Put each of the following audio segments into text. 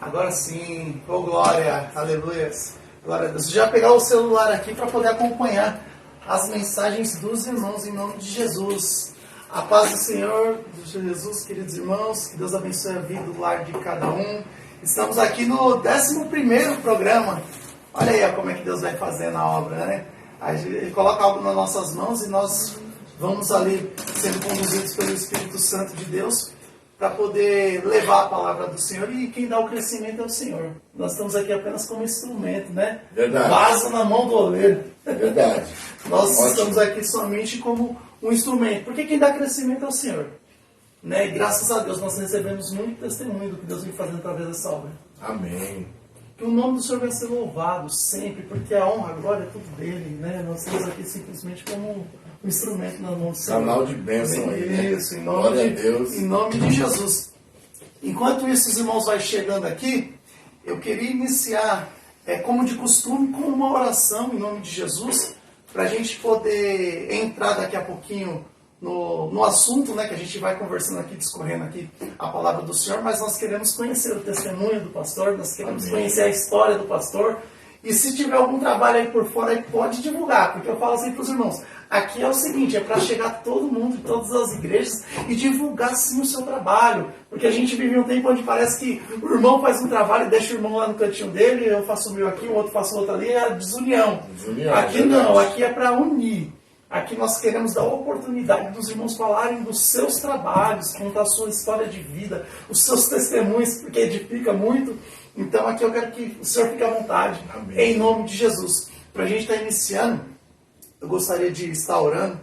Agora sim, oh glória, aleluia. Glória a Deus. Já pegar o celular aqui para poder acompanhar as mensagens dos irmãos em nome de Jesus. A paz do Senhor, de Jesus, queridos irmãos, que Deus abençoe a vida do lar de cada um. Estamos aqui no 11º programa. Olha aí como é que Deus vai fazendo a obra, né? Ele coloca algo nas nossas mãos e nós vamos ali sendo conduzidos pelo Espírito Santo de Deus para poder levar a palavra do Senhor, e quem dá o crescimento é o Senhor. Nós estamos aqui apenas como instrumento, né? Verdade. Vaso na mão do oleiro. Verdade. Nós Ótimo. estamos aqui somente como um instrumento, porque quem dá crescimento é o Senhor. Né? E graças a Deus nós recebemos muito testemunho do que Deus vem fazendo através dessa obra. Amém. Que o nome do Senhor vai ser louvado sempre, porque a honra, a glória é tudo dele, né? Nós estamos aqui simplesmente como um instrumento na mão do Senhor. Canal de bênção aí, né? Isso, em Glória a Deus. Em nome de Jesus. Enquanto isso, os irmãos vão chegando aqui, eu queria iniciar, como de costume, com uma oração em nome de Jesus, para a gente poder entrar daqui a pouquinho no assunto, né, que a gente vai conversando aqui, discorrendo aqui a palavra do Senhor, mas nós queremos conhecer o testemunho do pastor, nós queremos conhecer a história do pastor, e se tiver algum trabalho aí por fora, aí pode divulgar, porque eu falo assim para os irmãos, aqui é o seguinte, é para chegar todo mundo, de todas as igrejas, e divulgar sim o seu trabalho, porque a gente vive um tempo onde parece que o irmão faz um trabalho e deixa o irmão lá no cantinho dele, eu faço o meu aqui, o outro faço o outro ali, é a desunião. Aqui não, aqui é para unir. Aqui nós queremos dar a oportunidade dos irmãos falarem dos seus trabalhos, contar a sua história de vida, os seus testemunhos, porque edifica muito. Então aqui eu quero que o Senhor fique à vontade, Amém. Em nome de Jesus. Para a gente estar iniciando, eu gostaria de estar orando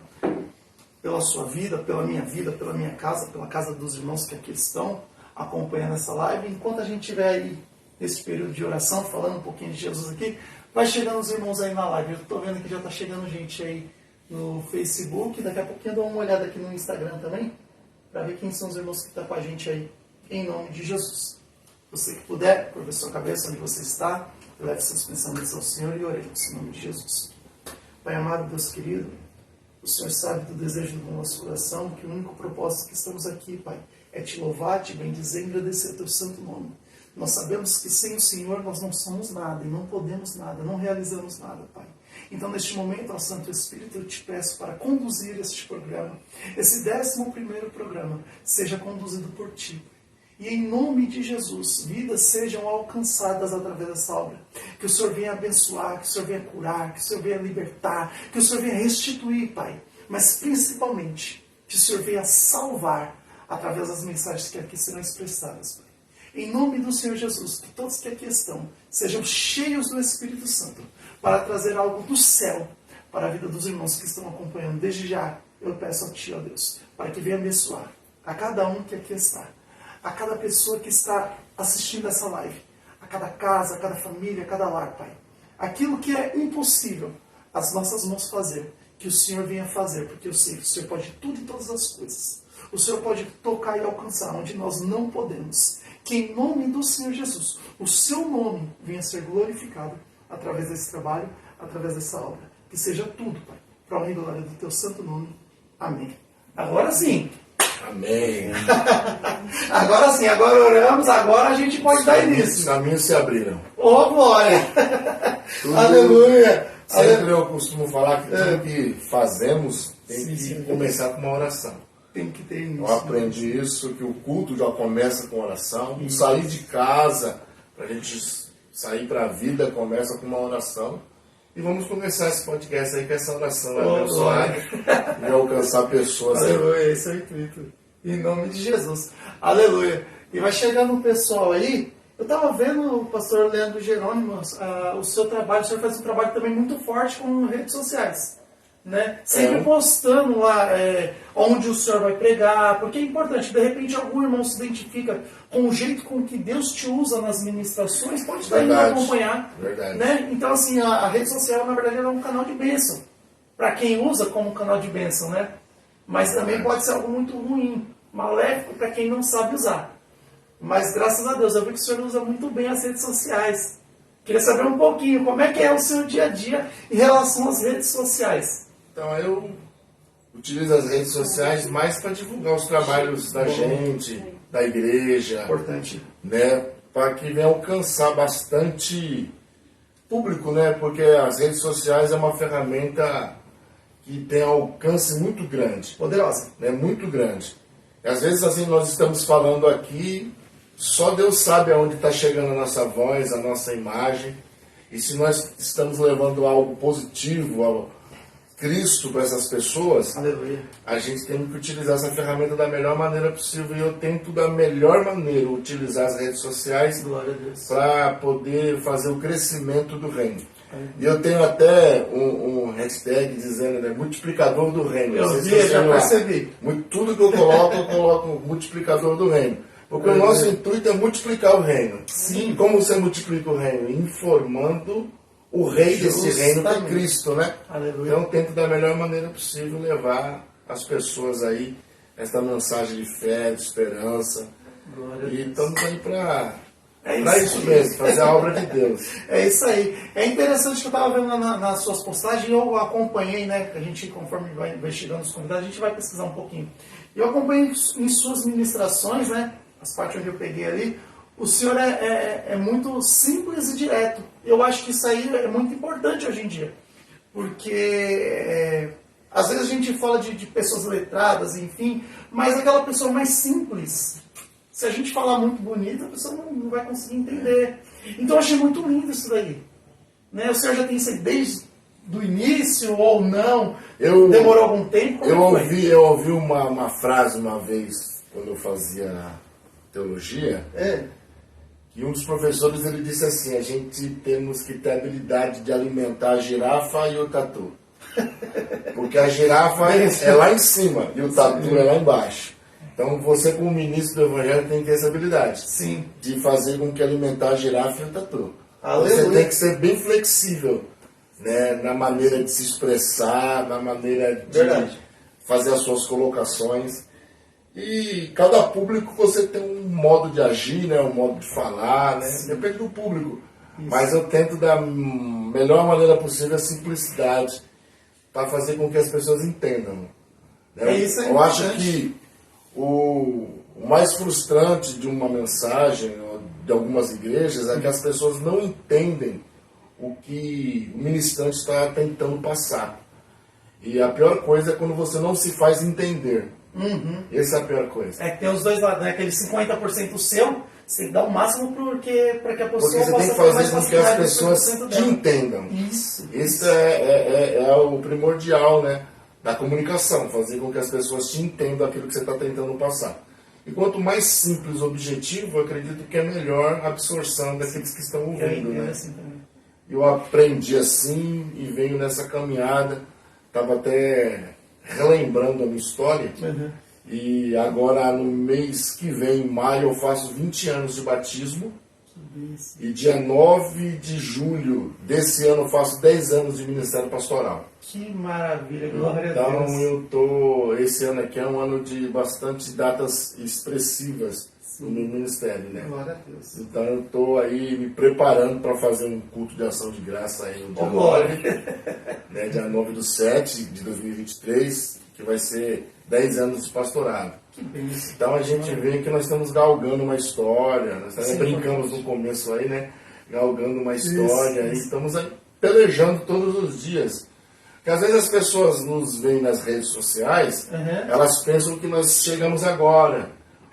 pela sua vida, pela minha casa, pela casa dos irmãos que aqui estão acompanhando essa live. Enquanto a gente estiver aí nesse período de oração, falando um pouquinho de Jesus aqui, vai chegando os irmãos aí na live. Eu estou vendo que já está chegando gente aí no Facebook, daqui a pouquinho eu dou uma olhada aqui no Instagram também, para ver quem são os irmãos que estão com a gente aí, em nome de Jesus. Você que puder, curva sua cabeça onde você está, leve seus pensamentos ao Senhor e oremos em nome de Jesus. Pai amado, Deus querido, o Senhor sabe do desejo do nosso coração, que o único propósito que estamos aqui, Pai, é te louvar, te bendizer e agradecer o teu santo nome. Nós sabemos que sem o Senhor nós não somos nada e não podemos nada, não realizamos nada, Pai. Então, neste momento, ó Santo Espírito, eu te peço para conduzir este programa, esse 11º programa, seja conduzido por ti. E em nome de Jesus, vidas sejam alcançadas através dessa obra. Que o Senhor venha abençoar, que o Senhor venha curar, que o Senhor venha libertar, que o Senhor venha restituir, Pai. Mas principalmente, que o Senhor venha salvar através das mensagens que aqui serão expressadas, Pai. Em nome do Senhor Jesus, que todos que aqui estão sejam cheios do Espírito Santo, para trazer algo do céu para a vida dos irmãos que estão acompanhando. Desde já, eu peço a Ti, ó Deus, para que venha abençoar a cada um que aqui está, a cada pessoa que está assistindo essa live, a cada casa, a cada família, a cada lar, Pai. Aquilo que é impossível as nossas mãos fazer, que o Senhor venha fazer, porque eu sei que o Senhor pode tudo e todas as coisas. O Senhor pode tocar e alcançar onde nós não podemos. Que em nome do Senhor Jesus, o Seu nome venha ser glorificado através desse trabalho, através dessa obra. Que seja tudo, Pai, para a honra e glória do Teu santo nome. Amém. Agora sim. Amém. Agora sim, agora oramos, agora a gente pode dar início. Os caminhos se abriram. Oh, glória! Aleluia! Sempre eu costumo falar que tudo que fazemos tem que começar com uma oração. Tem que ter início. Eu aprendi isso, que o culto já começa com oração. O sair de casa, para a gente sair para a vida, começa com uma oração. E vamos começar esse podcast aí com essa oração abençoada e alcançar pessoas. Aleluia, esse é o intuito. Em nome de Jesus. Aleluia. E vai chegando um pessoal aí. Eu estava vendo o pastor Leandro Jerônimo, o seu trabalho. O senhor faz um trabalho também muito forte com redes sociais. Né? Sempre postando lá onde o senhor vai pregar, porque é importante, de repente algum irmão se identifica com o jeito com que Deus te usa nas ministrações, pode estar indo acompanhar. Né? Então assim, a rede social na verdade é um canal de bênção, para quem usa como canal de bênção, né? Mas também pode ser algo muito ruim, maléfico para quem não sabe usar. Mas graças a Deus, eu vi que o senhor usa muito bem as redes sociais. Queria saber um pouquinho, como é que é o seu dia a dia em relação às redes sociais? Então eu utilizo as redes sociais mais para divulgar os trabalhos da gente, da igreja. Importante. Né? para que venha alcançar bastante público, né? Porque as redes sociais é uma ferramenta que tem alcance muito grande. Poderosa. Né? Muito grande. E às vezes assim nós estamos falando aqui, só Deus sabe aonde está chegando a nossa voz, a nossa imagem. E se nós estamos levando algo positivo, ao Cristo para essas pessoas, Aleluia. a gente tem que utilizar essa ferramenta da melhor maneira possível. E eu tento da melhor maneira utilizar as redes sociais para poder fazer o crescimento do reino. E eu tenho até um hashtag dizendo, né, multiplicador do reino. Eu vi, já percebi. Tudo que eu coloco multiplicador do reino. Porque o nosso intuito é multiplicar o reino. Sim. E como você multiplica o reino? Informando o rei desse reino, que é Cristo, né? Aleluia. Então eu tento da melhor maneira possível levar as pessoas aí essa mensagem de fé, de esperança. E estamos aí para isso mesmo, fazer a obra de Deus. É isso aí. É interessante que eu estava vendo nas suas postagens, eu acompanhei, né? A gente, conforme vai investigando os convidados, a gente vai pesquisar um pouquinho. E eu acompanhei em suas ministrações, né? As partes onde eu peguei ali. O senhor é muito simples e direto. Eu acho que isso aí é muito importante hoje em dia. Porque às vezes a gente fala de pessoas letradas, enfim, mas aquela pessoa mais simples, se a gente falar muito bonito, a pessoa não vai conseguir entender. Então eu achei muito lindo isso daí. Né? O senhor já tem isso aí desde o início ou não? Demorou algum tempo? Eu ouvi uma frase uma vez, quando eu fazia teologia, que um dos professores ele disse assim: a gente temos que ter a habilidade de alimentar a girafa e o tatu. Porque a girafa é lá em cima e o tatu é lá embaixo. Então você, como ministro do Evangelho, tem que ter essa habilidade. Sim. De fazer com que alimentar a girafa e o tatu. Aleluia. Você tem que ser bem flexível, né, na maneira de se expressar, na maneira de fazer as suas colocações. E cada público você tem um modo de agir, né, um modo de falar, né, depende do público. Isso. Mas eu tento da melhor maneira possível a simplicidade para fazer com que as pessoas entendam. Né? Eu acho que o mais frustrante de uma mensagem de algumas igrejas é que as pessoas não entendem o que o ministrante está tentando passar. E a pior coisa é quando você não se faz entender. Uhum. Essa é a pior coisa. É que tem os dois lados, né? Aquele 50% seu, você tem que dar o máximo para que a pessoa você tem que fazer com que as pessoas te entendam. Isso. Isso é o primordial, né, da comunicação, fazer com que as pessoas te entendam aquilo que você está tentando passar. E quanto mais simples o objetivo, eu acredito que é melhor a absorção daqueles que estão ouvindo. Né? Assim também. Eu aprendi assim e venho nessa caminhada. Estava até relembrando a minha história. Uhum. E agora, no mês que vem, em maio, eu faço 20 anos de batismo. E dia 9 de julho desse ano eu faço 10 anos de ministério pastoral. Que maravilha, glória a Deus. Então esse ano aqui é um ano de bastante datas expressivas no meu ministério, né? Glória a Deus. Então eu estou aí me preparando para fazer um culto de ação de graça aí no dia 9, né, dia 9/7 de 2023, que vai ser 10 anos de pastorado. Então a gente vê que nós estamos galgando uma história, nós brincamos no começo aí, né? Galgando uma história, e estamos aí pelejando todos os dias. Porque às vezes as pessoas nos veem nas redes sociais, elas pensam que nós chegamos agora,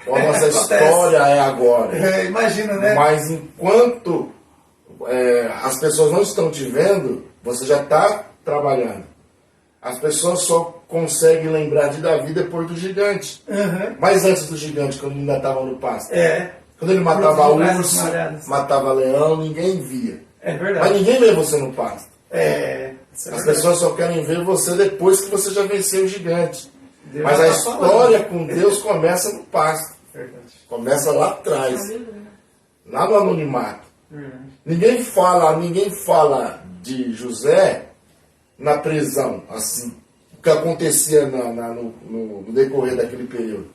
ou a nossa história é agora. Imagina, né? Mas enquanto as pessoas não estão te vendo, você já está trabalhando. As pessoas só conseguem lembrar de Davi depois do gigante. Mas antes do gigante, quando ele ainda estava no pasto. Quando ele matava urso, matava leão, ninguém via. É verdade. Mas ninguém vê você no pasto. As pessoas só querem ver você depois que você já venceu o gigante. Mas a história com Deus começa no pasto. Começa lá atrás. Lá no anonimato. Ninguém fala de José na prisão, assim, o que acontecia no decorrer daquele período.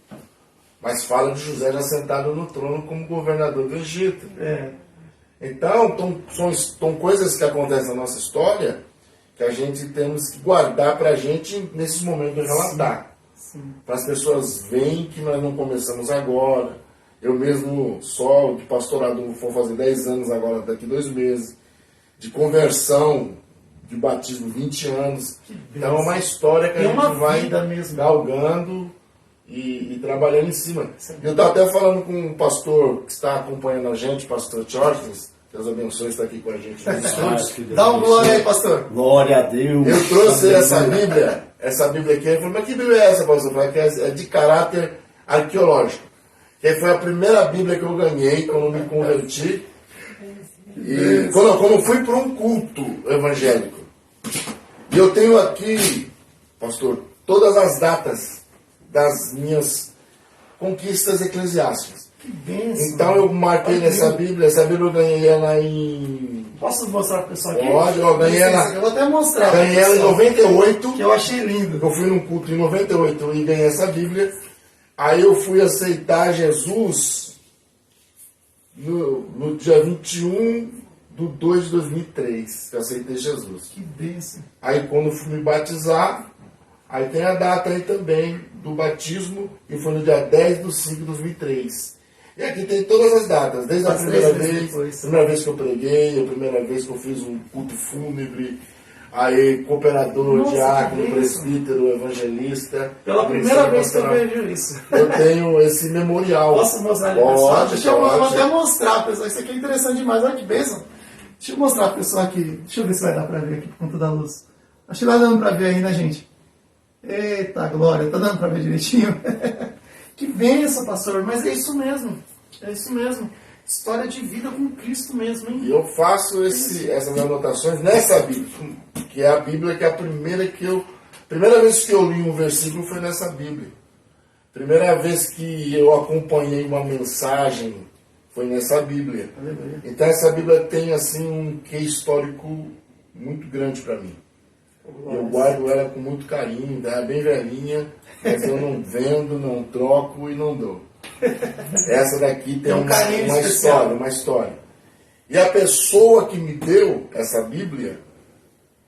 Mas fala de José já sentado no trono como governador do Egito. Então, são coisas que acontecem na nossa história que a gente temos que guardar para a gente nesses momentos de relatar. Para as pessoas verem que nós não começamos agora, Eu mesmo, só de pastorado, vou fazer 10 anos agora, daqui 2 meses. De conversão, de batismo, 20 anos. Então é uma história que a gente vai galgando e trabalhando em cima. Eu estou até falando com um pastor que está acompanhando a gente, pastor Chortens. Deus abençoe, está aqui com a gente nos estúdios. Dá um glória aí, pastor. Glória a Deus. Eu trouxe essa Bíblia aqui. Ele falou, mas que Bíblia é essa, pastor? Eu falei, que é de caráter arqueológico. Que foi a primeira Bíblia que eu ganhei quando me converti. E quando fui para um culto evangélico. E eu tenho aqui, pastor, todas as datas das minhas conquistas eclesiásticas. Que bênção. Então eu marquei nessa Bíblia. Essa Bíblia eu ganhei ela em... Posso mostrar para o pessoal aqui? Pode, eu ganhei ela. Eu vou até mostrar. Ganhei ela em 98. Que eu achei lindo. Eu fui num culto em 98 e ganhei essa Bíblia. Aí eu fui aceitar Jesus no dia 21/2/2003. Eu aceitei Jesus. Que bênção. Aí quando eu fui me batizar, aí tem a data aí também do batismo, e foi no dia 10/5/2003. E aqui tem todas as datas, desde a primeira vez que eu preguei, a primeira vez que eu fiz um culto fúnebre, aí cooperador, diácono, presbítero, evangelista. Pela primeira vez que eu vejo isso. Eu tenho esse memorial. Posso mostrar ali, pessoal? Deixa eu até mostrar, pessoal. Isso aqui é interessante demais. Olha que bênção. Deixa eu mostrar, pessoal, aqui. Deixa eu ver se vai dar pra ver aqui por conta da luz. Acho que vai dando pra ver aí, né, gente? Eita, glória. Tá dando pra ver direitinho? Que bênção, pastor. Mas é isso mesmo. É isso mesmo. História de vida com Cristo mesmo, hein? E eu faço essas anotações nessa Bíblia, que é a Bíblia que é a primeira vez que eu li um versículo foi nessa Bíblia. Primeira vez que eu acompanhei uma mensagem foi nessa Bíblia. Aleluia. Então essa Bíblia tem assim um quê histórico muito grande para mim. Eu guardo ela com muito carinho, ela é bem velhinha, mas eu não vendo, não troco e não dou. Essa daqui tem uma história. E a pessoa que me deu essa Bíblia,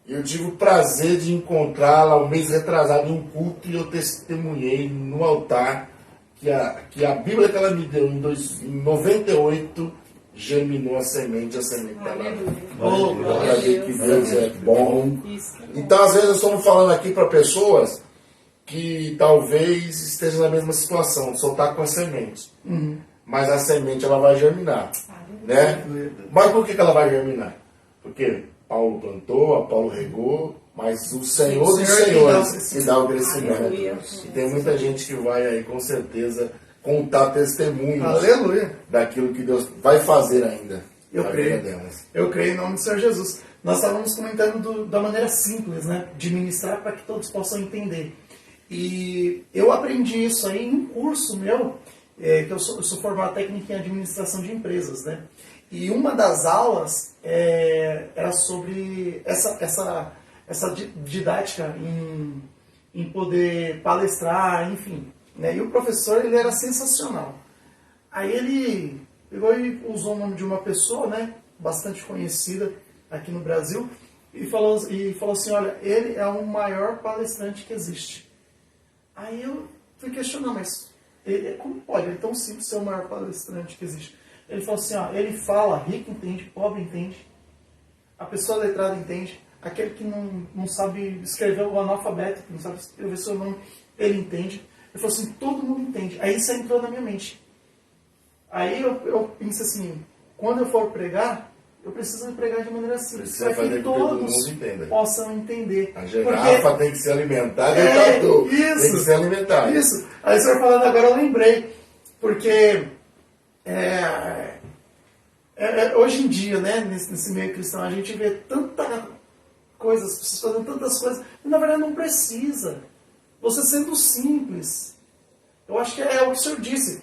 eu tive o prazer de encontrá-la um mês retrasado em um culto, e eu testemunhei no altar que a Bíblia que ela me deu em 98 germinou a semente está lá. Para ver que Deus é bom. Então, às vezes, nós estamos falando aqui para pessoas que talvez estejam na mesma situação, só está com a semente. Mas a semente ela vai germinar. Né? Mas por que ela vai germinar? Porque Paulo plantou, Apolo regou, mas o Senhor dos Senhores que dá o crescimento. E tem muita gente que vai aí com certeza contar testemunhos daquilo que Deus vai fazer ainda. Eu creio em nome do Senhor Jesus. Nós estávamos comentando da maneira simples, né? De ministrar para que todos possam entender. E eu aprendi isso aí em um curso meu, que eu sou formado técnico em administração de empresas, né? E uma das aulas era sobre essa didática em poder palestrar, enfim. Né? E o professor, ele era sensacional. Aí ele pegou e usou o nome de uma pessoa, né, bastante conhecida aqui no Brasil, e falou assim, olha, ele é o maior palestrante que existe. Aí eu fui questionar, mas como pode ele tão simples ser o maior palestrante que existe? Ele falou assim, ó, ele fala, rico entende, pobre entende, a pessoa letrada entende, aquele que não sabe escrever, o analfabeto, que não sabe escrever seu nome, ele entende. Ele falou assim, todo mundo entende. Aí isso entrou na minha mente. Aí eu pensei assim, quando eu for pregar, eu preciso pregar de maneira simples, para que todos possam entender. A girafa tem que se alimentar do tatu. Isso, tem que se alimentar. Isso. Aí o senhor falando agora, eu lembrei. Porque hoje em dia, né, nesse meio cristão, a gente vê tanta coisa, as pessoas fazendo tantas coisas, e na verdade não precisa. Você sendo simples. Eu acho que é o que o senhor disse.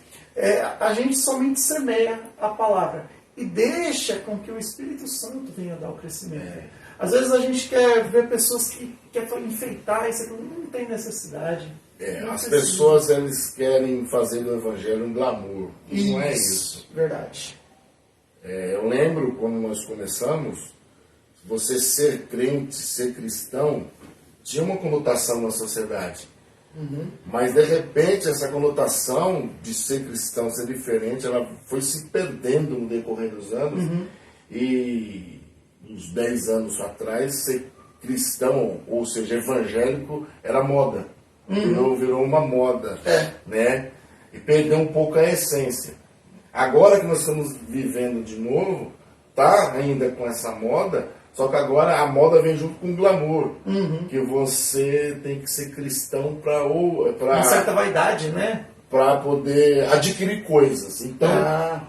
A gente somente semeia a palavra e deixa com que o Espírito Santo venha dar o crescimento. Às vezes a gente quer ver pessoas que querem enfeitar isso, não tem necessidade. As pessoas eles querem fazer do Evangelho um glamour. Isso, não é isso. Verdade. Eu lembro quando nós começamos, você ser crente, ser cristão, tinha uma conotação na sociedade. Mas, de repente, essa conotação de ser cristão, ser diferente, ela foi se perdendo no decorrer dos anos. E uns 10 anos atrás, ser cristão, ou seja, evangélico, era moda. Virou uma moda, né? E perdeu um pouco a essência. Agora que nós estamos vivendo de novo, tá ainda com essa moda, só que agora a moda vem junto com o glamour. Que você tem que ser cristão para uma certa vaidade, né? Para poder adquirir coisas. Então,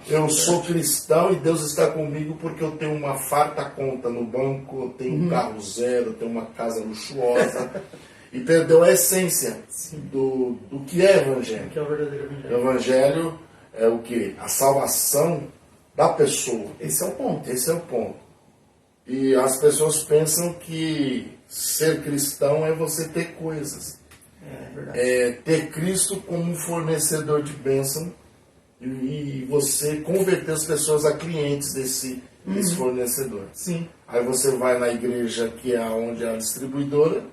eu sou cristão e Deus está comigo porque eu tenho uma farta conta no banco, eu tenho um carro zero, eu tenho uma casa luxuosa. E perdeu a essência do que é evangelho. Que é o verdadeiro evangelho. O evangelho é o quê? A salvação da pessoa. Esse é o ponto. Esse é o ponto. E as pessoas pensam que ser cristão é você ter coisas. É verdade. É ter Cristo como um fornecedor de bênção e você converter as pessoas a clientes desse fornecedor. Sim. Aí você vai na igreja que é onde é a distribuidora,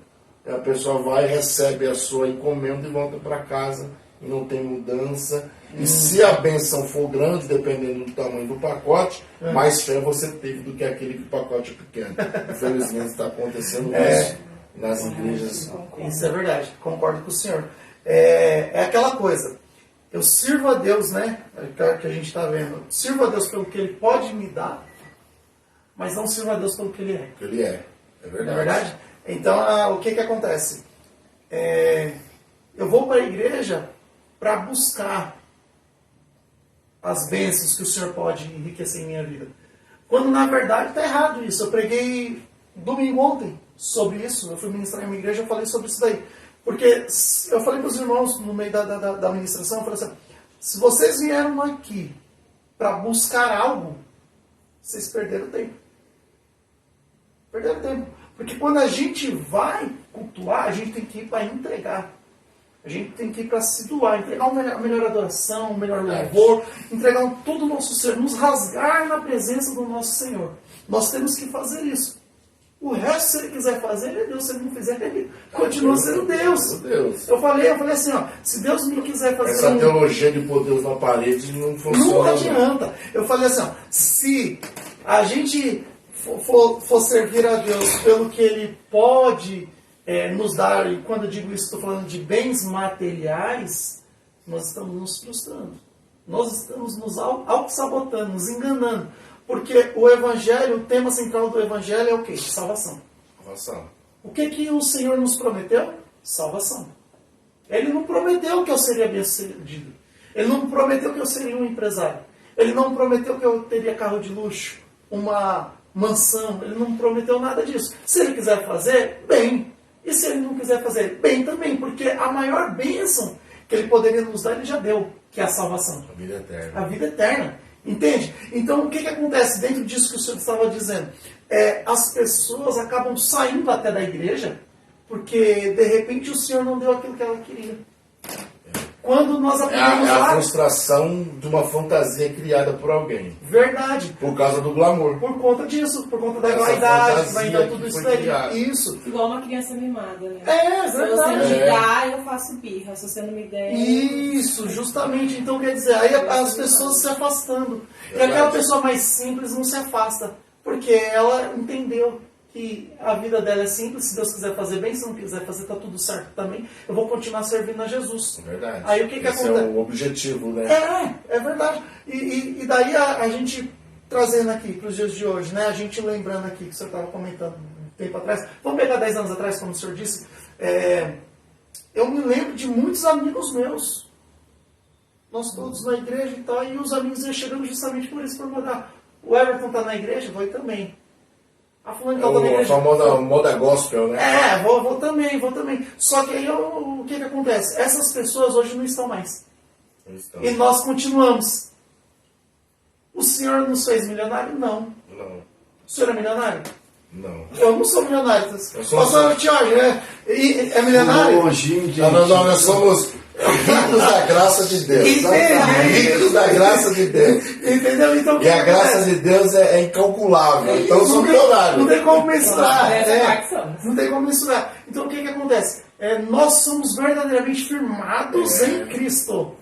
e a pessoa vai, recebe a sua encomenda e volta para casa e não tem mudança. E se a bênção for grande, dependendo do tamanho do pacote, mais fé você teve do que aquele que o pacote é pequeno. Infelizmente está acontecendo isso nas igrejas. Isso é verdade, concordo com o senhor. É aquela coisa, eu sirvo a Deus, né? Que a gente está vendo. Sirvo a Deus pelo que Ele pode me dar, mas não sirvo a Deus pelo que Ele é. Ele é verdade. Não é verdade? Então, o que acontece? Eu vou para a igreja para buscar as bênçãos que o Senhor pode enriquecer em minha vida. Quando, na verdade, está errado isso. Eu preguei domingo ontem sobre isso. Eu fui ministrar em uma igreja e falei sobre isso daí. Porque eu falei para os irmãos no meio da ministração, eu falei assim, se vocês vieram aqui para buscar algo, vocês perderam tempo. Perderam tempo. Porque quando a gente vai cultuar, a gente tem que ir para entregar. A gente tem que ir para se doar, entregar a melhor adoração, o melhor louvor, entregar todo o nosso ser, nos rasgar na presença do nosso Senhor. Nós temos que fazer isso. O resto, se Ele quiser fazer, Ele é Deus. Se Ele não fizer, Ele continua sendo Deus. Eu falei assim, ó, se Deus me quiser fazer... Essa teologia de pôr Deus na parede não funciona. Não adianta. Eu falei assim, ó, se a gente for servir a Deus pelo que Ele pode nos dar, e quando eu digo isso, estou falando de bens materiais, nós estamos nos frustrando. Nós estamos nos auto-sabotando, nos enganando. Porque o Evangelho, o tema central do Evangelho é o quê? Salvação. O que o Senhor nos prometeu? Salvação. Ele não prometeu que eu seria bem-sucedido. Ele não prometeu que eu seria um empresário. Ele não prometeu que eu teria carro de luxo, uma mansão. Ele não prometeu nada disso. Se Ele quiser fazer, bem. E se Ele não quiser fazer, bem também. Porque a maior bênção que Ele poderia nos dar, Ele já deu, que é a salvação. A vida eterna. A vida eterna. Entende? Então, o que acontece dentro disso que o senhor estava dizendo? As pessoas acabam saindo até da igreja porque, de repente, o Senhor não deu aquilo que ela queria. Quando nós aprendemos a frustração de uma fantasia criada por alguém. Verdade. Por causa do glamour. Por conta disso, por conta da vaidade, vaidade, tudo isso daí. Isso. Igual uma criança mimada, né? Verdade. Se você me dá, eu faço birra. Se você não me der... Isso, justamente. Então, quer dizer, aí as pessoas se afastando. E aquela pessoa mais simples não se afasta. Porque ela entendeu que a vida dela é simples, se Deus quiser fazer bem, se não quiser fazer, está tudo certo também. Eu vou continuar servindo a Jesus. Verdade. Aí o que Esse acontece? é o objetivo, né? É verdade. E daí a gente trazendo aqui para os dias de hoje, né? A gente lembrando aqui que o senhor estava comentando um tempo atrás. Vamos pegar 10 anos atrás, como o senhor disse. Eu me lembro de muitos amigos meus. Nós todos na igreja e tal, e os amigos iam chegando justamente por isso, por mudar. O Everton está na igreja? Vou também. A fulana tá na igreja. A famosa moda gospel, né? Vou também. Só que aí o que acontece? Essas pessoas hoje não estão mais. E nós continuamos. O senhor nos fez milionário? Não. Não. O senhor é milionário? Não. Eu não sou milionário. Eu sou o senhor Tiago é milionário? Não, nós somos Ricos da graça de Deus. Ricos da graça de Deus. Entendeu? Então, E a graça de Deus é incalculável. Então eu sou milionário. Não tem como mensurar. Não Não tem como mensurar. Então o que acontece? Nós somos verdadeiramente firmados em Cristo.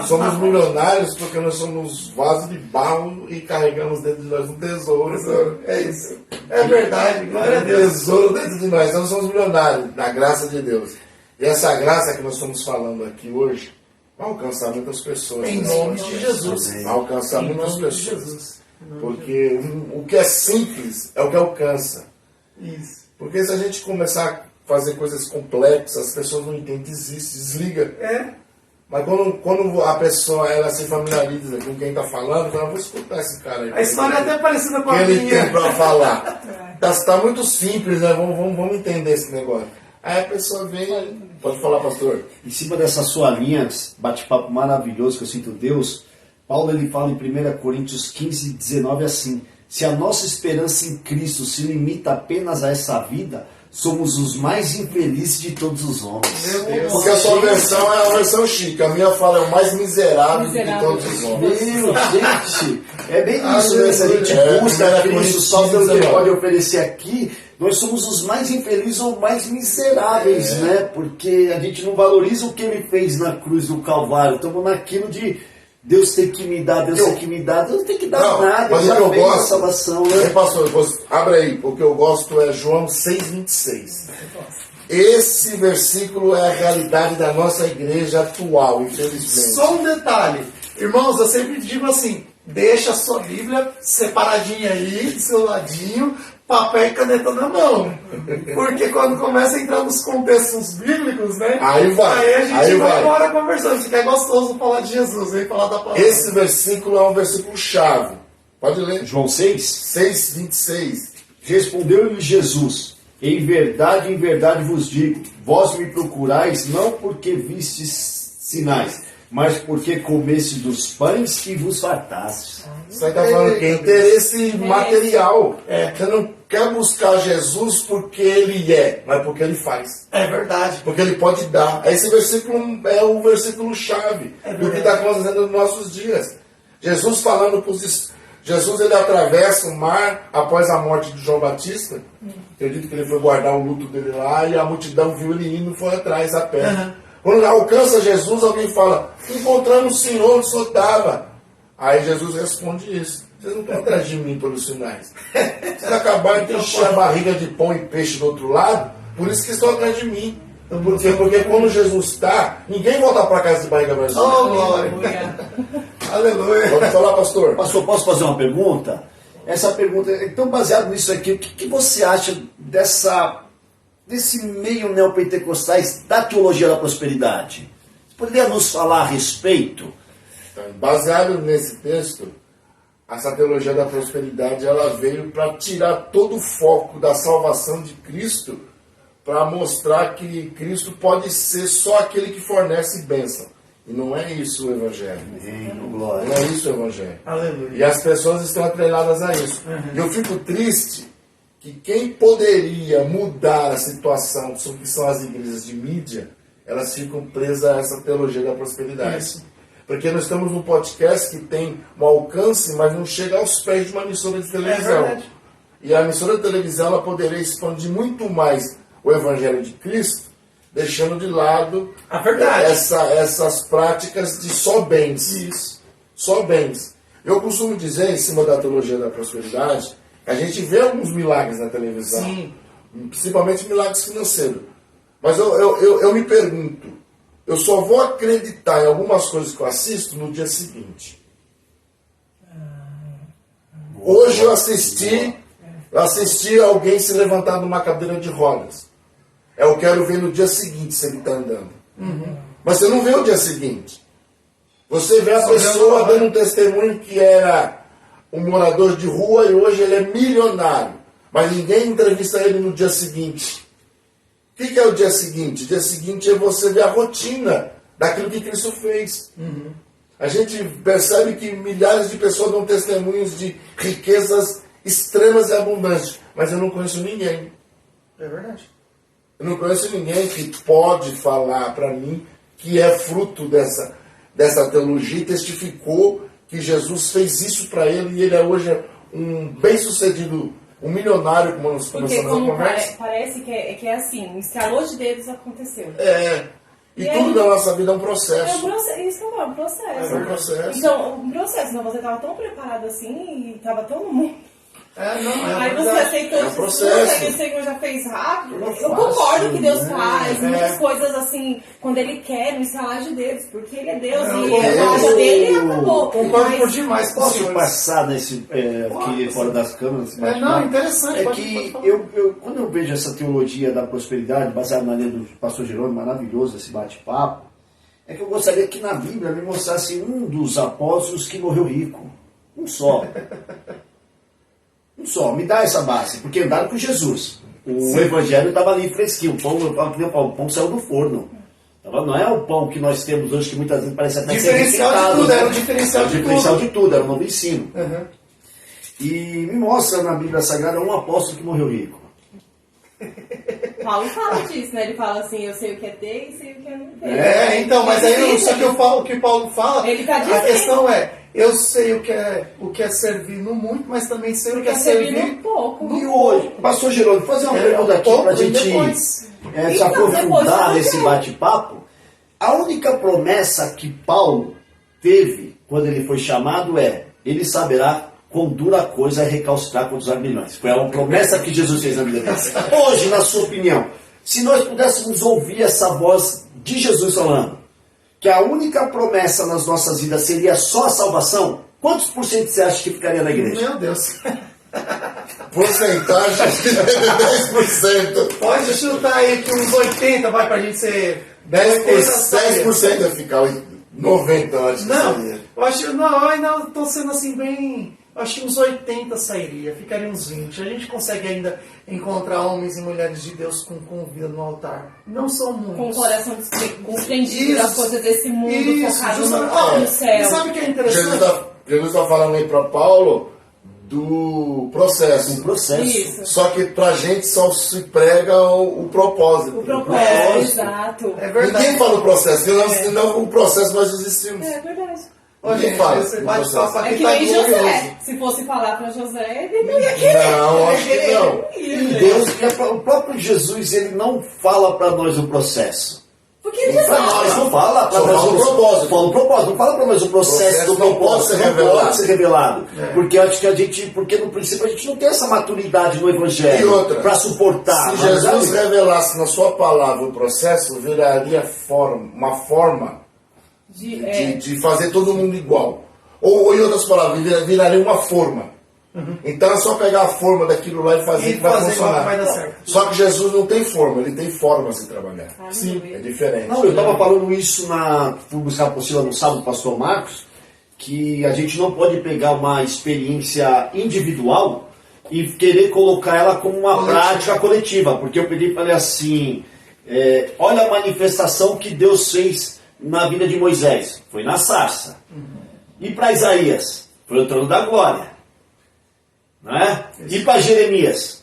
Somos milionários porque nós somos vasos de barro e carregamos dentro de nós um tesouro. É isso. É verdade. Glória a Deus. Tesouro dentro de nós. Então somos milionários na graça de Deus. E essa graça que nós estamos falando aqui hoje vai alcançar muitas pessoas. Em nome de Jesus. Vai alcançar muitas pessoas. Porque o que é simples é o que alcança. Isso. Porque se a gente começar a fazer coisas complexas, as pessoas não entendem, desliga. Mas quando a pessoa ela se familiariza com quem está falando, ela vou escutar esse cara aí. A história é até parecida com a que ele minha. tem para falar. Tá muito simples, né? Vamos entender esse negócio. Aí a pessoa vem. Pode falar, pastor. Em cima dessa sua linha, bate-papo maravilhoso que eu sinto Deus, Paulo ele fala em 1 Coríntios 15, 19 assim: se a nossa esperança em Cristo se limita apenas a essa vida, somos os mais infelizes de todos os homens. Meu Deus. Porque a sua versão é a versão chique. A minha fala é o mais miserável de todos os homens. Meu, gente, é bem isso, né? Se a gente busca É, Cristo só pelo que ele 19. pode oferecer aqui, nós somos os mais infelizes ou mais miseráveis, né? Porque a gente não valoriza o que ele fez na cruz do Calvário. Estamos naquilo de Deus tem que me dar, Deus tem que me dar. Deus não tem que dar nada, mas o já que eu fez a gosto, salvação, Ei, né? pastor, abre aí, o que eu gosto é João 6,26. Esse versículo é a realidade da nossa igreja atual, infelizmente. Só um detalhe. Irmãos, eu sempre digo assim, deixa a sua Bíblia separadinha aí, do seu ladinho, papel e caneta na mão. Porque quando começa a entrar nos contextos bíblicos, né? Aí vai, Aí a gente aí vai vai. embora conversando. Fica gostoso falar de Jesus, vem falar da palavra. Esse versículo é um versículo chave. Pode ler. João 6, 6,26. respondeu-lhe Jesus: em verdade vos digo, vós me procurais não porque vistes sinais, mas porque comeste dos pães e vos fartastes. Você está falando que é interesse material. Você não quer buscar Jesus porque ele é, mas porque ele faz. É verdade. Porque ele pode dar. Esse versículo é o versículo chave do que está acontecendo nos nossos dias. Jesus falando para os... Jesus ele atravessa o mar após a morte de João Batista. Acredito que ele foi guardar o luto dele lá e a multidão viu ele indo e foi atrás a pé. Quando alcança Jesus, alguém fala: encontramos o Senhor onde o Senhor estava. Aí Jesus responde isso: vocês não estão atrás de mim pelos sinais. Vocês acabaram de encher a barriga de pão e peixe do outro lado, por isso que estão atrás de mim. Por quê? Porque quando Jesus está, ninguém volta para casa de barriga vazia. Oh, glória. Aleluia. Pode falar, pastor? Pastor, posso fazer uma pergunta? Essa pergunta, então baseado nisso aqui, o que você acha desse meio neopentecostais da teologia da prosperidade? Poderia nos falar a respeito? Então, baseado nesse texto, essa teologia da prosperidade ela veio para tirar todo o foco da salvação de Cristo, para mostrar que Cristo pode ser só aquele que fornece bênção. E não é isso o Evangelho. Glória. Não é isso o Evangelho. Aleluia. E as pessoas estão atreladas a isso. E eu fico triste que quem poderia mudar a situação sobre o que são as igrejas de mídia, elas ficam presas a essa teologia da prosperidade. Isso. Porque nós estamos num podcast que tem um alcance, mas não chega aos pés de uma emissora de televisão. verdade. E a emissora de televisão ela poderia expandir muito mais o Evangelho de Cristo, deixando de lado A verdade. essas práticas de só bens. Isso. Só bens. Eu costumo dizer, em cima da teologia da prosperidade, que a gente vê alguns milagres na televisão. Sim. Principalmente milagres financeiros. Mas eu me pergunto, eu só vou acreditar em algumas coisas que eu assisto no dia seguinte. Hoje eu assisti alguém se levantar numa cadeira de rodas. Eu quero ver no dia seguinte se ele está andando. Mas você não vê o dia seguinte. Você vê a pessoa dando um testemunho que era um morador de rua e hoje ele é milionário. Mas ninguém entrevista ele no dia seguinte. O que é o dia seguinte? O dia seguinte é você ver a rotina daquilo que Cristo fez. A gente percebe que milhares de pessoas dão testemunhos de riquezas extremas e abundantes. Mas eu não conheço ninguém. É verdade. Eu não conheço ninguém que pode falar para mim que é fruto dessa teologia, e testificou que Jesus fez isso para ele, e ele é hoje um bem-sucedido, um milionário, como nós Porque começamos a como conversa. parece que é assim, um estalou de dedos aconteceu. E E tudo aí- da nossa vida é um É um processo. processo, isso que eu falo, um processo. É um processo. Então, um processo, não, você estava tão preparado assim e estava tão... Aí você verdade. aceitou É um isso, processo. e o Senhor já fez rápido. Não é Eu fácil, concordo que Deus né? faz muitas coisas assim, quando Ele quer, no instalar de dedos, porque Ele é Deus Não, e a palavra dele acabou. Concordo Mas- por demais com os Posso senhores. passar nesse, aqui fora das câmeras? esse bate-papo? Não, interessante. É pode que falar. quando eu vejo essa teologia da prosperidade, baseada na linha do pastor Jerônimo, maravilhoso esse bate-papo, é que eu gostaria que na Bíblia me mostrasse um dos apóstolos que morreu rico. Um só. Um só. Me dá essa base, porque andaram com Jesus. O evangelho estava ali fresquinho. O pão saiu do forno. Não é o pão que nós temos hoje, que muitas vezes parece até Diferencial de tudo, era o diferencial Era o de diferencial tudo. de tudo, era o novo ensino. Uhum. E me mostra na Bíblia Sagrada um apóstolo que morreu rico. Paulo fala disso, né? Ele fala assim, eu sei o que é ter e sei o que é não ter. Então, mas aí só que eu falo o que Paulo fala, Ele tá a dizendo. questão é, eu sei o que é servir no muito, mas também sei o que é servir no pouco. E hoje, pastor Jerônimo, fazer uma pergunta aqui para a pouco, e gente depois. se Então, aprofundar depois nesse você- bate-papo. A única promessa que Paulo teve quando ele foi chamado ele saberá quão dura coisa é recalcitrar contra os arguilhões. Foi uma promessa que Jesus fez na vida dele. Hoje, na sua opinião, se nós pudéssemos ouvir essa voz de Jesus falando, que a única promessa nas nossas vidas seria só a salvação, quantos por cento você acha que ficaria na igreja? Meu Deus. Porcentagem de 10%. Pode chutar aí que uns 80 vai pra gente ser 10% vai ficar 90%, eu acho que Não, seria. eu acho, não, ainda tô sendo assim bem, eu acho que uns 80 sairia, ficaria uns 20. A gente consegue ainda encontrar homens e mulheres de Deus com vida no altar. Não são muitos. Com o coração desprendido das coisas desse mundo, focado justamente. no E céu. sabe o que é interessante? Jesus está falando aí para Paulo do processo. Um processo. Isso. Só que pra gente só se prega o propósito. O propósito, exato. É verdade. Ninguém fala o processo, senão o processo nós existimos. É verdade. Ô, Ninguém gente, fala esse do bate-papo processo. aqui É que tá nem glorioso. José. Se fosse falar pra José, ele não ia querer. Não, acho que não. E Deus, o próprio Jesus, ele não fala para nós o processo. Porque ele já Para nós, sabe. não fala para Só nós fala o propósito. Fala o propósito, não fala para nós o processo do não pode propósito, ser não revelado. pode ser revelado. Porque acho que porque no princípio a gente não tem essa maturidade no E evangelho outra, para suportar. Se Na verdade, Jesus revelasse na sua palavra o processo, viraria uma forma de fazer todo mundo igual. Ou em outras palavras, viraria uma forma. Então é só pegar a forma daquilo lá e fazer E que vai fazer funcionar. vai dar certo. Só que Jesus não tem forma, ele tem formas de trabalhar. Sim. É diferente. Não, eu estava falando isso fui buscar a apostila no sábado do pastor Marcos, que a gente não pode pegar uma experiência individual e querer colocar ela como uma prática coletiva, porque eu peguei e falei assim, olha a manifestação que Deus fez na vida de Moisés, foi na sarça. E para Isaías, foi o trono da glória. Não é? E para Jeremias.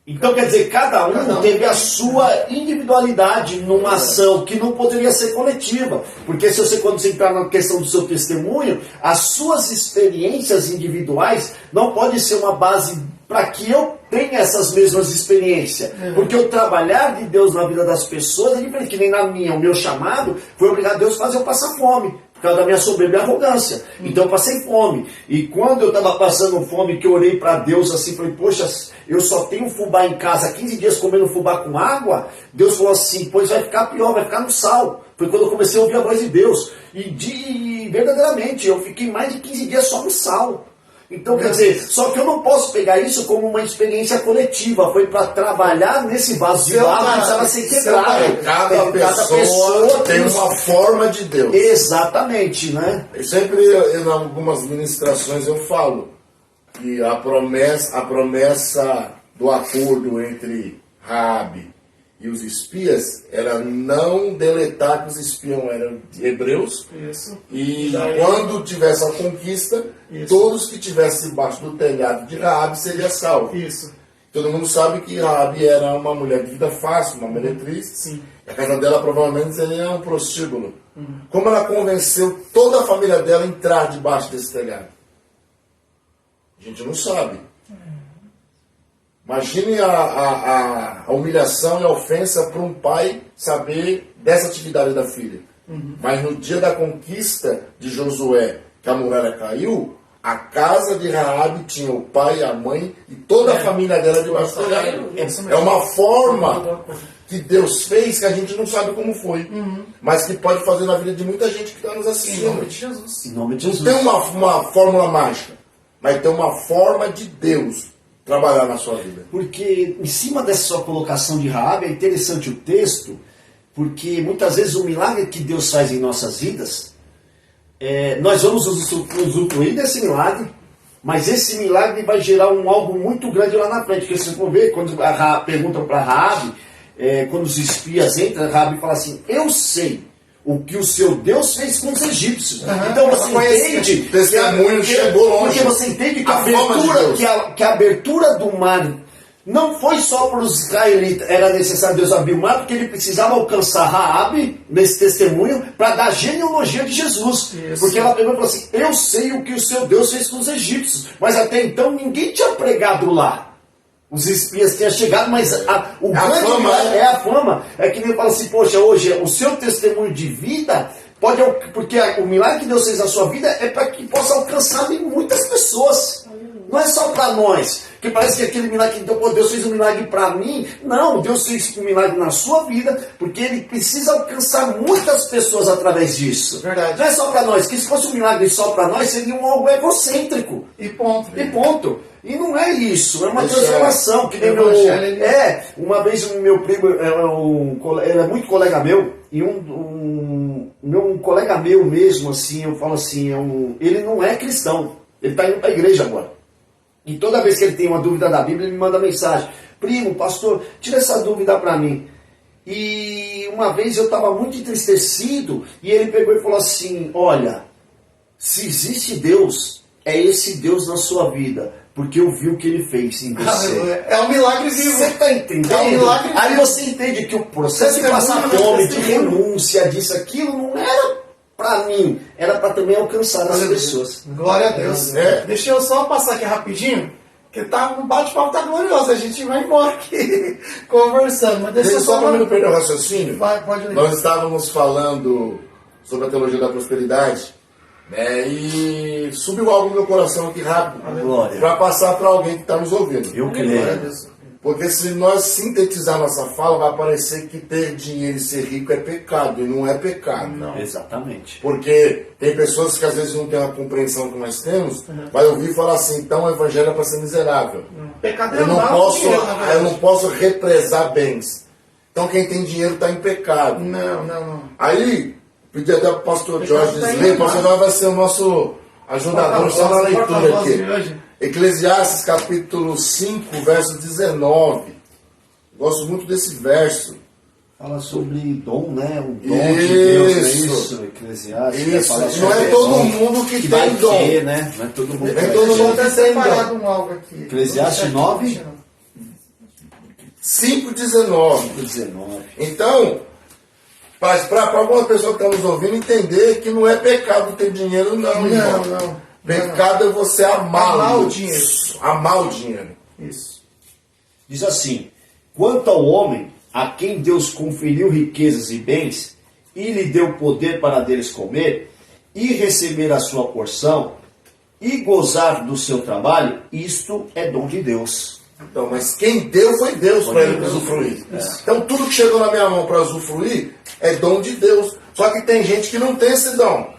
Então, quer dizer, cada um teve a sua individualidade numa ação que não poderia ser coletiva. Porque se você, quando você entrar na questão do seu testemunho, as suas experiências individuais não podem ser uma base para que eu tenha essas mesmas experiências. Porque o trabalhar de Deus na vida das pessoas é diferente. Que nem o meu chamado foi obrigar Deus a fazer eu passar fome. Por causa da minha soberba e arrogância. Então eu passei fome. E quando eu estava passando fome, que eu orei para Deus assim, falei, poxa, eu só tenho fubá em casa, 15 dias comendo fubá com água. Deus falou assim, pois vai ficar pior, vai ficar no sal. Foi quando eu comecei a ouvir a voz de Deus. E verdadeiramente, eu fiquei mais de 15 dias só no sal. Então, quer dizer, só que eu não posso pegar isso como uma experiência coletiva. Foi para trabalhar nesse vaso de barro que precisava ser quebrado. Cada pessoa tem uma forma de Deus. Exatamente, né? Eu sempre, em algumas ministrações, eu falo que a promessa do acordo entre Raabe e os espias era não deletar que os espias eram hebreus. Isso. E Daí- quando tivesse a conquista, Isso. todos que estivessem debaixo do telhado de Raabe seriam salvos. Isso. Todo mundo sabe que Raabe era uma mulher de vida fácil, uma meretriz. Sim. A casa dela provavelmente seria um prostíbulo. Como ela convenceu toda a família dela a entrar debaixo desse telhado? A gente não sabe. Imagine a humilhação e a ofensa para um pai saber dessa atividade da filha. Mas no dia da conquista de Josué, que a muralha caiu, a casa de Raabe tinha o pai, a mãe e toda a família dela debaixo do telhado. É uma forma que Deus fez que a gente não sabe como foi, mas que pode fazer na vida de muita gente que está nos assistindo. Em nome de Jesus. Em nome de Não Jesus. tem uma fórmula mágica, mas tem uma forma de Deus trabalhar na sua vida. Porque em cima dessa sua colocação de Raabe, é interessante o texto, porque muitas vezes o milagre que Deus faz em nossas vidas, nós vamos usufruir desse milagre, mas esse milagre vai gerar algo muito grande lá na frente. Porque vocês vão ver, quando perguntam para Raabe, quando os espias entram, Raabe fala assim: eu sei o que o seu Deus fez com os egípcios. Então você entende, O testemunho chegou longe. porque você entende que A forma de Deus. que a abertura do mar não foi só para os israelitas, era necessário Deus abrir o mar, porque ele precisava alcançar Raabe nesse testemunho para dar a genealogia de Jesus. Isso. Porque ela pegou e falou assim: eu sei o que o seu Deus fez com os egípcios, mas até então ninguém tinha pregado lá. Os espias tinham chegado, mas o grande fama, milagre é a fama. É que ele fala assim: poxa, hoje o seu testemunho de vida pode, porque o milagre que Deus fez na sua vida é para que possa alcançar muitas pessoas. Não é só para nós. Porque parece que aquele milagre que Deus fez um milagre para mim. Não, Deus fez um milagre na sua vida, porque Ele precisa alcançar muitas pessoas através disso. Verdade. Não é só para nós. Que se fosse um milagre só para nós, seria algo egocêntrico. E ponto. E ponto. E não é isso, é uma Isso transformação. Que nem uma vez o meu primo, era muito colega meu, e um colega meu mesmo, assim, eu falo assim, ele não é cristão, ele está indo para a igreja agora. E toda vez que ele tem uma dúvida da Bíblia, ele me manda mensagem: primo, pastor, tira essa dúvida para mim. E uma vez eu estava muito entristecido, e ele pegou e falou assim: olha, se existe Deus, é esse Deus na sua vida, porque eu vi o que ele fez em você. É um milagre vivo. Você está entendendo? É um milagre vivo. Aí você entende que o processo de passar fome, de renúncia, disso, aquilo, não era para mim, era para também alcançar as pessoas. Glória a Deus. Deixa eu só passar aqui rapidinho, que um bate-papo tá glorioso, a gente vai embora aqui conversando. Mas deixa eu Só para só... não perder o raciocínio, Pode ler. nós estávamos falando sobre a teologia da prosperidade, né, e subiu algo no meu coração aqui rápido, Glória. para passar para alguém que está nos ouvindo. Eu Glória a creio. Deus. Porque se nós sintetizar nossa fala, vai parecer que ter dinheiro e ser rico é pecado, e não é pecado. Não. Exatamente. Porque tem pessoas que às vezes não têm a compreensão que nós temos, vai ouvir falar assim: então o evangelho é para ser miserável. Pecado é Eu não, andar posso, com dinheiro, na verdade. eu não posso represar bens. Então quem tem dinheiro está em pecado. Não. Aí, pedi até para o pastor Pecado Jorge tá ler, o em pastor Jorge vai ser o nosso ajudador só na leitura aqui. Eclesiastes capítulo 5, verso 19. Gosto muito desse verso. Fala sobre dom, né? O dom de Deus, é isso? Eclesiastes. Isso, Fala não sobre é todo dom, mundo que vai tem dom. ter, né? Não é todo mundo que É vai todo ter. mundo Deixa eu que até tem separado dom. algo aqui. Eclesiastes 9? 5,19. 19. Então, para alguma pessoa que está nos ouvindo entender que não é pecado ter dinheiro, não, irmão. Não. Pecado é você amá-lo. Amar o dinheiro. Amar o dinheiro. Isso. Diz assim: quanto ao homem a quem Deus conferiu riquezas e bens, e lhe deu poder para deles comer, e receber a sua porção, e gozar do seu trabalho, isto é dom de Deus. Então, mas quem deu foi Deus para ele usufruir. Então, tudo que chegou na minha mão para usufruir é dom de Deus. Só que tem gente que não tem esse dom.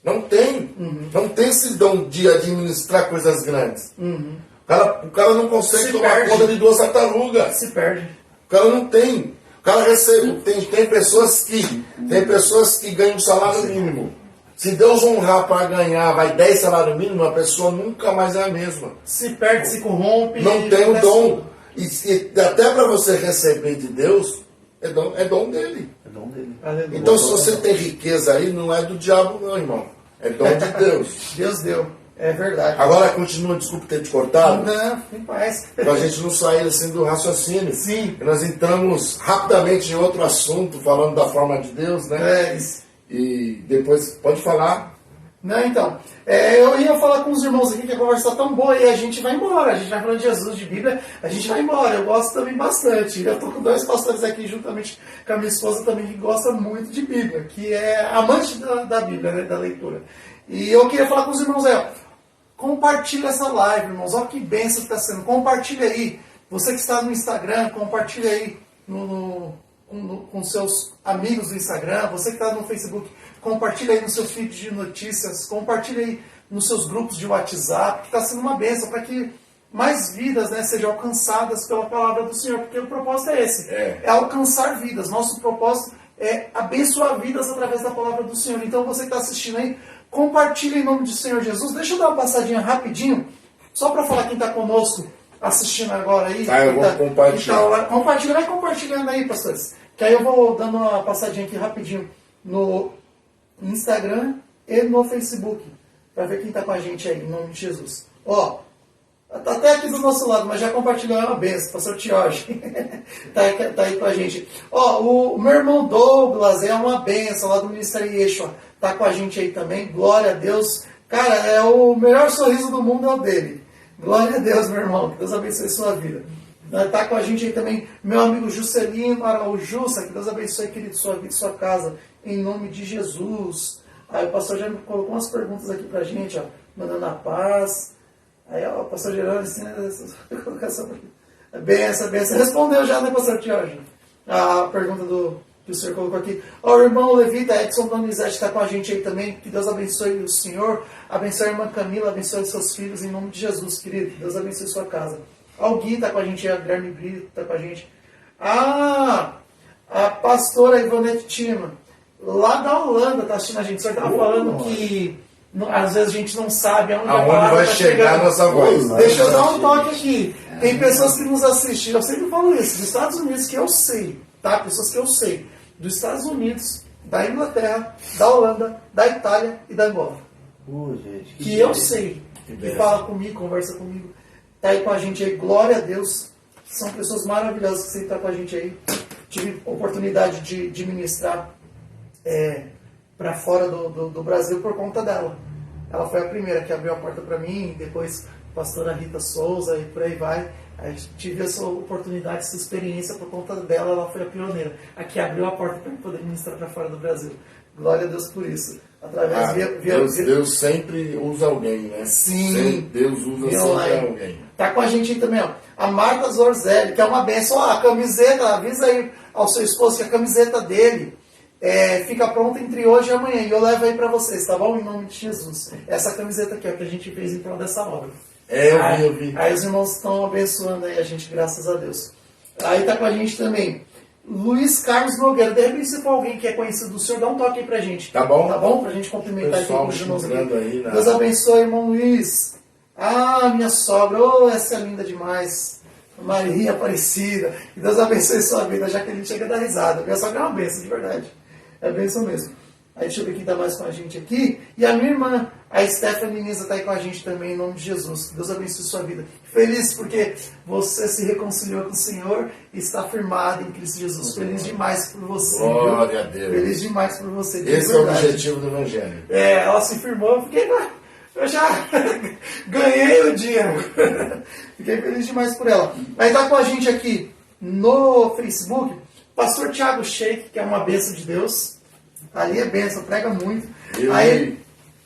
Não tem. Não tem esse dom de administrar coisas grandes. O cara não consegue Se tomar perde. conta de 2 tartarugas. Se perde. O cara não tem. O cara recebe. Tem pessoas que ganham um salário mínimo. Se Deus honrar para ganhar, vai 10 salários mínimos, a pessoa nunca mais é a mesma. Se perde, se corrompe. Não tem o dom. E até para você receber de Deus, é dom dele. É dom dele. Aleluia. Então, se você tem riqueza aí, não é do diabo, não, irmão. É dom de Deus. Deus deu. É verdade. Agora continua, desculpa ter te cortado. Não, em paz. Pra gente não sair assim do raciocínio. Sim. Nós entramos rapidamente em outro assunto, falando da forma de Deus, né? É isso. E depois, pode falar. Não, então, eu ia falar com os irmãos aqui que a conversa tá tão boa e a gente vai embora. A gente vai falando de Jesus, de Bíblia, a gente vai embora. Eu gosto também bastante. Eu tô com 2 pastores aqui, juntamente com a minha esposa também, que gosta muito de Bíblia, que é amante da Bíblia, né, da leitura. E eu queria falar com os irmãos aí, ó. Compartilha essa live, irmãos. Olha que bênção que está sendo. Compartilha aí. Você que está no Instagram, compartilha aí com seus amigos do Instagram. Você que está no Facebook, compartilha aí nos seus feeds de notícias. Compartilha aí nos seus grupos de WhatsApp, que está sendo uma bênção para que mais vidas, né, sejam alcançadas pela palavra do Senhor. Porque o propósito é esse. É alcançar vidas. Nosso propósito é abençoar vidas através da palavra do Senhor. Então você que está assistindo aí, compartilha em nome do Senhor Jesus. Deixa eu dar uma passadinha rapidinho, só para falar quem está conosco assistindo agora aí. Eu vou compartilhar. Compartilha, vai compartilhando aí, pastores. Que aí eu vou dando uma passadinha aqui rapidinho no Instagram e no Facebook, para ver quem está com a gente aí, em nome de Jesus. Ó, tá até aqui do nosso lado, mas já compartilhou, é uma benção, pastor Tiorge. tá aí com a gente. Ó, o meu irmão Douglas é uma benção lá do Ministério Yeshua. Tá com a gente aí também, glória a Deus. Cara, é o melhor sorriso do mundo é o dele. Glória a Deus, meu irmão, que Deus abençoe sua vida. Tá com a gente aí também meu amigo Juscelino Araújussa, que Deus abençoe, querido, sua vida e sua casa, em nome de Jesus. Aí o pastor já me colocou umas perguntas aqui pra gente, ó, mandando a paz. Aí, ó, o pastor Geraldo, assim, benção. Respondeu já, né, pastor Tiago? A pergunta que o senhor colocou aqui. Ó, o irmão Levita, Edson Donizete está com a gente aí também. Que Deus abençoe o senhor, abençoe a irmã Camila, abençoe os seus filhos, em nome de Jesus, querido. Que Deus abençoe sua casa. Ó, o Gui está com a gente, a Guilherme Brito está com a gente. A pastora Ivonete Tima, lá da Holanda, está assistindo a gente. O senhor estava falando que às vezes a gente não sabe aonde a palavra vai tá chegar a nossa voz. Deixa eu dar um toque aqui. Tem pessoas que nos assistem, eu sempre falo isso, dos Estados Unidos, que eu sei, tá? Pessoas que eu sei, dos Estados Unidos, da Inglaterra, da Holanda, da Itália e da Angola. Gente, que eu sei, que fala comigo, conversa comigo, tá aí com a gente aí, glória a Deus. São pessoas maravilhosas que sempre estão com a gente aí. Tive oportunidade de ministrar para fora do Brasil por conta dela. Ela foi a primeira que abriu a porta para mim, depois a pastora Rita Souza e por aí vai. Aí tive essa oportunidade, essa experiência por conta dela, ela foi a pioneira. A que abriu a porta para eu poder ministrar para fora do Brasil. Glória a Deus por isso. Deus sempre usa alguém, né? Sim. Deus usa sempre alguém. Tá com a gente aí também, ó. A Marta Zorzelli, que é uma benção. Ó, a camiseta, avisa aí ao seu esposo que a camiseta dele fica pronta entre hoje e amanhã. E eu levo aí pra vocês, tá bom? Em nome de Jesus. Essa camiseta aqui, ó, que a gente fez em prol dessa obra. Eu vi. Aí os irmãos estão abençoando aí a gente, graças a Deus. Aí tá com a gente também Luiz Carlos Nogueira. De repente, se for alguém que é conhecido do senhor, dá um toque aí pra gente. Tá bom? Tá bom? Pra gente cumprimentar aqui com os irmãos aqui. Aí, né? Deus abençoe, irmão Luiz. Minha sogra, essa é linda demais. Maria Aparecida. Que Deus abençoe sua vida, já que ele chega a dar risada. Minha sogra é uma bênção, de verdade. É bênção mesmo. Aí deixa eu ver quem está mais com a gente aqui. E a minha irmã, a Stephanie Nisa, está aí com a gente também, em nome de Jesus. Que Deus abençoe sua vida. Feliz porque você se reconciliou com o Senhor e está firmado em Cristo Jesus. Feliz demais por você. Glória a Deus. Feliz demais por você. Esse é o objetivo do Evangelho. Ela se firmou, eu já ganhei o dia. Fiquei feliz demais por ela. Aí está com a gente aqui no Facebook, pastor Thiago Sheik, que é uma bênção de Deus. Ali é bênção, prega muito. Eu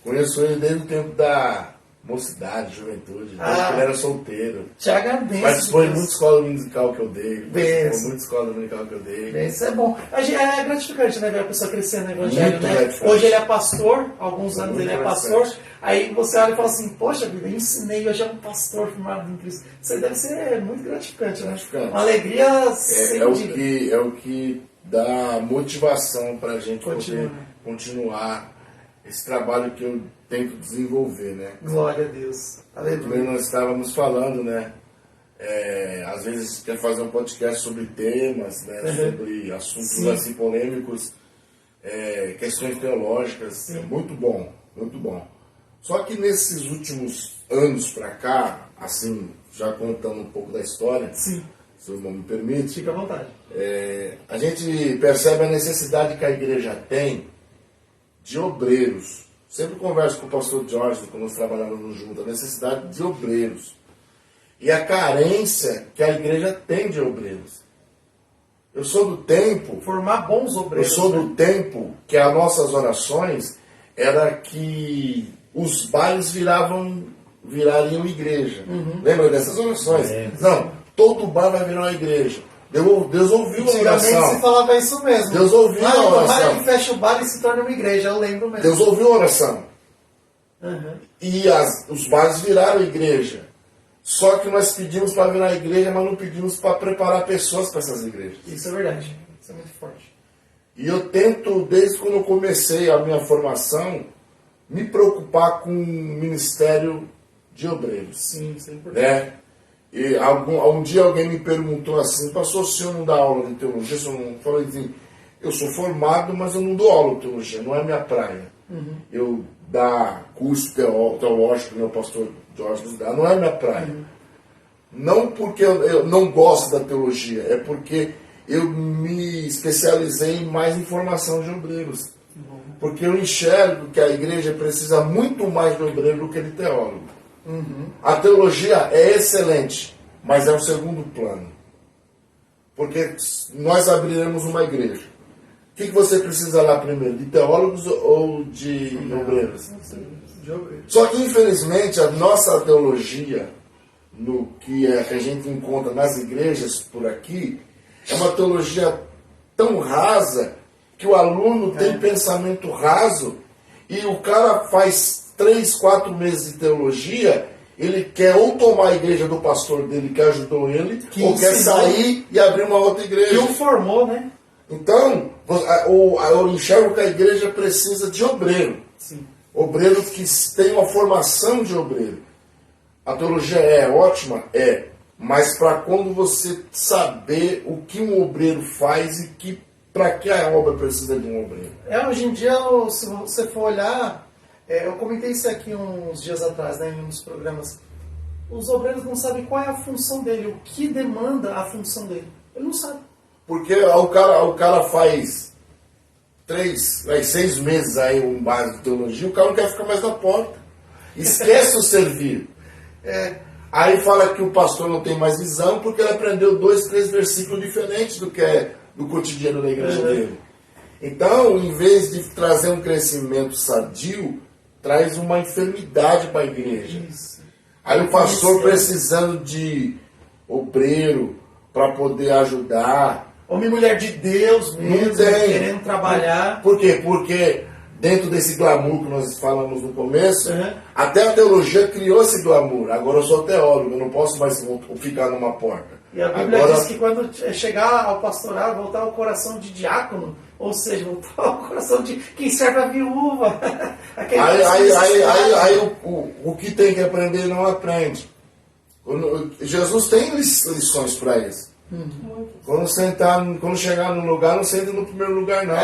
conheço ele desde o tempo da mocidade, juventude, desde que ele era solteiro. Thiago é bênção. Participou de muita escola musical que eu dei. Bênção. Muita escola musical que eu dei. Bênção é bom. É gratificante, né, ver a pessoa crescendo no Evangelho, Muito né? gratificante. Hoje ele é pastor, alguns anos Muito ele é pastor. Aí você olha e fala assim, poxa vida, eu ensinei, hoje é um pastor firmado em Cristo. Isso aí deve ser muito gratificante, né? Uma alegria sem medida. É o que dá motivação para a gente poder continuar esse trabalho que eu tento desenvolver, né? Glória a Deus. Aleluia. Nós estávamos falando, né? Às vezes a gente quer fazer um podcast sobre temas, né? Sobre assuntos assim polêmicos, questões teológicas. É muito bom, muito bom. Só que nesses últimos anos para cá, assim, já contando um pouco da história, Sim. se o irmão me permite, Fica à vontade. a gente percebe a necessidade que a igreja tem de obreiros. Sempre converso com o pastor Jorge, quando nós trabalhamos juntos, a necessidade de obreiros. E a carência que a igreja tem de obreiros. Eu sou do tempo... Formar bons obreiros. Eu sou do tempo que as nossas orações era que os bailes virariam igreja. Lembra dessas orações? Não, todo bar vai virar uma igreja. Deus ouviu a oração. Você falava isso mesmo. Deus ouviu a oração. Ele fecha o bar e se torna uma igreja, eu lembro mesmo. Deus ouviu a oração. E os bares viraram igreja. Só que nós pedimos para virar igreja, mas não pedimos para preparar pessoas para essas igrejas. Isso é verdade. Isso é muito forte. E eu tento, desde quando eu comecei a minha formação, me preocupar com o ministério de obreiros. Sim, isso é importante. Né? E um dia alguém me perguntou assim, pastor, o senhor não dá aula de teologia? Eu falei assim, eu sou formado, mas eu não dou aula de teologia, não é minha praia. Eu dar curso teológico, meu pastor Jorge nos dá, não é minha praia. Não porque eu não gosto da teologia, é porque eu me especializei mais em formação de obreiros. Porque eu enxergo que a igreja precisa muito mais de obreiro do que de teólogo. A teologia é excelente, mas é um segundo plano. Porque nós abriremos uma igreja. O que você precisa lá primeiro? De teólogos ou de obreiros? De obreiros. Só que, infelizmente, a nossa teologia, no que a gente encontra nas igrejas por aqui, é uma teologia tão rasa que o aluno tem pensamento raso e o cara faz 3, 4 meses de teologia, ele quer ou tomar a igreja do pastor dele que ajudou ele, ou quer sair e abrir uma outra igreja. E o formou, né? Então, eu enxergo que a igreja precisa de obreiro. Sim. Obreiro que tem uma formação de obreiro. A teologia é ótima? É. Mas para quando você saber o que um obreiro faz e para que a obra precisa de um obreiro. Hoje em dia, se você for olhar, eu comentei isso aqui uns dias atrás, né, em uns programas. Os obreiros não sabem qual é a função dele, o que demanda a função dele. Ele não sabe. Porque o cara faz 6 meses aí um básico de teologia, o cara não quer ficar mais na porta. Esquece o servir. Aí fala que o pastor não tem mais visão porque ele aprendeu 2, 3 versículos diferentes do que é do cotidiano da igreja dele. Então, em vez de trazer um crescimento sadio, traz uma enfermidade para a igreja. Isso. Aí o pastor precisando de obreiro para poder ajudar. Homem e mulher de Deus mesmo, querendo trabalhar. Por quê? Porque dentro desse glamour que nós falamos no começo, até a teologia criou esse glamour. Agora eu sou teólogo, eu não posso mais ficar numa porta. E a Bíblia diz que quando chegar ao pastorar, voltar ao coração de diácono, ou seja, voltar ao coração de quem serve a viúva. Aí o que tem que aprender não aprende. Jesus tem lições para isso. Quando chegar no lugar, não senta no primeiro lugar, não.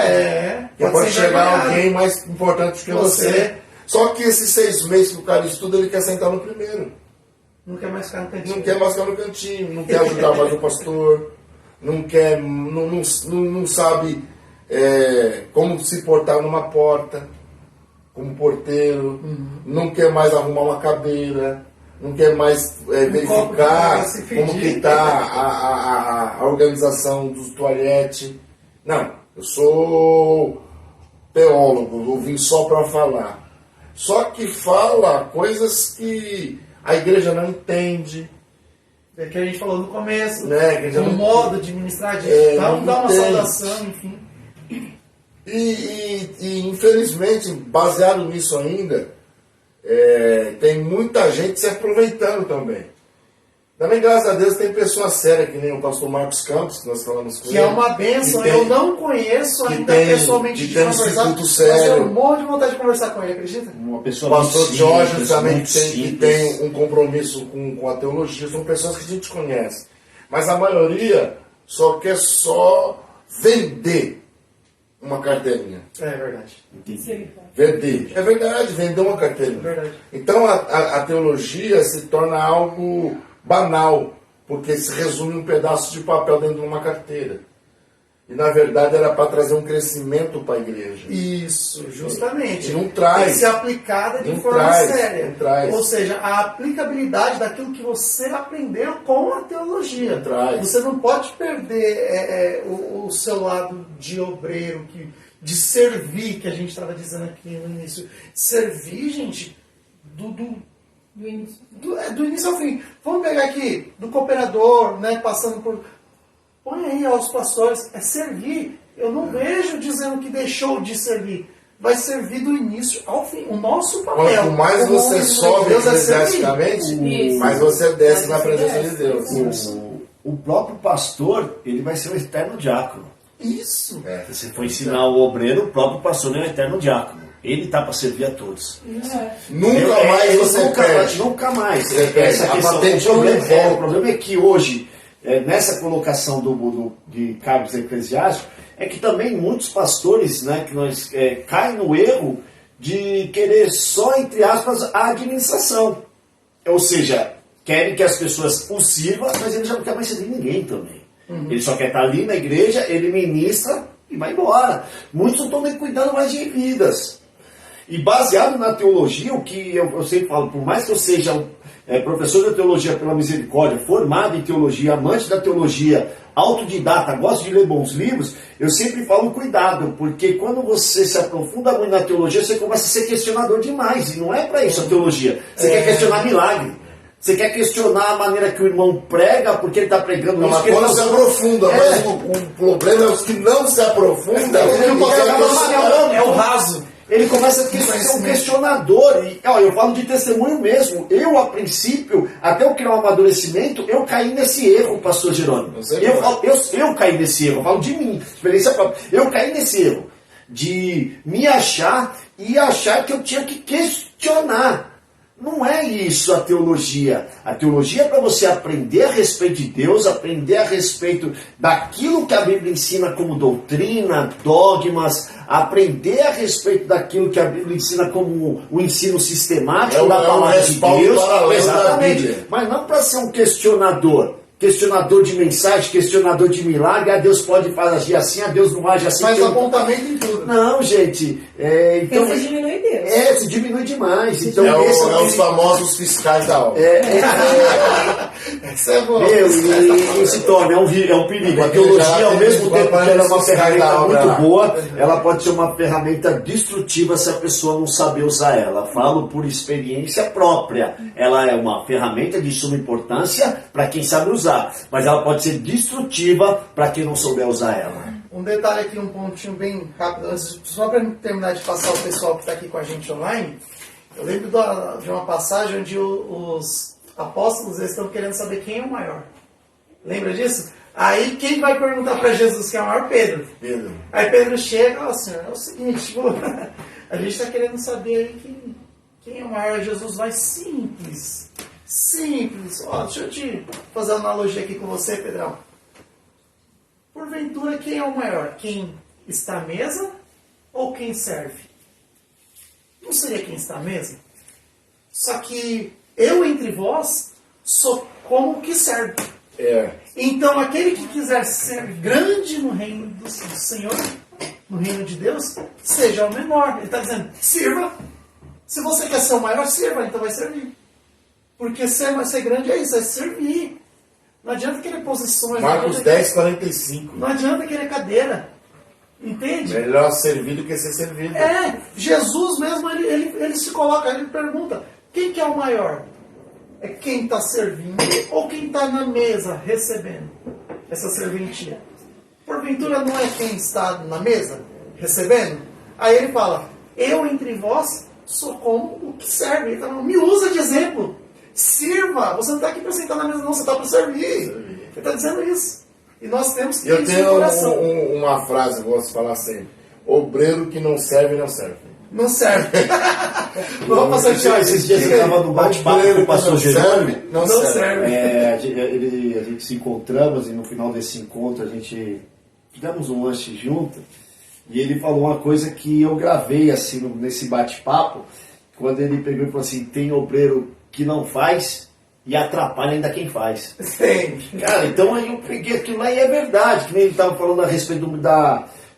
Pode chegar alguém mais importante que você. Só que esses 6 meses que o cara estuda, ele quer sentar no primeiro. Não quer mais ficar no cantinho. Não quer mais ficar no cantinho, não quer ajudar mais o pastor, não sabe como se portar numa porta, como porteiro, não quer mais arrumar uma cadeira, não quer mais verificar como que está a organização dos toalhetes. Não, eu sou teólogo, eu vim só para falar. Só que fala coisas que a igreja não entende. É que a gente falou no começo, o modo de ministrar, de dar uma saudação, enfim. E infelizmente, baseado nisso ainda, tem muita gente se aproveitando também. Também, graças a Deus, tem pessoas sérias, que nem o pastor Marcos Campos, que nós falamos com ele. Que é uma bênção, eu não conheço ainda pessoalmente de conversar, mas eu morro de vontade de conversar com ele, acredita? Uma pessoa o pastor Jorge também que tem um compromisso com a teologia, são pessoas que a gente conhece. Mas a maioria só quer vender. uma carteirinha. É verdade. Vender. É verdade, vender uma carteirinha. É verdade. Então a teologia se torna algo banal, porque se resume em um pedaço de papel dentro de uma carteira. E na verdade era para trazer um crescimento para a igreja. Isso, justamente. E não traz. Tem que ser aplicada de Não forma traz, séria. não traz. Ou seja, a aplicabilidade daquilo que você aprendeu com a teologia. Não traz. Você não pode perder o seu lado de obreiro, de servir, que a gente estava dizendo aqui no início. Servir, gente, do início ao fim. Vamos pegar aqui, do cooperador, né, passando por... Põe aí aos pastores, é servir. Eu não vejo dizendo que deixou de servir. Vai servir do início ao fim. O nosso papel. Quanto mais você sobe eclesiasticamente, mais você desce na presença de Deus. O próprio pastor, ele vai ser o eterno diácono. Isso. Se você for ensinar o obreiro, o próprio pastor é o eterno diácono. Ele está para servir a todos. Nunca mais você perde. Nunca mais. Você perde. Essa questão, o problema é que hoje, nessa colocação de cargos eclesiásticos, é que também muitos pastores, né, que nós caem no erro de querer só, entre aspas, a administração. Ou seja, querem que as pessoas o sirvam, mas ele já não quer mais servir ninguém também. Ele só quer estar ali na igreja, ele ministra e vai embora. Muitos não estão nem cuidando mais de vidas. E baseado na teologia, o que eu sempre falo, por mais que eu seja professor de teologia pela misericórdia, formado em teologia, amante da teologia, autodidata, gosto de ler bons livros, eu sempre falo cuidado, porque quando você se aprofunda muito na teologia, você começa a ser questionador demais, e não é para isso a teologia. Você quer questionar milagre. Você quer questionar a maneira que o irmão prega, porque ele está pregando isso. Mas quando se aprofunda, mas o problema é os que não se aprofundam. É o raso. Ele começa a ser um questionador. E, eu falo de testemunho mesmo. Eu, a princípio, até eu criar um amadurecimento, eu caí nesse erro, pastor Jerônimo. Eu caí nesse erro, eu falo de mim, experiência própria. Eu caí nesse erro de me achar e achar que eu tinha que questionar. Não é isso a teologia. A teologia é para você aprender a respeito de Deus, aprender a respeito daquilo que a Bíblia ensina como doutrina, dogmas, aprender a respeito daquilo que a Bíblia ensina como o ensino sistemático da palavra de Deus. Exatamente. Mas não para ser um questionador. Questionador de mensagem, questionador de milagre, Deus pode agir assim, Deus não age assim. Faz apontamento em tudo. Não, gente. Então você diminui Deus. Se diminui demais. Então, os famosos fiscais da obra. Isso é bom. E se torna, é um perigo. A teologia, ao mesmo tempo que ela é uma ferramenta muito boa, ela pode ser uma ferramenta destrutiva se a pessoa não saber usar ela. Falo por experiência própria. Ela é uma ferramenta de suma importância para quem sabe usar. Mas ela pode ser destrutiva para quem não souber usar ela. Um detalhe aqui, um pontinho bem rápido, só para terminar de passar o pessoal que está aqui com a gente online. Eu lembro de uma passagem onde os apóstolos estão querendo saber quem é o maior. Lembra disso? Aí quem vai perguntar para Jesus quem é o maior? Pedro. Aí Pedro chega e fala assim, é o seguinte, a gente está querendo saber aí quem é o maior. Jesus vai simples. Deixa eu te fazer uma analogia aqui com você, Pedrão. Porventura, quem é o maior? Quem está à mesa ou quem serve? Não seria quem está à mesa? Só que eu entre vós sou como que serve. Então, aquele que quiser ser grande no reino do Senhor, no reino de Deus, seja o menor. Ele está dizendo, sirva. Se você quer ser o maior, sirva, então vai servir. Porque ser grande é isso, é servir. Não adianta querer posições. Marcos 10:45. Não adianta querer cadeira. Entende? Melhor servir do que ser servido. Jesus mesmo, ele se coloca, ele pergunta, quem que é o maior? É quem está servindo ou quem está na mesa recebendo essa serventia? Porventura não é quem está na mesa recebendo? Aí ele fala, eu entre vós sou como o que serve. Ele fala, me usa de exemplo. Sirva. Você não está aqui para sentar na mesa, não. Você está para servir. Ele está dizendo isso. E nós temos que ter isso no coração. Eu tenho uma frase, eu gosto de falar sempre. Obreiro que não serve, não serve. Não serve. Vamos passar aqui. Esses dias eu estava no bate-papo com o pastor Jerônimo. Não serve. A gente se encontramos e no final desse encontro a gente fizemos um lanche junto. E ele falou uma coisa que eu gravei assim nesse bate-papo, quando ele pegou e falou assim, tem obreiro que não faz e atrapalha ainda quem faz. Tem. Cara, então aí eu peguei aquilo lá e é verdade, que nem ele estava falando a respeito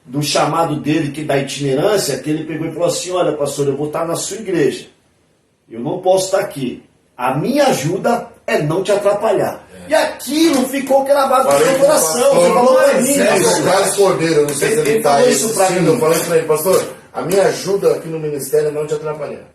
do chamado dele, da itinerância, que ele pegou e falou assim, olha pastor, eu vou estar na sua igreja, eu não posso estar aqui, a minha ajuda é não te atrapalhar. E aquilo ficou gravado no meu coração, você falou pra mim. O Carlos Cordeiro, não sei se ele está falou isso pra mim. eu falei pra ele, pastor, a minha ajuda aqui no ministério é não te atrapalhar.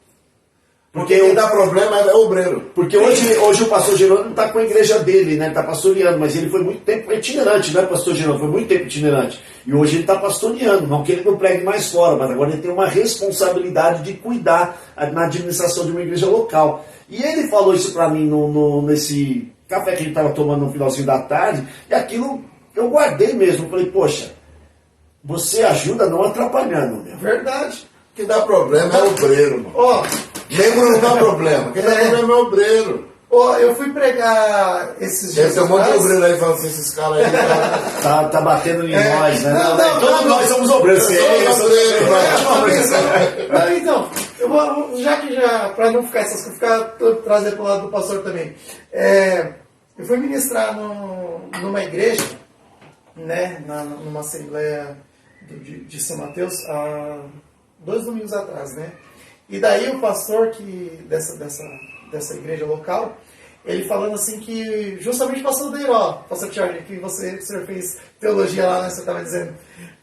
Porque quem dá problema é o obreiro. Porque hoje o pastor Jerônimo está com a igreja dele, né? Ele está pastoreando, mas ele foi muito tempo itinerante, né, pastor Jerônimo? Foi muito tempo itinerante. E hoje ele está pastoreando, não que ele não pregue mais fora, mas agora ele tem uma responsabilidade de cuidar na administração de uma igreja local. E ele falou isso para mim nesse café que ele estava tomando no finalzinho da tarde, e aquilo eu guardei mesmo. Eu falei, poxa, você ajuda não atrapalhando, meu. Verdade. Quem dá problema é o obreiro, mano. Ó, Membro não dá problema. Quem dá problema é o obreiro. ó, eu fui pregar esses dias. Tem um monte de atrás. obreiro aí falando assim, esses caras aí. Tá batendo em nós, né? Não, todos nós somos obreiros. Então, eu vou, para não ficar essas coisas, trazer para o lado do pastor também. Eu fui ministrar numa igreja, né, numa assembleia de São Mateus, há 2 domingos atrás, né? E daí o pastor dessa igreja local, ele falando assim que justamente o pastor Deiró, pastor Charlie, que o senhor fez teologia lá, né, você estava dizendo,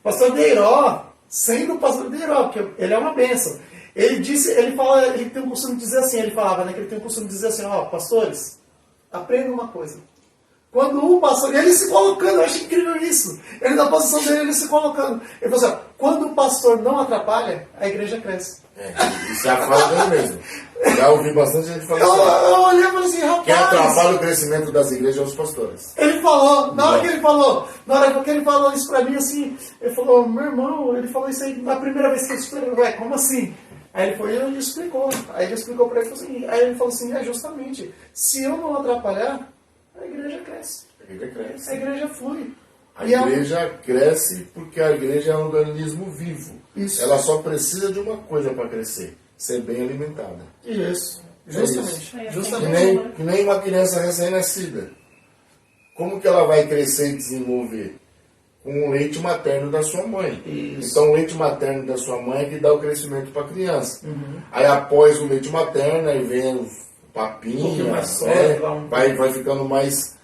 pastor Deiró, sendo o pastor Deiró, porque ele é uma bênção. Ele tem o costume de dizer assim, ele falava, né, que ele tem o costume de dizer assim, ó, pastores, aprendam uma coisa. Quando um pastor, ele se colocando, eu acho incrível isso. Ele na posição dele, ele se colocando. Ele falou assim, ó, quando o pastor não atrapalha, a igreja cresce. Isso é a fala dele mesmo. Já ouvi bastante gente falando Eu assim. olhei e falei assim, rapaz. Quem atrapalha o crescimento das igrejas são os pastores. Ele falou, na hora que ele falou isso pra mim, assim, ele falou, meu irmão, ele falou isso aí na primeira vez que eu expliquei, ué, como assim? Aí ele foi e ele explicou. Aí ele explicou pra ele, assim, aí ele falou assim, justamente, se eu não atrapalhar, a igreja cresce. A igreja cresce. A igreja flui. A igreja cresce porque a igreja é um organismo vivo. Isso. Ela só precisa de uma coisa para crescer, ser bem alimentada. Isso. Justamente. É isso. Justamente. Que nem uma criança recém-nascida. Como que ela vai crescer e desenvolver? Com o leite materno da sua mãe. Isso. Então o leite materno da sua mãe é que dá o crescimento para a criança. Aí após o leite materno, aí vem o papinho, mais sólido, vai ficando mais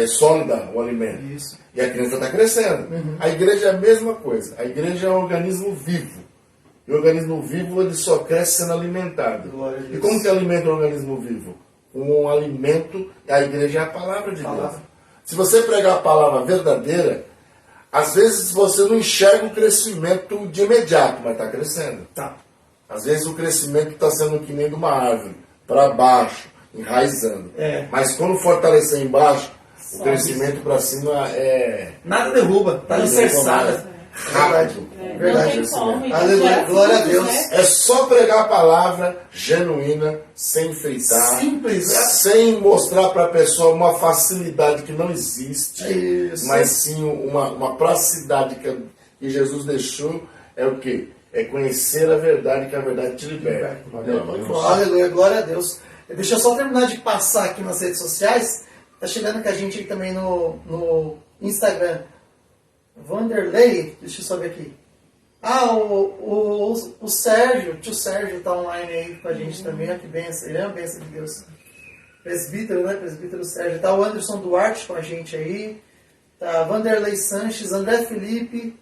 sólida o alimento. Isso. E a criança está crescendo. A igreja é a mesma coisa. A igreja é um organismo vivo. E o organismo vivo ele só cresce sendo alimentado. Glória a Deus. E como que alimenta o organismo vivo? Um alimento, a igreja é a palavra de Deus. Se você pregar a palavra verdadeira, às vezes você não enxerga o crescimento de imediato, mas está crescendo. Tá. Às vezes o crescimento está sendo que nem de uma árvore, para baixo, enraizando. Mas quando fortalecer embaixo, o crescimento para cima é... Nada derruba, tá alicerçada. rápido. Verdade. Não tem como. Aleluia, glória a Deus. Né? É só pregar a palavra genuína, sem enfeitar, Simples. sem mostrar para a pessoa uma facilidade que não existe, Isso. mas sim uma praticidade que Jesus deixou. É o quê? É conhecer a verdade, que a verdade te liberta. Aleluia, glória a Deus. Deixa eu só terminar de passar aqui nas redes sociais. Tá chegando com a gente aí também no Instagram. Vanderlei, deixa eu só ver aqui. O Sérgio, tio Sérgio tá online aí com a gente também, olha que benção, ele é uma benção de Deus. Presbítero, né? Presbítero Sérgio. Tá o Anderson Duarte com a gente aí. Tá Vanderlei Sanches, André Felipe,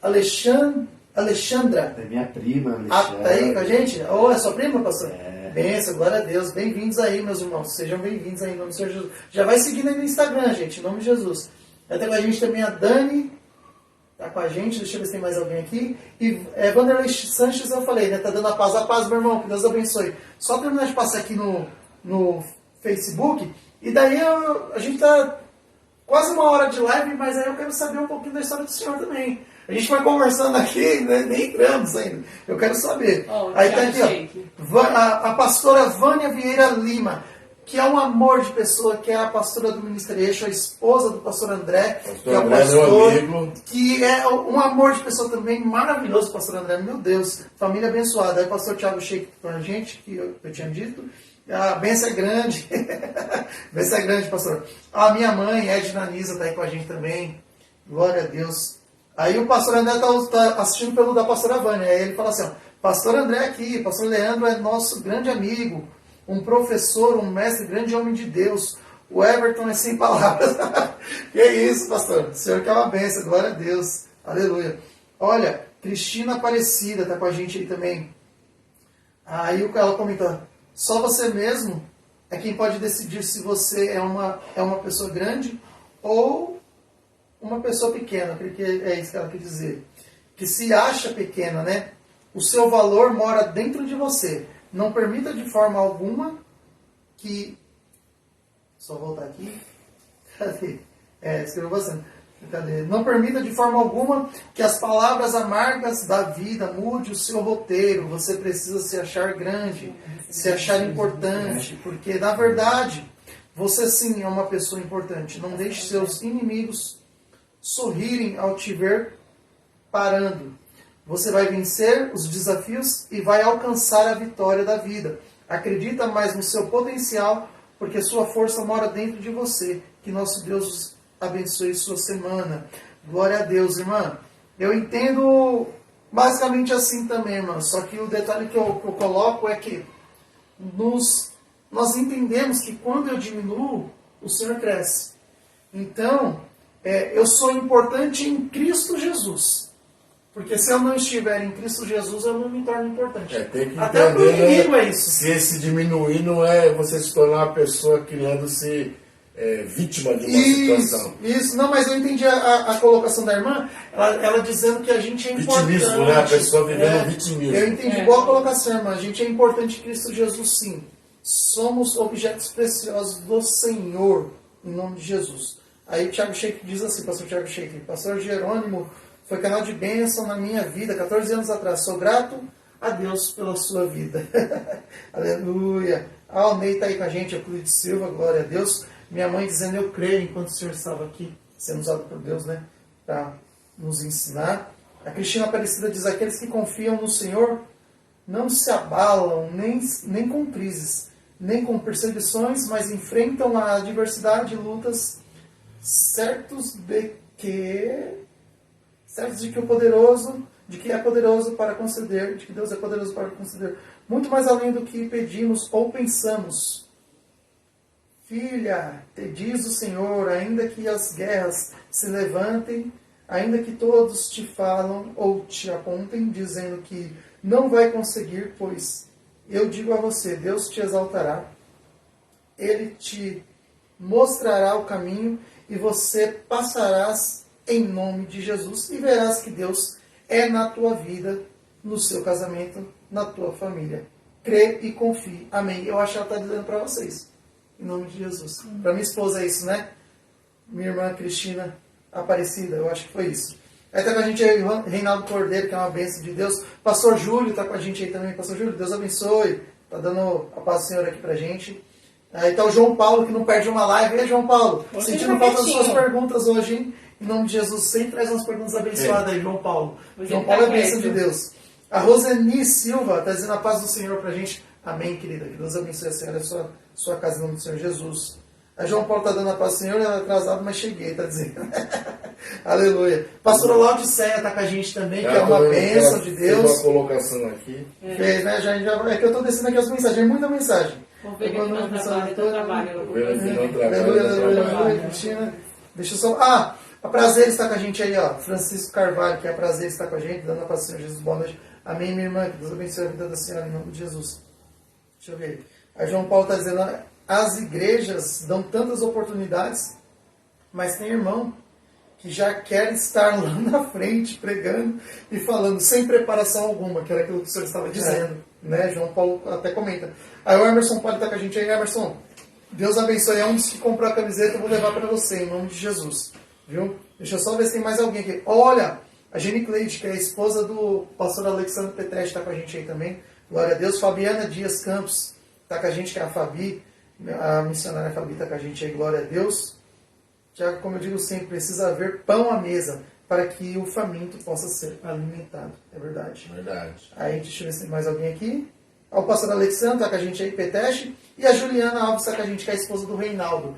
Alexandra. É minha prima, Alexandra. Tá aí com a gente? Ou é sua prima, pastor? Benção, glória a Deus. Bem-vindos aí, meus irmãos. Sejam bem-vindos aí, em nome do Senhor Jesus. Já vai seguindo aí no Instagram, gente, em nome de Jesus. Vai ter com a gente também a Dani, tá com a gente, deixa eu ver se tem mais alguém aqui. E Vanderlei Sanches, eu falei, né? Tá dando a paz, meu irmão, que Deus abençoe. Só terminar de passar aqui no Facebook, e daí a gente tá quase 1 hora de live, mas aí eu quero saber um pouquinho da história do senhor também. A gente vai conversando aqui, né? Nem entramos ainda. Eu quero saber. Aí tá aqui, ó. A pastora Vânia Vieira Lima. que é um amor de pessoa, que é a pastora do Ministério Eixo, a esposa do pastor André, que é o André, pastor, meu amigo. que é um amor de pessoa também maravilhoso, pastor André, meu Deus, família abençoada. Aí o pastor Thiago Sheik com a gente, que eu tinha dito, a bênção é grande, bênção é grande, pastor. A minha mãe, Edna Nisa, está aí com a gente também, glória a Deus. Aí o pastor André está assistindo pelo da pastora Vânia, aí ele fala assim, ó, pastor André aqui, pastor Leandro é nosso grande amigo, um professor, um mestre, grande homem de Deus. O Everton é sem palavras. Que isso, pastor? O Senhor que é uma bênção, glória a Deus. Aleluia. Olha, Cristina Aparecida está com a gente aí também. Aí ela comenta, só você mesmo é quem pode decidir se você é uma pessoa grande ou uma pessoa pequena, porque é isso que ela quer dizer. Que se acha pequena, né? O seu valor mora dentro de você. Não permita de forma alguma que... Só voltar aqui. Cadê? Escreveu bastante. Cadê? Não permita de forma alguma que as palavras amargas da vida mude o seu roteiro. Você precisa se achar grande, se achar importante, porque, na verdade, você sim é uma pessoa importante. Não deixe seus inimigos sorrirem ao te ver parando. Você vai vencer os desafios e vai alcançar a vitória da vida. Acredita mais no seu potencial, porque sua força mora dentro de você. Que nosso Deus abençoe sua semana. Glória a Deus, irmã. Eu entendo basicamente assim também, irmã. Só que o detalhe que eu coloco é que nós entendemos que quando eu diminuo, o Senhor cresce. Então, eu sou importante em Cristo Jesus. Porque se eu não estiver em Cristo Jesus, eu não me torno importante. Tem que até entender, o inimigo é isso. Se esse diminuir não é você se tornar uma pessoa criando-se vítima de uma situação. Isso, não, mas eu entendi a colocação da irmã, ela dizendo que a gente é importante. Vitimismo, né? A pessoa vivendo vitimismo. Eu entendi, boa colocação, irmã. A gente é importante em Cristo Jesus, sim. Somos objetos preciosos do Senhor, em nome de Jesus. Aí o Thiago Sheik diz assim, pastor Thiago Sheik, pastor Jerônimo foi canal de bênção na minha vida, 14 anos atrás. Sou grato a Deus pela sua vida. Aleluia. A Alnei está aí com a gente, a Cleide Silva, glória a Deus. Minha mãe dizendo, eu creio, enquanto o Senhor estava aqui, sendo usado por Deus, né, para nos ensinar. A Cristina Aparecida diz, aqueles que confiam no Senhor não se abalam nem com crises, nem com perseguições, mas enfrentam a adversidade e lutas, certos de que é poderoso para conceder, de que Deus é poderoso para conceder, muito mais além do que pedimos ou pensamos. Filha, te diz o Senhor, ainda que as guerras se levantem, ainda que todos te falam ou te apontem, dizendo que não vai conseguir, pois eu digo a você, Deus te exaltará, Ele te mostrará o caminho e você passarás em nome de Jesus e verás que Deus é na tua vida, no seu casamento, na tua família. Crê e confie. Amém. Eu acho que ela está dizendo para vocês. Em nome de Jesus. Para minha esposa é isso, né? Minha irmã Cristina Aparecida, eu acho que foi isso. Aí está com a gente aí o Reinaldo Cordeiro, que é uma bênção de Deus. Pastor Júlio está com a gente aí também. Pastor Júlio, Deus abençoe. Está dando a paz do Senhor aqui para gente. Aí está o João Paulo, que não perde uma live. E aí, João Paulo, sentindo falta das suas perguntas hoje, hein? Em nome de Jesus, sempre traz umas perguntas abençoadas aí, João Paulo. João Paulo é bênção de Deus. A Roseni Silva está dizendo a paz do Senhor para a gente. Amém, querida. Que Deus abençoe a senhora e a sua casa em nome do Senhor Jesus. A João Paulo está dando a paz do Senhor, ela é atrasado, mas cheguei, está dizendo. Aleluia. Pastora Laodiceia está com a gente também, que é uma bênção de Deus. Fez uma colocação aqui. Fez, né? É que eu estou descendo aqui as mensagens, é muita mensagem. Vamos ver que não trabalha. Aleluia, Cristina. Deixa eu só... a Prazer está com a gente aí, ó. Francisco Carvalho, que é a Prazer está com a gente, dando a paz do Senhor Jesus. Boa noite. Amém, minha irmã. Que Deus abençoe a vida da senhora em nome de Jesus. Deixa eu ver. Aí João Paulo está dizendo, as igrejas dão tantas oportunidades, mas tem irmão que já quer estar lá na frente, pregando e falando, sem preparação alguma, que era aquilo que o senhor estava dizendo. Né? João Paulo até comenta. Aí o Emerson pode estar com a gente aí. Emerson, Deus abençoe. É um dos que comprou a camiseta, eu vou levar para você, em nome de Jesus. Viu? Deixa eu só ver se tem mais alguém aqui. Olha, a Jenny Cleide, que é a esposa do pastor Alexandre Petretti, está com a gente aí também. Glória a Deus. Fabiana Dias Campos está com a gente, que é a Fabi. A missionária Fabi está com a gente aí, glória a Deus. Tiago, como eu digo sempre, precisa haver pão à mesa para que o faminto possa ser alimentado. É verdade. Verdade. Aí, deixa eu ver se tem mais alguém aqui. O pastor Alexandre está com a gente aí, Peteste. E a Juliana Alves está com a gente, que é a esposa do Reinaldo.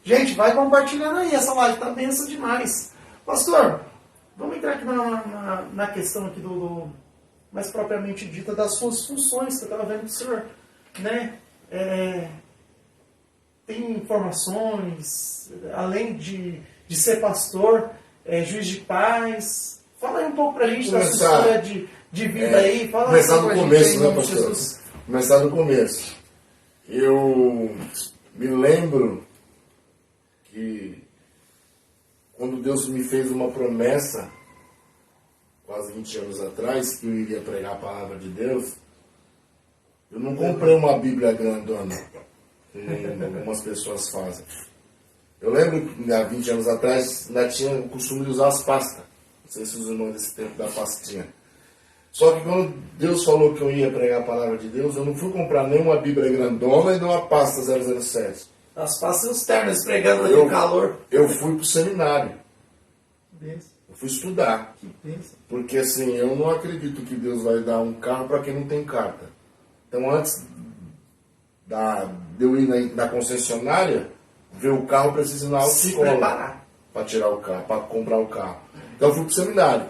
Gente, vai compartilhando aí, essa live tá benção demais. Pastor, vamos entrar aqui na questão aqui mais propriamente dita das suas funções, que eu estava vendo que o senhor, né, tem informações, além de ser pastor, juiz de paz. Fala aí um pouco pra gente da sua história de vida aí. Fala começar aí do pra começo, gente aí, né, pastor? Jesus. Começar do começo. Eu me lembro que quando Deus me fez uma promessa, quase 20 anos atrás, que eu iria pregar a palavra de Deus, eu não comprei uma Bíblia grandona, como algumas pessoas fazem. Eu lembro que há 20 anos atrás ainda tinha o costume de usar as pastas. Não sei se os irmãos desse tempo da pastinha. Só que quando Deus falou que eu ia pregar a palavra de Deus, eu não fui comprar nenhuma Bíblia grandona e nem uma pasta 007. As pastas e os ternos pregando no calor. Eu fui pro seminário. Benção. Eu fui estudar. Que benção. Porque assim, eu não acredito que Deus vai dar um carro para quem não tem carta. Então antes de eu ir na concessionária, ver o carro, eu preciso ir na autoescola para tirar o carro, para comprar o carro. Então eu fui pro seminário.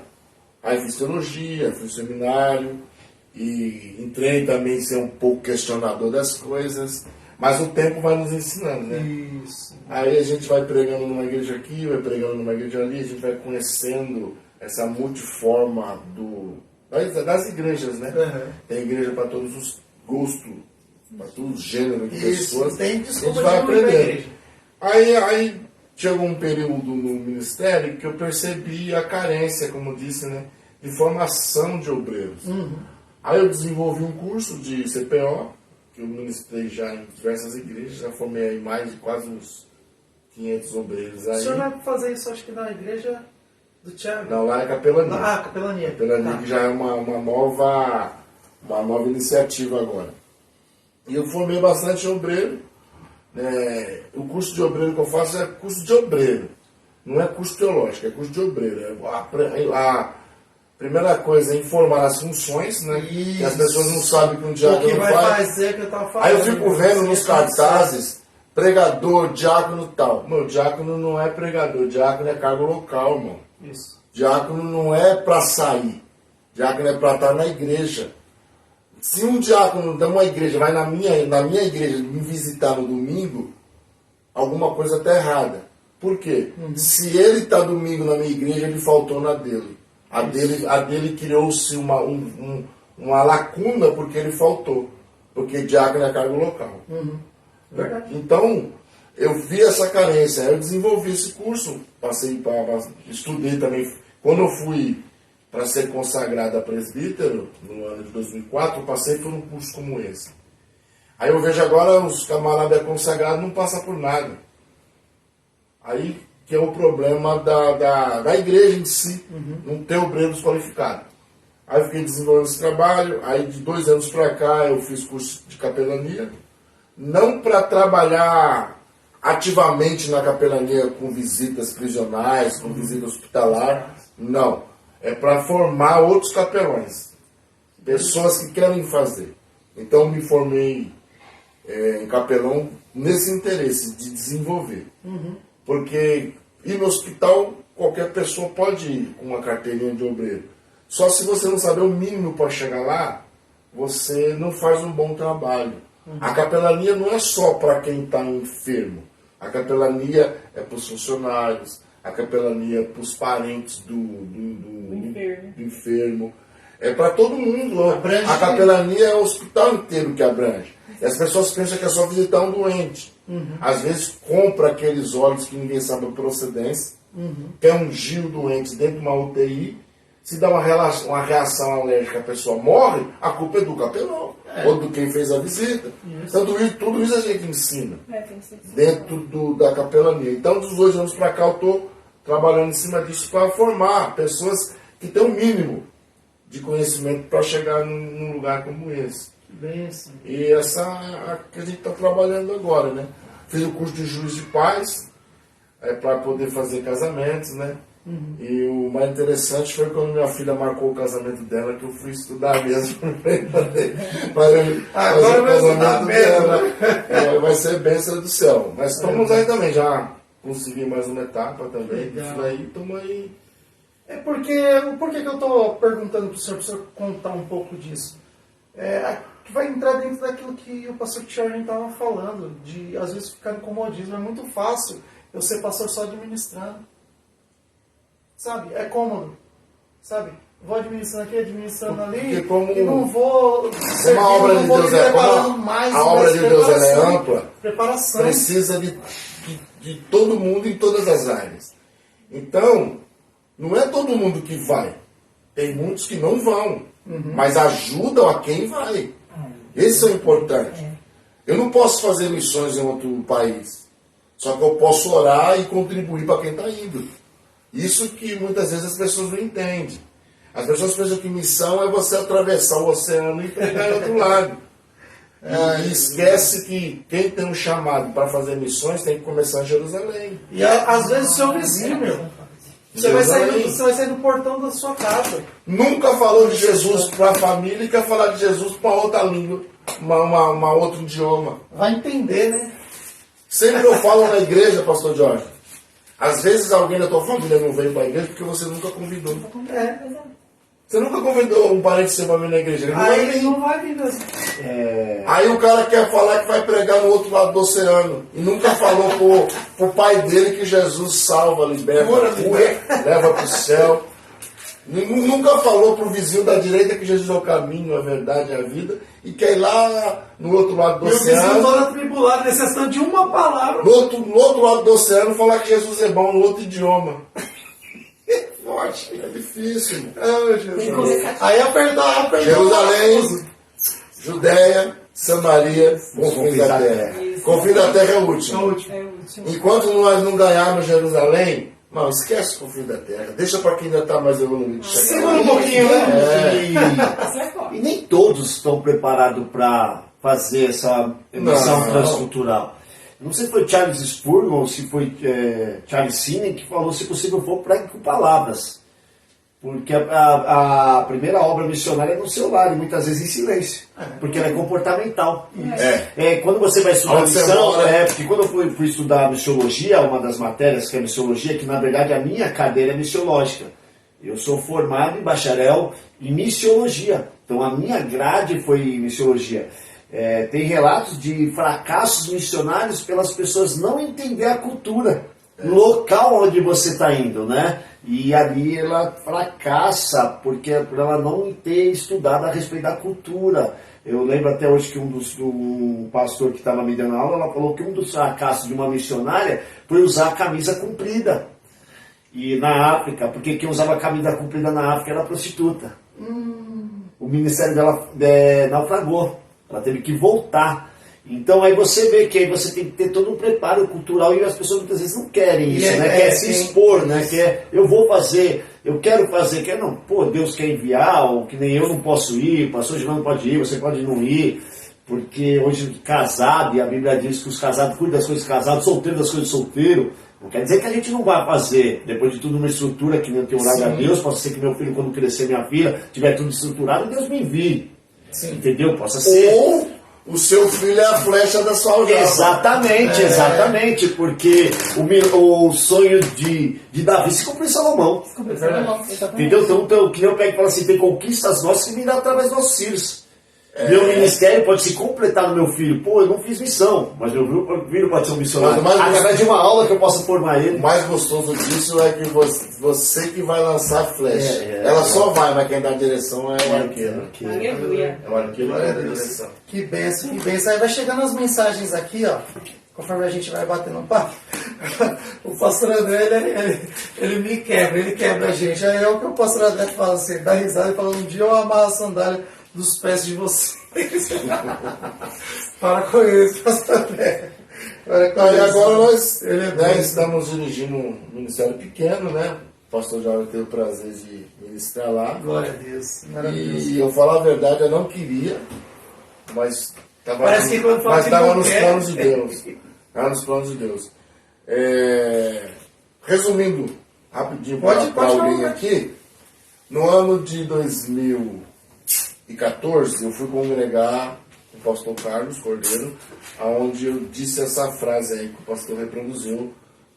Aí fiz teologia, fui pro seminário e entrei também a ser um pouco questionador das coisas. Mas o tempo vai nos ensinando, né? Isso. Aí a gente vai pregando numa igreja aqui, vai pregando numa igreja ali, a gente vai conhecendo essa multiforma das igrejas, né? Uhum. Tem igreja para todos os gostos, para todos os gêneros de pessoas. Tem A desculpa gente vai de não ir pra aprendendo. igreja. Aí chegou um período no ministério que eu percebi a carência, como disse, né? De formação de obreiros. Uhum. Aí eu desenvolvi um curso de CPO, que eu ministrei já em diversas igrejas, já formei aí mais de quase uns 500 obreiros aí. O senhor vai fazer isso, acho que na igreja do Tiago? Não, lá é capelania. Capelania. Capelania, que já é uma nova iniciativa agora. E eu formei bastante obreiro. O curso de obreiro que eu faço é curso de obreiro. Não é curso teológico, é curso de obreiro. A primeira coisa é informar as funções, né? Isso. Que as pessoas não sabem que um diácono O que vai faz. fazer que eu tava falando. Aí eu fico vendo nos cartazes, pregador, diácono tal. Meu, diácono não é pregador, diácono é cargo local, irmão. Isso. Diácono não é para sair, diácono é para estar na igreja. Se um diácono de uma igreja vai na minha igreja me visitar no domingo, alguma coisa está errada. Por quê? Se ele está domingo na minha igreja, ele faltou na dele. A dele criou-se uma lacuna porque ele faltou. Porque diácono é cargo local. Verdade. Então, eu vi essa carência. Eu desenvolvi esse curso. Estudei também. Quando eu fui para ser consagrado a presbítero, no ano de 2004, eu passei por um curso como esse. Aí eu vejo agora os camaradas consagrados não passam por nada. Aí que é o problema da igreja em si, não ter obreiros qualificados. Aí eu fiquei desenvolvendo esse trabalho, aí de 2 anos para cá eu fiz curso de capelania, não para trabalhar ativamente na capelania com visitas prisionais, com visita hospitalar, não. É para formar outros capelões, pessoas que querem fazer. Então eu me formei em capelão nesse interesse de desenvolver. Porque ir no hospital, qualquer pessoa pode ir com uma carteirinha de obreiro. Só se você não saber o mínimo para chegar lá, você não faz um bom trabalho. A capelania não é só para quem está enfermo. A capelania é para os funcionários, a capelania é para os parentes do enfermo. É para todo mundo. A capelania é o hospital inteiro que abrange. E as pessoas pensam que é só visitar um doente. Às vezes compra aqueles óleos que ninguém sabe a procedência, quer ungir o doente dentro de uma UTI, se dá uma reação alérgica, a pessoa morre, a culpa é do capelão, ou do quem fez a visita. Então tudo isso a gente ensina dentro da capelania. Então dos 2 anos para cá eu estou trabalhando em cima disso para formar pessoas que têm um mínimo de conhecimento para chegar num lugar como esse. Bênção. E essa é a que a gente está trabalhando agora, né? Fiz o curso de juiz de paz, para poder fazer casamentos, né? E o mais interessante foi quando minha filha marcou o casamento dela, que eu fui estudar mesmo. Agora vai estudar mesmo. Vai ser bênção do céu. Mas estamos aí também, já consegui mais uma etapa também. Isso aí, estamos aí. Por que que eu estou perguntando para o senhor contar um pouco disso? Que vai entrar dentro daquilo que o pastor Charlie estava falando, de às vezes ficar no comodismo. É muito fácil eu ser pastor só administrando. Sabe? É cômodo. Sabe? Vou administrando aqui, administrando ali, e não vou servir, a obra de Deus a obra de Deus ela é ampla, preparação. Precisa de todo mundo em todas as áreas. Então, não é todo mundo que vai. Tem muitos que não vão, mas ajudam a quem vai. Esse é o importante. Eu não posso fazer missões em outro país, só que eu posso orar e contribuir para quem está indo. Isso que muitas vezes as pessoas não entendem. As pessoas pensam que missão é você atravessar o oceano e pegar em outro lado. E esquece que quem tem um chamado para fazer missões tem que começar em Jerusalém. E às vezes o seu vizinho, meu. Você vai sair do portão da sua casa. Nunca falou de Jesus para a família e quer falar de Jesus para outra língua, uma outro idioma. Vai entender, né? Sempre eu falo na igreja, pastor Jorge. Às vezes alguém da tua família não veio para a igreja porque você nunca convidou. Você nunca convidou um parente seu para vir na igreja. Ele não vai vir mesmo. Aí o cara quer falar que vai pregar no outro lado do oceano. E nunca falou pro pai dele que Jesus salva, liberta, leva para o céu. Nunca falou pro vizinho da direita que Jesus é o caminho, a verdade e a vida. E quer ir lá no outro lado do oceano. Meu vizinho tribulado, necessitando de uma palavra. No outro lado do oceano, falar que Jesus é bom no outro idioma. Forte, é difícil. Aí apertar. Jerusalém, Judéia, Samaria, confim da terra. Confim da terra é o último. Enquanto nós não ganharmos Jerusalém, não, esquece o confim da terra. Deixa para quem ainda está mais evoluído. Segura um pouquinho, né? E nem todos estão preparados para fazer essa missão transcultural. Não sei se foi Charles Spurgeon ou se foi Charles Finney que falou, se possível for, pregue com palavras. Porque a primeira obra missionária é no seu lar, e muitas vezes em silêncio. Porque ela é comportamental. Quando você vai estudar missão, porque quando eu fui estudar missiologia, uma das matérias que é missiologia, que na verdade a minha cadeira é missiológica. Eu sou formado em bacharel em missiologia. Então a minha grade foi missiologia. Tem relatos de fracassos missionários pelas pessoas não entender a cultura, no local onde você está indo, né? E ali ela fracassa por ela não ter estudado a respeito da cultura. Eu lembro até hoje que um pastor que estava me dando aula, ela falou que um dos fracassos de uma missionária foi usar a camisa comprida. E na África, porque quem usava a camisa comprida na África era a prostituta. O ministério dela naufragou. Ela teve que voltar. Então aí você vê que aí você tem que ter todo um preparo cultural e as pessoas muitas vezes não querem isso, né? Quer se expor, né? Eu vou fazer, eu quero fazer, não. Pô, Deus quer enviar, ou que nem eu não posso ir, o pastor Gilmar não pode ir, você pode não ir, porque hoje casado, e a Bíblia diz que os casados cuidam das coisas casados, solteiro das coisas solteiro. Não quer dizer que a gente não vai fazer, depois de tudo, uma estrutura que nem eu tenho orado a Deus, pode ser que meu filho, quando crescer, minha filha, tiver tudo estruturado, Deus me envie. Sim. Entendeu? Possa ser. Ou o seu filho é a flecha da sua aljava. Exatamente, porque o sonho de Davi se cumpriu em Salomão. Entendeu? Então, que eu pego e falo assim, tem conquistas nossas que me dão através dos nossos filhos. Meu ministério pode se completar no meu filho. Pô, eu não fiz missão, mas meu filho pode ser um missionário. Através de uma aula que eu possa formar ele. O mais gostoso disso é que você que vai lançar a flecha. Ela só vai, mas quem dá a direção é o arqueiro. Aleluia. É o arqueiro que dá a direção. Que benção, que benção. Aí vai chegando as mensagens aqui, ó. Conforme a gente vai batendo um papo. O pastor André, ele me quebra, ele quebra a gente. Aí é o que o pastor André fala assim, dá risada e fala, um dia eu amarro a sandália dos pés de vocês. Para com isso, pastor André. Agora nós estamos dirigindo um ministério pequeno, né? O pastor já teve o prazer de ministrar lá. Glória a Deus. Maravilhoso. E eu falo a verdade, eu não queria. mas Parece que quando fala estava nos planos de Deus. Estava nos planos de Deus. Resumindo rapidinho para alguém aqui, no ano de 2014 eu fui congregar o pastor Carlos Cordeiro, onde eu disse essa frase aí que o pastor reproduziu,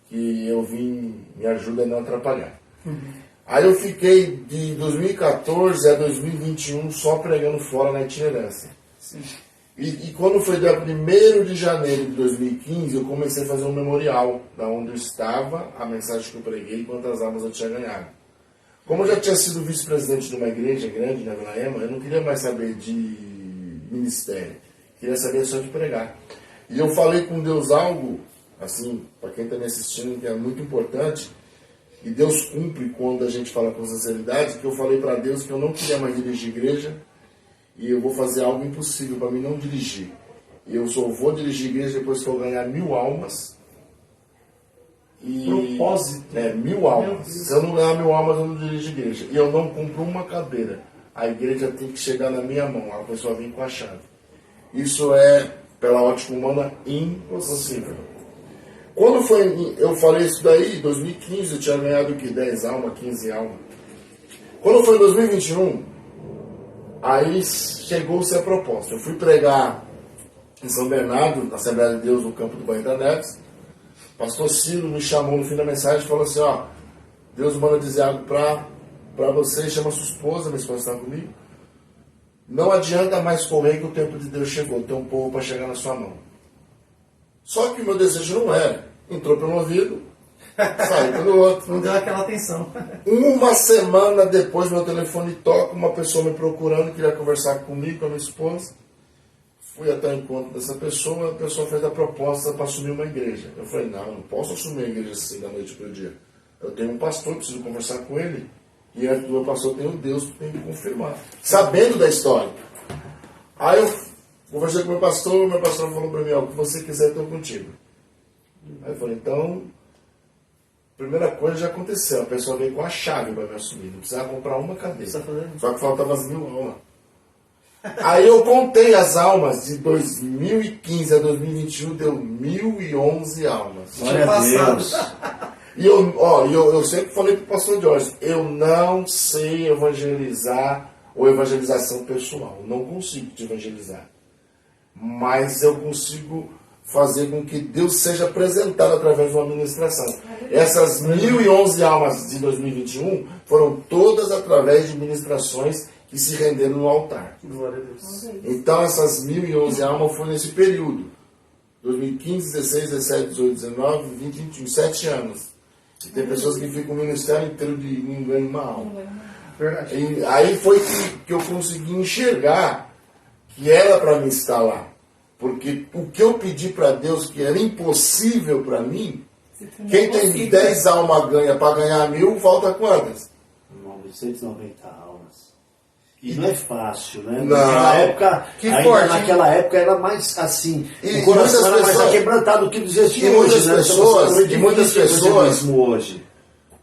que eu vim, me ajuda a não atrapalhar. Aí eu fiquei de 2014 a 2021 só pregando fora na itinerância. E quando foi dia 1º de janeiro de 2015, eu comecei a fazer um memorial da onde eu estava, a mensagem que eu preguei e quantas almas eu tinha ganhado. Como eu já tinha sido vice-presidente de uma igreja grande na Vila Ema, eu não queria mais saber de ministério, queria saber só de pregar. E eu falei com Deus algo, assim, para quem está me assistindo, que é muito importante, e Deus cumpre quando a gente fala com sinceridade, que eu falei para Deus que eu não queria mais dirigir igreja, e eu vou fazer algo impossível para mim não dirigir. Eu só vou dirigir igreja depois que eu ganhar 1000 almas. Propósito. 1000 almas. Se eu não ganhar 1000 almas, eu não dirijo igreja. E eu não compro uma cadeira. A igreja tem que chegar na minha mão. A pessoa vem com a chave. Isso é, pela ótica humana, impossível. Quando foi, eu falei isso daí, em 2015, eu tinha ganhado o quê? 10 almas, 15 almas. Quando foi em 2021, aí chegou-se a proposta. Eu fui pregar em São Bernardo, na Assembleia de Deus, no campo do Banho da Neves. Pastor Ciro me chamou no fim da mensagem e falou assim, Deus manda dizer algo para você, chama sua esposa, minha esposa está comigo. Não adianta mais correr que o tempo de Deus chegou, tem um povo para chegar na sua mão. Só que o meu desejo não era. Entrou pelo ouvido, saiu pelo outro. Não deu aquela atenção. Uma semana depois, meu telefone toca, uma pessoa me procurando, queria conversar comigo, com a minha esposa. Fui até o encontro dessa pessoa, a pessoa fez a proposta para assumir uma igreja. Eu falei, não posso assumir a igreja assim da noite para o dia. Eu tenho um pastor, preciso conversar com ele. E antes do meu pastor tem um Deus que tem que confirmar. Sabendo da história. Aí eu conversei com o meu pastor falou para mim, o que você quiser, eu estou contigo. Aí eu falei, então, primeira coisa já aconteceu, a pessoa veio com a chave para me assumir, não precisava comprar uma cadeira. Só que faltava as 1000 almas. Aí eu contei as almas de 2015 a 2021, deu 1011 almas. Olha a Deus. E eu sempre falei para o pastor Jorge, eu não sei evangelizar ou evangelização pessoal, eu não consigo te evangelizar. Mas eu consigo fazer com que Deus seja apresentado através de uma ministração. Essas 1011 almas de 2021 foram todas através de ministrações que se renderam no altar. Glória a Deus. Então essas 1011 almas foram nesse período. 2015, 16, 17, 18, 19, 20, 21, 7 anos. E tem pessoas que ficam o ministério inteiro de não ganhar uma alma. Verdade. E aí foi que eu consegui enxergar que era para mim estar lá. Porque o que eu pedi para Deus, que era impossível para mim, quem tem 10 almas ganha, para ganhar 1000, falta quantas? 990 almas. E não é fácil, né? Não. Naquela época, Que forte, naquela época era mais assim, E o coração era mais pessoas, quebrantado do que dos dias de e hoje, muitas né? pessoas, e muitas pessoas, hoje.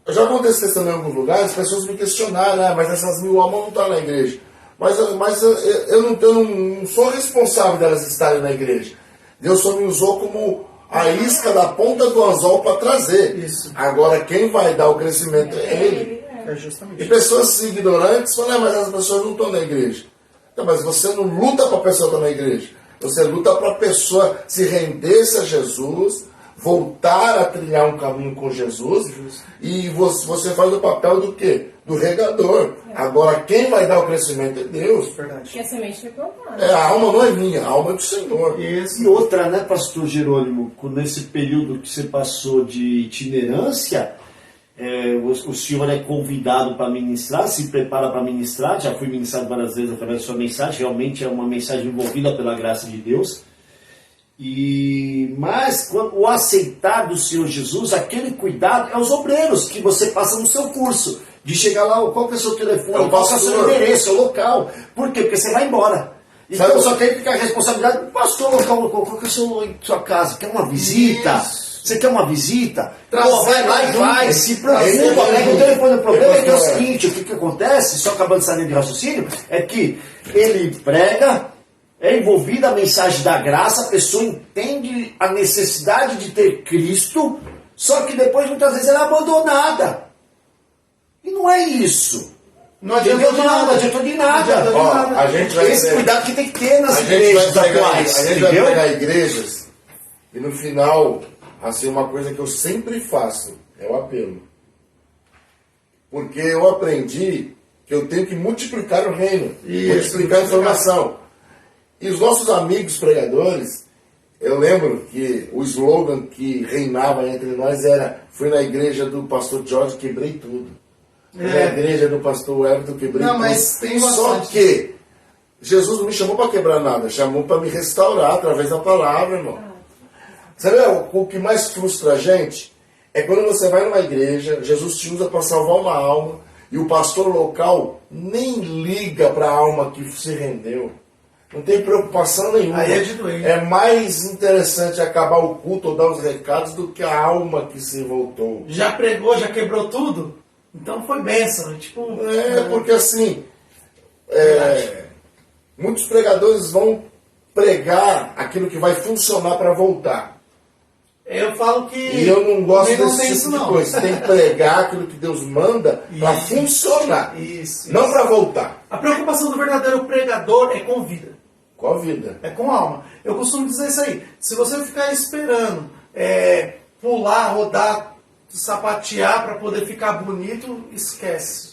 eu já contei esse testemunho em alguns lugares, as pessoas me questionaram, mas essas 1000 almas não estão na igreja. Mas eu não sou responsável delas estarem na igreja. Deus só me usou como a isca da ponta do anzol para trazer. Isso. Agora, quem vai dar o crescimento é Ele. É justamente. E pessoas ignorantes falam, mas as pessoas não estão na igreja. Então, mas você não luta para a pessoa estar na igreja. Você luta para a pessoa se render-se a Jesus, voltar a trilhar um caminho com Jesus. E você faz o papel do quê? Do regador. Agora, quem vai dar o crescimento é Deus. Verdade. Porque a semente foi plantada. A alma não é minha, a alma é do Senhor. E outra, né, pastor Jerônimo, nesse período que você passou de itinerância, o senhor é convidado para ministrar, se prepara para ministrar, já fui ministrado várias vezes através da sua mensagem, realmente é uma mensagem envolvida pela graça de Deus. Mas o aceitar do Senhor Jesus, aquele cuidado, é os obreiros que você passa no seu curso, de chegar lá, qual que é o seu telefone, qual que é o seu endereço, o local. Por quê? Porque você vai embora. Então só tem que ficar a responsabilidade do pastor local, qual que é a sua casa? Quer uma visita? Isso. Você quer uma visita? Vai lá e vai, se preocupa, pega o telefone. O problema é que é o seguinte, o que acontece, só acabando de sair de raciocínio, é que ele prega, é envolvida a mensagem da graça, a pessoa entende a necessidade de ter Cristo, só que depois muitas vezes ela é abandonada. E não é isso. Não adiantou de nada. Não adiantou de nada. Ó, a gente vai esse cuidado que tem que ter nas a igrejas atuais. gente vai pegar igrejas e no final, assim, uma coisa que eu sempre faço é o apelo. Porque eu aprendi que eu tenho que multiplicar o reino, multiplicar a informação. E os nossos amigos pregadores, eu lembro que o slogan que reinava entre nós era: fui na igreja do pastor Jorge, quebrei tudo. Fui na igreja do pastor Everton, quebrei tudo. Mas tem Só que Jesus não me chamou para quebrar nada, chamou para me restaurar através da palavra, irmão. Sabe o que mais frustra a gente? É quando você vai numa igreja, Jesus te usa para salvar uma alma, e o pastor local nem liga para a alma que se rendeu. Não tem preocupação nenhuma. Aí é de doente. É mais interessante acabar o culto ou dar os recados do que a alma que se voltou. Já pregou, já quebrou tudo? Então foi bênção. Tipo, Porque assim, muitos pregadores vão pregar aquilo que vai funcionar para voltar. eu falo que... E eu não gosto não desse tem tipo isso, de não. coisa. Você tem que pregar aquilo que Deus manda para funcionar. Isso. Não para voltar. A preocupação do verdadeiro pregador é com vida. Qual a vida? É com alma. Eu costumo dizer isso aí. Se você ficar esperando pular, rodar, sapatear para poder ficar bonito, esquece.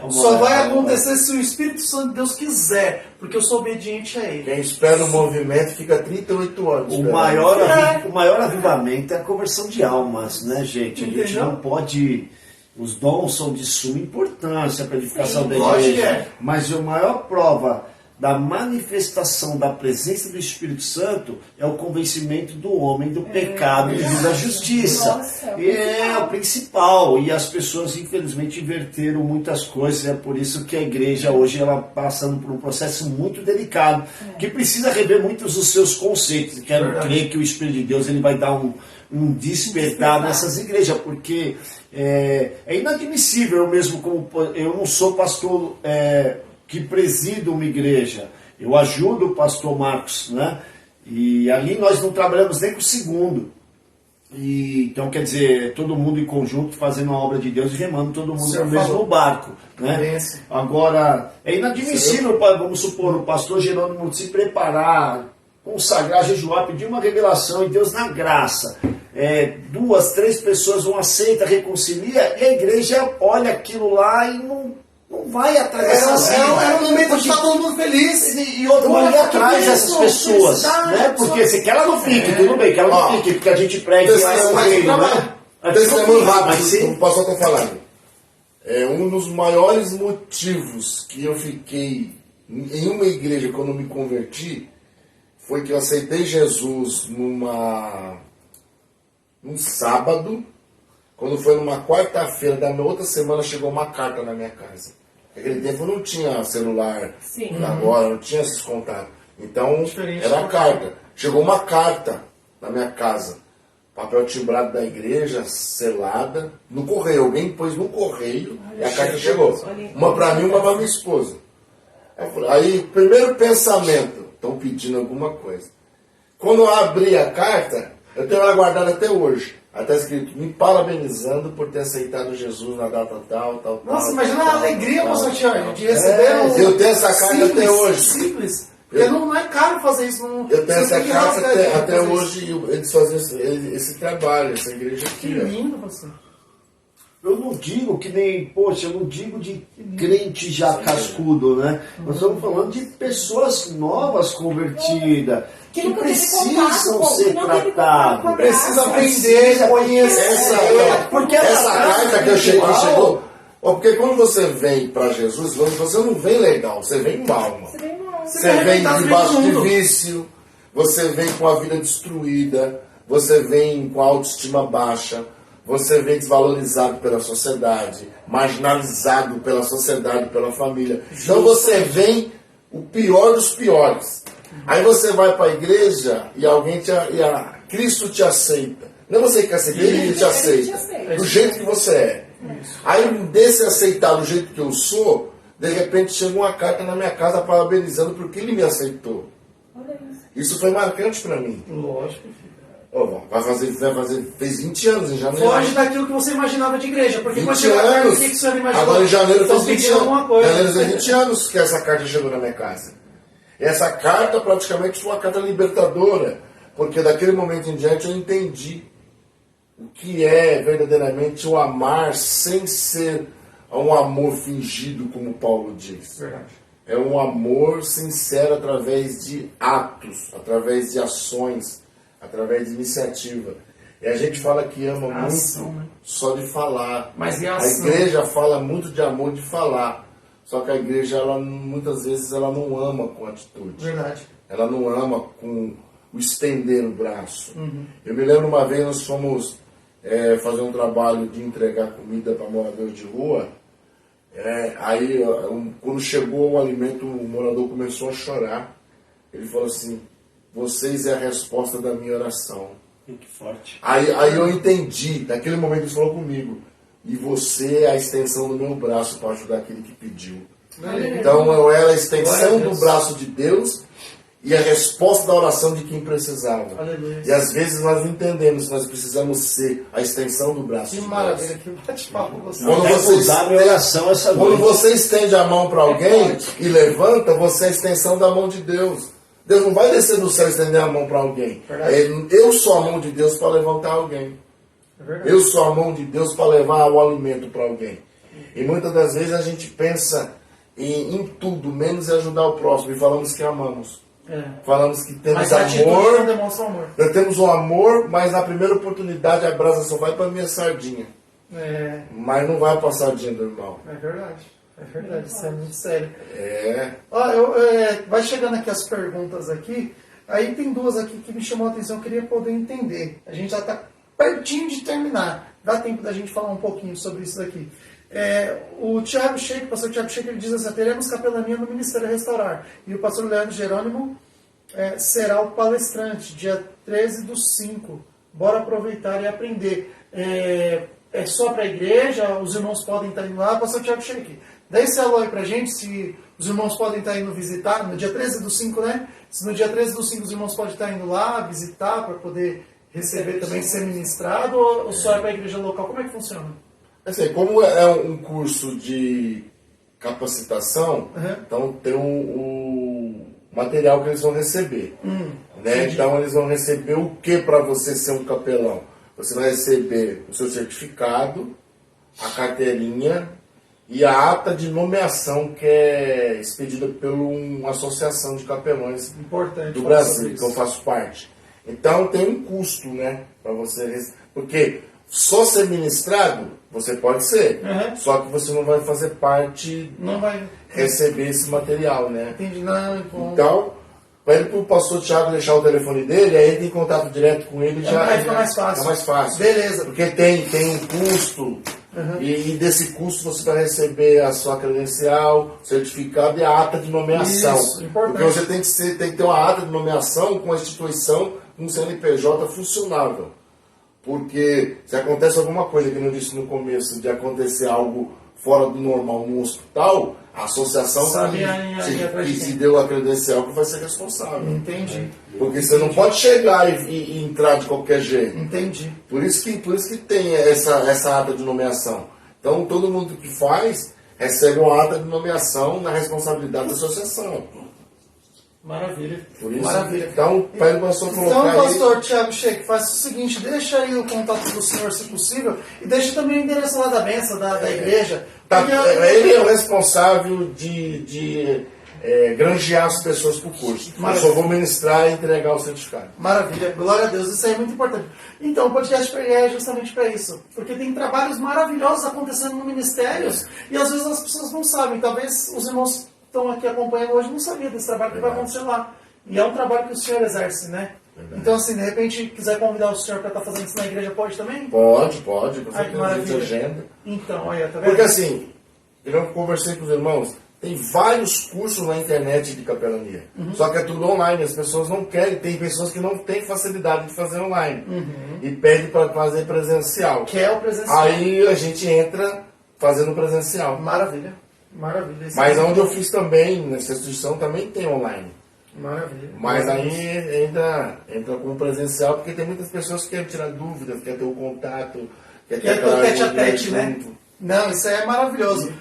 Só vai acontecer se o Espírito Santo de Deus quiser, porque eu sou obediente a Ele. Quem espera o movimento fica 38 anos. O esperando. maior avivamento é a conversão de almas, né, gente? A gente Entendeu? não pode... Os dons são de suma importância para a edificação da lógico que igreja. é. Mas a maior prova da manifestação da presença do Espírito Santo é o convencimento do homem do pecado e da justiça. Nossa, É o principal. E as pessoas, infelizmente, inverteram muitas coisas. É por isso que a igreja hoje ela passando por um processo muito delicado, que precisa rever muitos dos seus conceitos. Quero crer que o Espírito de Deus ele vai dar um despertar nessas igrejas, porque é inadmissível. Eu mesmo, como eu não sou pastor que presido uma igreja, eu ajudo o pastor Marcos, né? E ali nós não trabalhamos nem com o segundo. Então, quer dizer, todo mundo em conjunto fazendo a obra de Deus e remando todo mundo no mesmo barco, né? Agora, é inadmissível, vamos supor, o pastor Jerônimo se preparar, consagrar, jejuar, pedir uma revelação e Deus na graça. 2, 3 pessoas vão aceitar, reconcilia, e a igreja olha aquilo lá e não vai atrás dessas vidas. Era um momento de estar todo mundo feliz. E outra, vai ir atrás dessas pessoas, né? Porque se que ela não fique, tudo bem, que ela não fique, porque a gente prega e Testemunho rápido, o pastor está falando. Um dos maiores motivos que eu fiquei em uma igreja quando me converti foi que eu aceitei Jesus num sábado. Quando foi numa quarta-feira da minha outra semana, chegou uma carta na minha casa. Naquele tempo não tinha celular, agora não tinha esses contatos. Então, era a carta. Chegou uma carta na minha casa. Papel timbrado da igreja, selada, no correio. Alguém pôs no correio e a carta chegou. Uma para mim, uma para minha esposa. Aí, primeiro pensamento, estão pedindo alguma coisa. Quando eu abri a carta, eu tenho ela guardada até hoje. Até escrito, me parabenizando por ter aceitado Jesus na data tal. Nossa, imagina a alegria, pastor Tiago, de receber eu tenho essa carta até hoje. Simples. Porque não é caro fazer isso. Eu tenho essa carta até hoje, eles fazem esse trabalho, essa igreja aqui. Que lindo, pastor. Eu não digo que nem, poxa, eu não digo de crente já cascudo, né? Nós estamos falando de pessoas novas convertidas, que precisam ser tratadas. Precisa aprender, conhecer. Porque essa carta que chegou. Porque quando você vem para Jesus, você não vem legal, você vem com alma. Você vem debaixo de vício, você vem com a vida destruída, você vem com a autoestima baixa. Você vem desvalorizado pela sociedade, marginalizado pela sociedade, pela família. Então você vem o pior dos piores. Aí você vai para a igreja e Cristo te aceita. Não é você que aceita, Ele te aceita. Do jeito que você é. Aí desse aceitar do jeito que eu sou, de repente chega uma carta na minha casa parabenizando porque Ele me aceitou. Isso foi marcante para mim. Lógico. Fez 20 anos em janeiro. Foge daquilo que você imaginava de igreja. Porque 20 quando chegou a carta, o que o senhor imaginou? Agora em janeiro Então, fez 20 alguma anos. coisa. Janeiro fez 20 anos que essa carta chegou na minha casa. E essa carta praticamente foi uma carta libertadora. Porque daquele momento em diante eu entendi o que é verdadeiramente o amar sem ser um amor fingido, como Paulo diz. Verdade. É um amor sincero através de atos, através de ações, através de iniciativa. E a gente fala que ama Ação, muito né? só de falar. Mas e a a ação? igreja fala muito de amor de falar. Só que a igreja, ela, muitas vezes, ela não ama com atitude. Verdade. Ela não ama com o estender o braço. Eu me lembro uma vez nós fomos fazer um trabalho de entregar comida para moradores de rua. Aí, quando chegou o alimento, o morador começou a chorar. Ele falou assim: vocês é a resposta da minha oração. Que forte. Aí eu entendi, naquele momento ele falou comigo: e você é a extensão do meu braço para ajudar aquele que pediu. Então eu era a extensão do braço de Deus e a resposta da oração de quem precisava. Aleluia. E às vezes nós não entendemos que nós precisamos ser a extensão do braço Que de maravilha, Deus. que bate-papo você. Quando Quero você usar a minha oração essa Quando noite. você estende a mão para alguém e levanta, você é a extensão da mão de Deus. Deus não vai descer do céu e estender a mão para alguém. Eu sou a mão de Deus para levantar alguém. Eu sou a mão de Deus para levar o alimento para alguém. E muitas das vezes a gente pensa em tudo, menos em ajudar o próximo. E falamos que amamos. Falamos que temos Mas a atitude não amor. demonstra amor. Nós temos um amor, mas na primeira oportunidade a brasa só vai para minha sardinha. Mas não vai para a sardinha do irmão. É verdade. É verdade, isso é muito sério. Ó, Vai chegando aqui as perguntas aqui. Aí tem duas aqui que me chamou a atenção, eu queria poder entender. A gente já está pertinho de terminar. Dá tempo da gente falar um pouquinho sobre isso daqui. O Thiago Sheik, o pastor Thiago Sheik, ele diz assim: teremos capelania no Ministério Restaurar. E o pastor Leandro Jerônimo será o palestrante, dia 13/5. Bora aproveitar e aprender. É só para a igreja, os irmãos podem estar indo lá. Pastor Thiago Sheik, dá esse alô aí pra gente, se os irmãos podem estar indo visitar, no dia 13/5, né? Se no dia 13/5 os irmãos podem estar indo lá visitar para poder receber também, ser ministrado, ou só é para a igreja local? Como é que funciona? Assim, como é um curso de capacitação, então tem o material que eles vão receber. Né? Então eles vão receber o que para você ser um capelão? Você vai receber o seu certificado, a carteirinha e a ata de nomeação que é expedida por uma associação de capelões do Brasil, que eu faço parte. Então tem um custo, né, para você, porque só ser ministrado você pode ser, só que você não vai fazer parte, não vai receber esse material, né? Entendi, não. Então, pede para o pastor Thiago deixar o telefone dele, aí ele tem contato direto com ele, fica mais fácil. É mais fácil. Beleza. Porque tem um custo, e desse custo você vai receber a sua credencial, certificado e a ata de nomeação. Isso, importante. Porque você tem que ter uma ata de nomeação com a instituição, com um CNPJ funcionável. Porque se acontece alguma coisa, que eu disse no começo, de acontecer algo fora do normal no hospital, a associação que se deu a credencial que vai ser responsável. Entendi. Porque você não pode chegar e entrar de qualquer jeito. Entendi. Por isso que tem essa ata de nomeação. Então todo mundo que faz recebe uma ata de nomeação na responsabilidade da associação. Maravilha. Por isso, Maravilha. então, pede o pastor colocar Então, aí. pastor Thiago Sheik, faz o seguinte: deixa aí o contato do senhor, se possível, e deixa também o endereço lá da benção, da igreja. Ele é o responsável de granjear as pessoas para o curso. Eu só vou ministrar e entregar o certificado. Maravilha, glória a Deus, isso aí é muito importante. Então, o podcast é justamente para isso, porque tem trabalhos maravilhosos acontecendo no ministério, e às vezes as pessoas não sabem. Talvez os irmãos que estão aqui acompanhando hoje não sabiam desse trabalho que vai acontecer lá. E é um trabalho que o senhor exerce, né? Então, assim, de repente, quiser convidar o senhor para estar fazendo isso na igreja, pode também? Pode. Ai, que maravilha. Agenda. Então, olha, tá vendo? Porque assim, eu conversei com os irmãos, tem vários cursos na internet de capelania. Só que é tudo online, as pessoas não querem, tem pessoas que não têm facilidade de fazer online. E pedem para fazer presencial. Que é o presencial. Aí a gente entra fazendo presencial. Maravilha. Maravilha. Mas onde eu fiz também, nessa instituição, também tem online. Maravilha. Mas aí ainda entra com o presencial, porque tem muitas pessoas que querem tirar dúvidas, querem ter o contato, querem ter o tete a tete, junto. né? Não, isso aí é maravilhoso.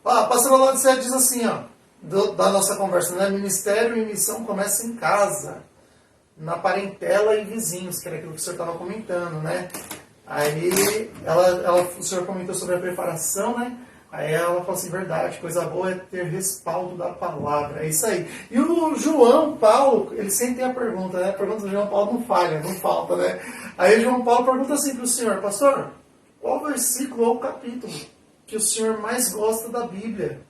A pastora Laudicea diz assim, ó, da nossa conversa, né? Ministério e missão começa em casa, na parentela e vizinhos, que era aquilo que o senhor estava comentando, né? Aí o senhor comentou sobre a preparação, né? Aí ela falou assim, verdade, coisa boa é ter respaldo da palavra, é isso aí. E o João Paulo, ele sempre tem a pergunta, né? A pergunta do João Paulo não falha, não falta, né? Aí o João Paulo pergunta assim para o senhor, pastor, qual versículo ou capítulo que o senhor mais gosta da Bíblia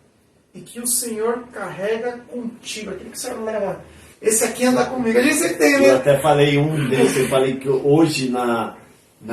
e que o senhor carrega contigo? Aquele que o senhor leva, esse aqui anda comigo, a gente sempre tem, né? Eu até falei um desses, eu falei que hoje na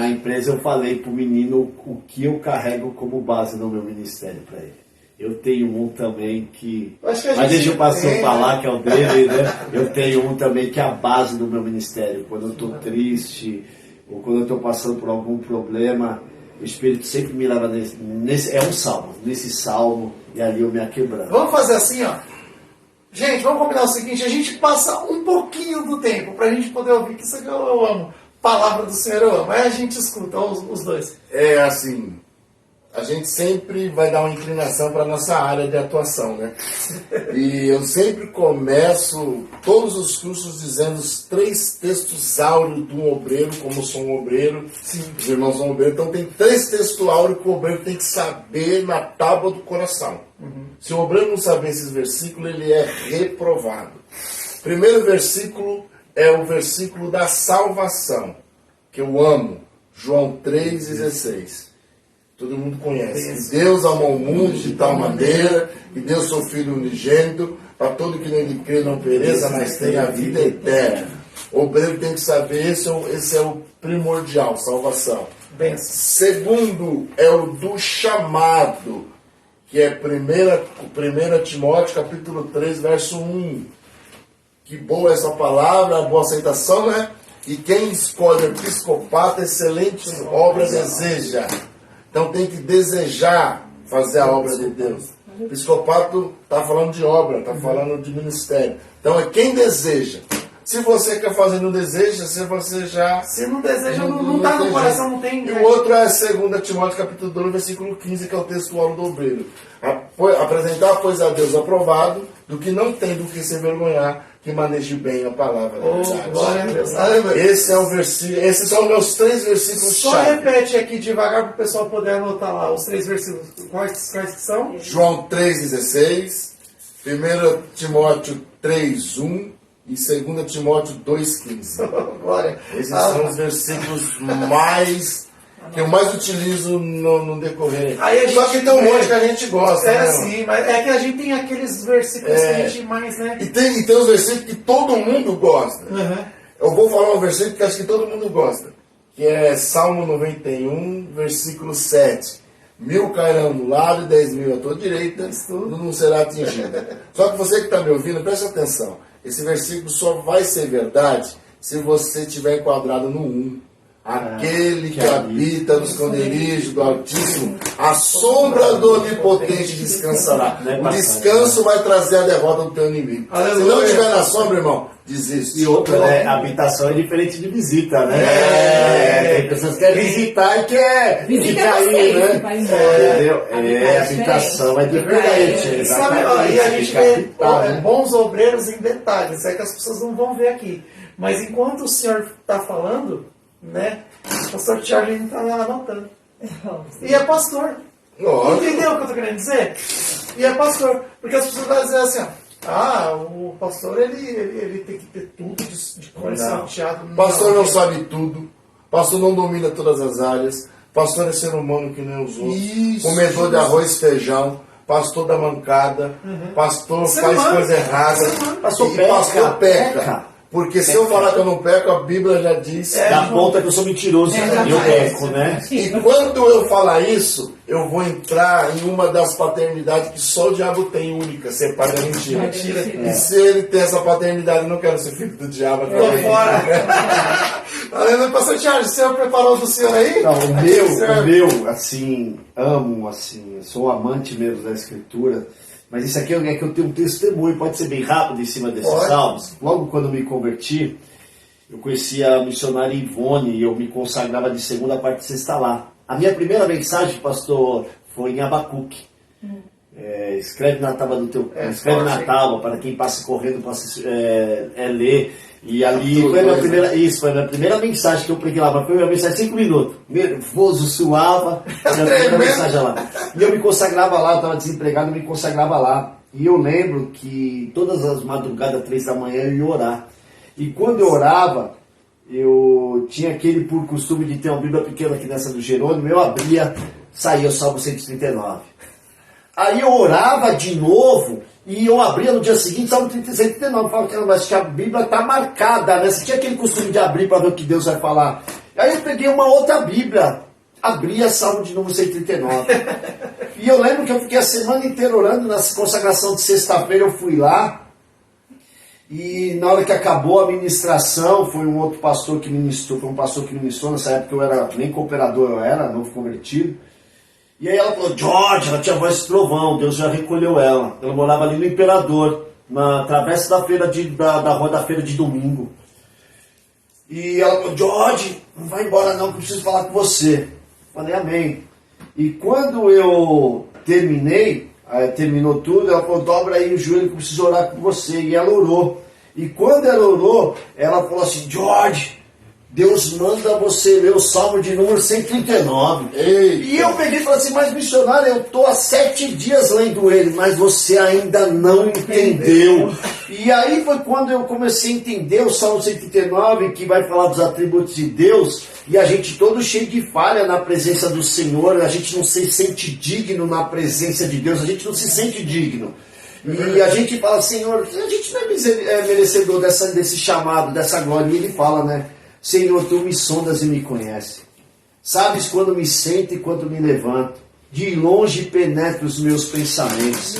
empresa eu falei pro menino o que eu carrego como base no meu ministério para ele. Eu tenho um também que... Mas deixa o pastor falar, que é o dele, né? Eu tenho um também que é a base do meu ministério. Quando eu estou triste, ou quando eu estou passando por algum problema, o Espírito sempre me leva nesse... É um salmo, nesse salmo, e ali eu me aquebrando. Vamos fazer assim, ó. Gente, vamos combinar o seguinte, a gente passa um pouquinho do tempo pra gente poder ouvir, que isso aqui eu amo. Palavra do Senhor eu amo. Aí a gente escuta os dois. É assim, a gente sempre vai dar uma inclinação para a nossa área de atuação, né? E eu sempre começo todos os cursos dizendo os 3 textos áureos de um obreiro, como eu sou um obreiro, os irmãos são obreiros, então tem 3 textos áureos que o obreiro tem que saber na tábua do coração. Se o obreiro não saber esses versículos, ele é reprovado. Primeiro versículo é o versículo da salvação, que eu amo, João 3,16. Todo mundo conhece. Que Deus amou o mundo de tal maneira, que deu seu Filho unigênito, para todo que nele crê não pereça, mas tenha a vida eterna. O obreiro tem que saber, esse é o primordial, salvação. Benção. Segundo é o do chamado, que é 1 Timóteo capítulo 3, verso 1. Que boa essa palavra, a boa aceitação, né? E quem escolhe episcopata, excelente obra deseja. Então tem que desejar fazer a obra de Deus. Episcopato está falando de obra, está falando de ministério. Então é quem deseja. Se você quer fazer no deseja, se você já... Se não deseja, não está no coração, não tem... E o outro é 2 Timóteo capítulo 2, versículo 15, que é o textual do obreiro. Apresentar, pois, a Deus aprovado, do que não tem do que se envergonhar, que maneje bem a palavra da verdade. Glória a Deus. Esse é o versículo, esses são meus 3 versículos Só repete aqui devagar para o pessoal poder anotar lá os 3 versículos. Quais que são? João 3,16, 1 Timóteo 3,1 e 2 Timóteo 2,15. Glória. Esses são os versículos que eu mais utilizo no decorrer. Só que tem um monte que a gente gosta. É, né, sim, mas é que a gente tem aqueles versículos que a gente mais, né? E tem os versículos que todo mundo gosta. Eu vou falar um versículo que acho que todo mundo gosta, que é Salmo 91, versículo 7. 1000 cairão do lado e 10.000 à tua direita, tudo não será atingido. Só que você que está me ouvindo, presta atenção. Esse versículo só vai ser verdade se você estiver enquadrado no 1. Aquele que habita no esconderijo do Altíssimo, a sombra do Onipotente descansará. O descanso vai trazer a derrota do teu inimigo. Se não estiver na sombra, irmão, desiste. E outra, né? Habitação é diferente de visita, né? Tem pessoas que querem visitar e quer ficar aí, né? Entendeu? Habitação é diferente. Sabe, e a gente vê bons obreiros em detalhes, é que as pessoas não vão ver aqui. Mas enquanto o senhor está falando, né? O pastor Thiago não está lá anotando. E é pastor. Entendeu o que eu estou querendo dizer? E é pastor. Porque as pessoas vão dizer assim, o pastor ele tem que ter tudo de conhecimento. O pastor não sabe tudo. O pastor não domina todas as áreas. O pastor é ser humano que nem os outros. Comedor de arroz e feijão. Pastor da mancada. Pastor faz coisa errada. Pastor peca. Porque se eu falar que eu não peco, a Bíblia já diz... Da ponta que eu sou mentiroso, eu peco, né? E quando eu falar isso, eu vou entrar em uma das paternidades que só o diabo tem, única, ser pai da mentira. E se ele tem essa paternidade, eu não quero ser filho do diabo. Tô fora. Pastor Thiago, o senhor preparou do senhor aí? Não, o meu, assim, amo, assim, sou amante mesmo da Escritura, Mas isso aqui é que eu tenho um testemunho, pode ser bem rápido em cima desses salmos. Logo quando eu me converti, eu conheci a missionária Ivone e eu me consagrava de segunda parte de sexta lá. A minha primeira mensagem, pastor, foi em Abacuque. Escreve na tábua do teu... escreve na tábua, para quem passa correndo, possa ler. E ali foi a minha primeira mensagem que eu preguei lá. Foi a minha mensagem de 5 minutos. Nervoso, suava. Foi a minha primeira mensagem lá. E eu me consagrava lá, eu estava desempregado, eu me consagrava lá. E eu lembro que todas as madrugadas, 3 da manhã, eu ia orar. E quando eu orava, eu tinha aquele por costume de ter uma Bíblia pequena aqui nessa do Jerônimo, eu abria, saía o Salmo 139. Aí eu orava de novo, e eu abria no dia seguinte, Salmo 139, eu falava, mas que a Bíblia está marcada, né? Você tinha aquele costume de abrir para ver o que Deus vai falar. Aí eu peguei uma outra Bíblia, abria Salmo de número 139. E eu lembro que eu fiquei a semana inteira orando, na consagração de sexta-feira eu fui lá, e na hora que acabou a ministração, foi um outro pastor que ministrou, nessa época eu era, nem cooperador eu era, novo convertido. E aí ela falou, George, ela tinha voz de trovão, Deus já recolheu ela. Ela morava ali no Imperador, na travessa da feira da rua da feira de domingo. E ela falou, George, não vai embora não, que eu preciso falar com você. Falei, amém. E quando eu terminou tudo, ela falou, dobra aí o joelho que eu preciso orar com você. E ela orou. E quando ela orou, ela falou assim, George, Deus manda você ler o Salmo de número 139. E eu peguei e falei assim, mas missionário, eu estou há 7 dias lendo ele, mas você ainda não entendeu. E aí foi quando eu comecei a entender o Salmo 139, que vai falar dos atributos de Deus, e a gente todo cheio de falha na presença do Senhor, a gente não se sente digno na presença de Deus, a gente não se sente digno. E a gente fala, Senhor, a gente não é merecedor desse chamado, dessa glória. E ele fala, né? Senhor, tu me sondas e me conheces. Sabes quando me sento e quando me levanto. De longe penetra os meus pensamentos.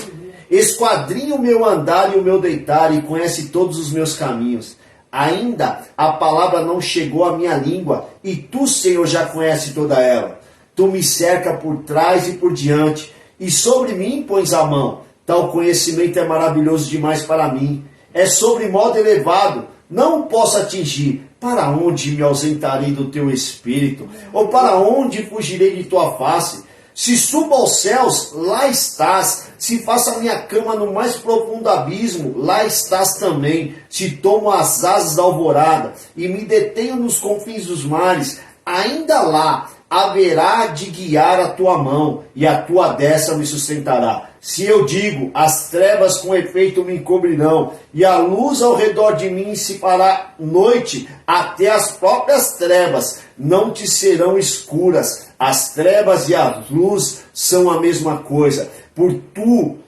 Esquadrinha o meu andar e o meu deitar e conhece todos os meus caminhos. Ainda a palavra não chegou à minha língua e tu, Senhor, já conhece toda ela. Tu me cerca por trás e por diante e sobre mim pões a mão. Tal conhecimento é maravilhoso demais para mim. É sobre modo elevado. Não posso atingir. Para onde me ausentarei do teu espírito? Ou para onde fugirei de tua face? Se subo aos céus, lá estás. Se faço a minha cama no mais profundo abismo, lá estás também. Se tomo as asas da alvorada e me detenho nos confins dos mares, ainda lá haverá de guiar a tua mão e a tua destra me sustentará. Se eu digo, as trevas com efeito me encobrirão, e a luz ao redor de mim se fará noite, até as próprias trevas não te serão escuras. As trevas e a luz são a mesma coisa.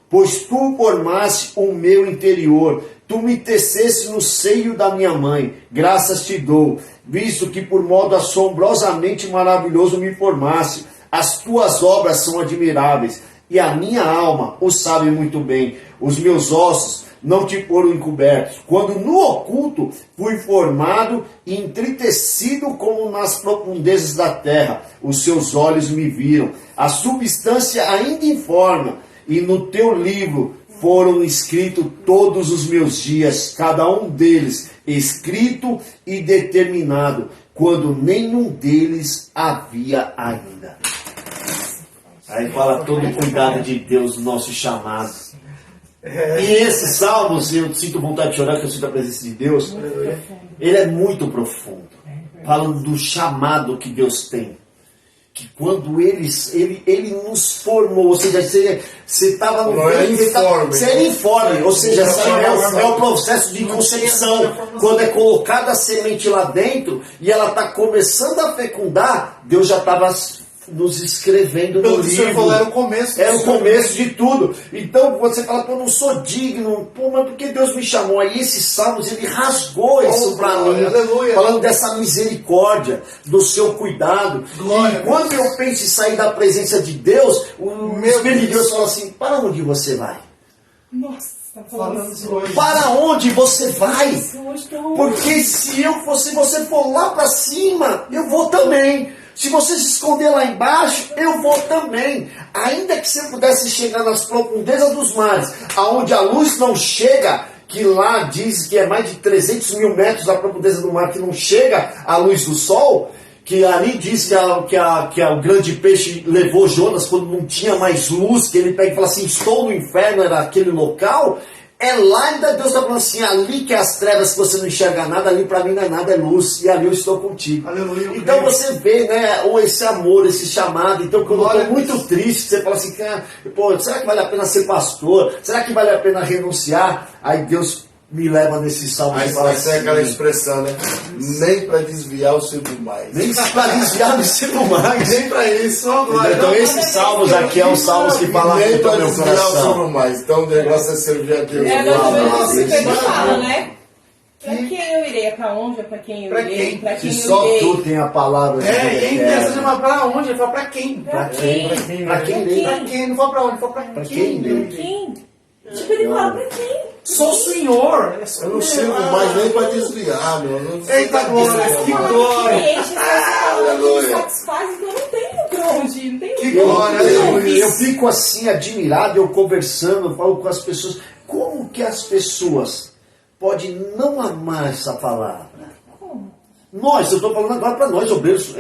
Pois tu formaste o meu interior, tu me teceste no seio da minha mãe. Graças te dou, visto que por modo assombrosamente maravilhoso me formaste. As tuas obras são admiráveis. E a minha alma o sabe muito bem. Os meus ossos não te foram encobertos. Quando no oculto fui formado e entritecido como nas profundezas da terra, os seus olhos me viram. A substância ainda informe, e no teu livro foram escritos todos os meus dias, cada um deles escrito e determinado, quando nenhum deles havia ainda. Aí fala todo o cuidado de Deus no nosso chamado. E esses salmos, eu sinto vontade de chorar, porque eu sinto a presença de Deus. Ele é muito profundo. Falando do chamado que Deus tem. Que quando ele nos formou, ou seja, você estava no você era informe, ou seja, é o processo de concepção. Quando é colocada a semente lá dentro e ela está começando a fecundar, Deus já estava nos escrevendo no livro. Era o começo. Era o começo de tudo. Então você fala, pô, não sou digno. Pô, mas por que Deus me chamou? Aí esses salmos, ele rasgou isso para mim. Aleluia. Falando dessa misericórdia, do seu cuidado. Glória. E quando eu penso em sair da presença de Deus, o Espírito de Deus fala assim, para onde você vai? Nossa, tá falando isso hoje. Para onde você vai? Porque se você for lá para cima, eu vou também. Se você se esconder lá embaixo, eu vou também. Ainda que você pudesse chegar nas profundezas dos mares, aonde a luz não chega, que lá diz que é mais de 300 mil metros a profundeza do mar, que não chega à luz do sol, que ali diz que o grande peixe levou Jonas quando não tinha mais luz, que ele pega e fala assim, estou no inferno, era aquele local. É lá ainda Deus está falando assim, ali que é as trevas que você não enxerga nada, ali para mim não é nada, é luz, e ali eu estou contigo. Aleluia, então você vê, né, esse amor, esse chamado. Então quando eu estou muito triste, você fala assim, cara, pô, será que vale a pena ser pastor? Será que vale a pena renunciar? Aí Deus me leva nesse salmo. Aí vai ser aquela expressão, né? Nem para desviar o sirvo mais. Nem para desviar o sirvo mais. Nem para isso. Agora, então esses salmos aqui é os salmos que falam nem para meu desviar coração. o sirvo mais. Então o negócio é servir a Deus. Se Pedro fala, né? Pra quem eu irei? Para onde? Para quem eu irei? Para quem eu só irei? tu tem a palavra de Deus. E é interessante, mas para onde? Ele fala para quem? Para quem? Para quem? Não fala para onde, ele fala para quem? Tipo, ele fala para quem? Sou o Senhor. Eu não sirvo mais nem para desviar, meu. Eita glória, que glória. Aleluia. Satisfaz, então não tenho pra onde ir, não tenho. Que glória, aleluia. Eu fico assim admirado, eu conversando, eu falo com as pessoas, como que as pessoas podem não amar essa palavra? Como? Nós, eu estou falando agora para nós, obreiros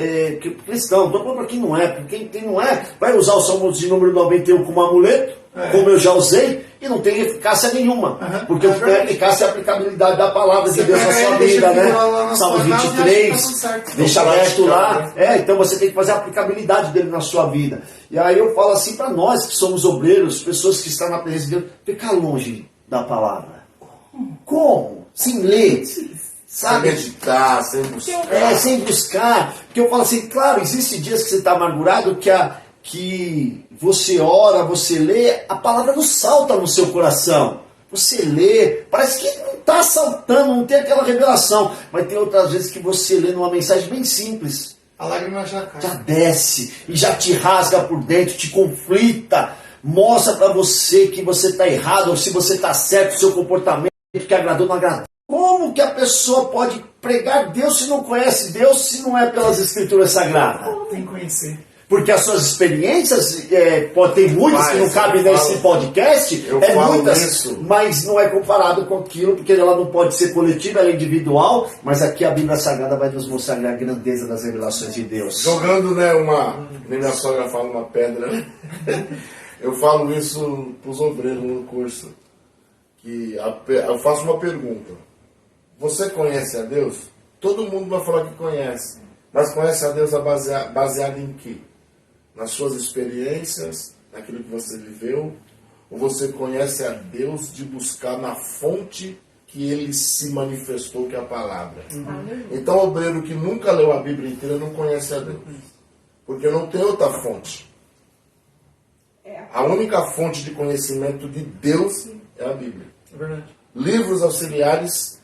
cristãos, estou falando para quem não é, porque quem não é, vai usar o Salmo de número 91 como amuleto, como eu já usei, e não tem eficácia nenhuma, porque o que tem eficácia é a aplicabilidade da palavra de Deus na sua vida, né? Salmo 23, deixa aberto lá, então você tem que fazer a aplicabilidade dele na sua vida. E aí eu falo assim para nós que somos obreiros, pessoas que estão na presença de Deus, ficar longe da palavra. Como? Sem ler. Sabe? Sem meditar, sem buscar. Sem buscar. Porque eu falo assim, claro, existem dias que você está amargurado, que você ora, você lê, a palavra não salta no seu coração. Você lê, parece que não está saltando, não tem aquela revelação. Mas tem outras vezes que você lê numa mensagem bem simples. A lágrima já cai. Já desce e já te rasga por dentro, te conflita. Mostra para você que você está errado, ou se você está certo, o seu comportamento que agradou, não agradou. Como que a pessoa pode pregar Deus se não conhece Deus, se não é pelas Escrituras Sagradas? Tem que conhecer. Porque as suas experiências, pode ter muitas que não cabem nesse podcast, muitas, isso. Mas não é comparado com aquilo, porque ela não pode ser coletiva, ela é individual, mas aqui a Bíblia Sagrada vai nos mostrar a grandeza das revelações de Deus. Jogando, né, nem minha sogra fala, uma pedra, né? Eu falo isso para os obreiros no curso, que eu faço uma pergunta. Você conhece a Deus? Todo mundo vai falar que conhece. Mas conhece a Deus baseado em quê? Nas suas experiências, naquilo que você viveu? Ou você conhece a Deus de buscar na fonte que Ele se manifestou, que é a palavra? Então o obreiro que nunca leu a Bíblia inteira não conhece a Deus. Porque não tem outra fonte. A única fonte de conhecimento de Deus é a Bíblia. É verdade. Livros auxiliares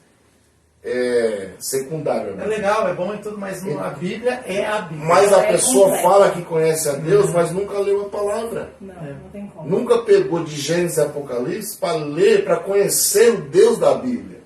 secundário. É legal, é bom e tudo, mas a Bíblia é a Bíblia. Mas a pessoa fala que conhece a Deus, mas nunca leu a palavra. Não tem como. Nunca pegou de Gênesis e Apocalipse para ler, para conhecer o Deus da Bíblia.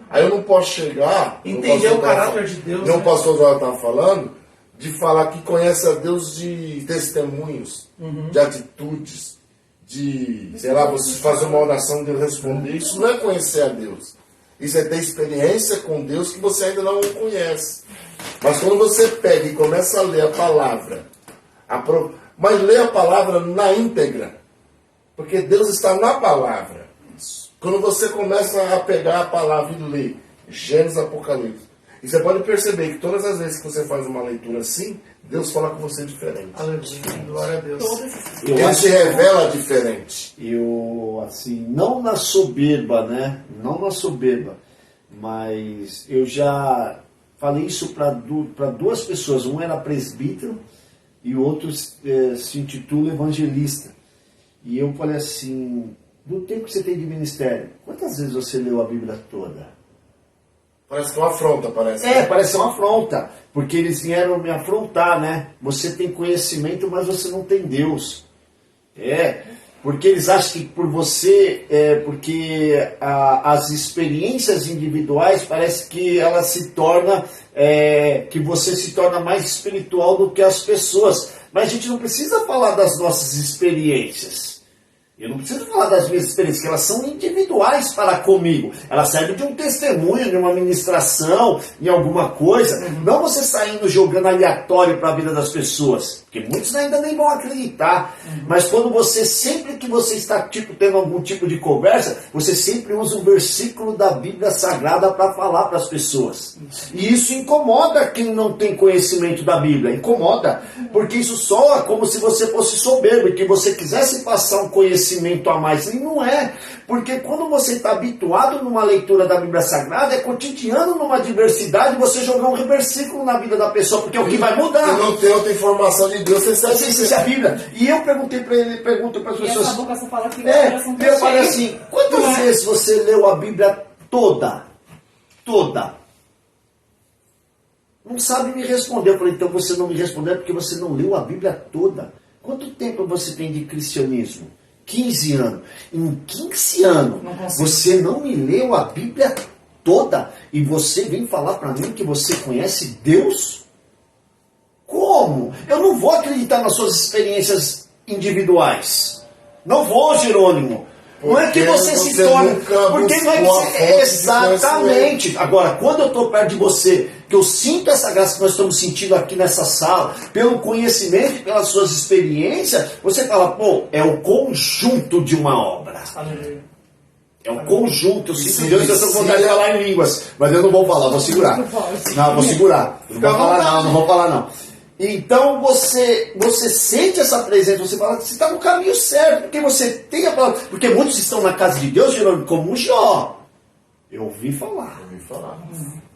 Aí eu não posso chegar... Entender o caráter de Deus. Não, o pastor já estava falando, de falar que conhece a Deus de testemunhos, de atitudes, de, sei lá, você fazer uma oração de responder. Isso não é conhecer a Deus. Isso é ter experiência com Deus que você ainda não conhece. Mas quando você pega e começa a ler a palavra, mas lê a palavra na íntegra, porque Deus está na palavra. Quando você começa a pegar a palavra e ler Gênesis, Apocalipse, e você pode perceber que todas as vezes que você faz uma leitura assim, Deus fala com você diferente. Aleluia, glória a Deus. Ele se revela diferente. Eu, assim, não na soberba, né? Não na soberba, mas eu já falei isso para duas pessoas. Um era presbítero e o outro se intitula evangelista. E eu falei assim, do tempo que você tem de ministério, quantas vezes você leu a Bíblia toda? Parece que é uma afronta, parece. Parece uma afronta, porque eles vieram me afrontar, né? Você tem conhecimento, mas você não tem Deus. Porque eles acham que por você, as experiências individuais parece que ela se torna, que você se torna mais espiritual do que as pessoas. Mas a gente não precisa falar das nossas experiências. Eu não preciso falar das minhas experiências, que elas são individuais para comigo. Elas servem de um testemunho, de uma ministração, em alguma coisa. Não você saindo jogando aleatório para a vida das pessoas. Porque muitos ainda nem vão acreditar. Mas quando você, sempre que você está tendo algum tipo de conversa, você sempre usa um versículo da Bíblia Sagrada para falar para as pessoas. E isso incomoda quem não tem conhecimento da Bíblia. Incomoda. Porque isso soa como se você fosse soberbo e que você quisesse passar um conhecimento a mais. E não é. Porque quando você está habituado numa leitura da Bíblia Sagrada, é cotidiano numa diversidade você jogar um versículo na vida da pessoa, porque é o que vai mudar. Se não tem outra informação de Deus, você sabe a Bíblia. E eu perguntei para ele, pergunto para as pessoas. Essa boca só fala que eu falei assim, quantas vezes você leu a Bíblia toda? Toda. Não sabe me responder. Eu falei, então você não me respondeu porque você não leu a Bíblia toda. Quanto tempo você tem de cristianismo? 15 anos. Em 15 anos, você não me leu a Bíblia toda e você vem falar para mim que você conhece Deus? Como? Eu não vou acreditar nas suas experiências individuais. Não vou, Jerônimo. Não é que você se torne. Porque não é que você. Exatamente. Agora, quando eu estou perto de você, que eu sinto essa graça que nós estamos sentindo aqui nessa sala, pelo conhecimento e pelas suas experiências, você fala, pô, é o conjunto de uma obra. É um conjunto. Eu sinto Deus, eu estou com vontade de falar em línguas, mas eu não vou falar, vou segurar. Não, vou segurar. Não vou falar não, não vou falar não. Então você sente essa presença, você fala que você está no caminho certo, porque você tem a palavra. Porque muitos estão na casa de Deus, Jerônimo, como um Jó. Eu ouvi falar.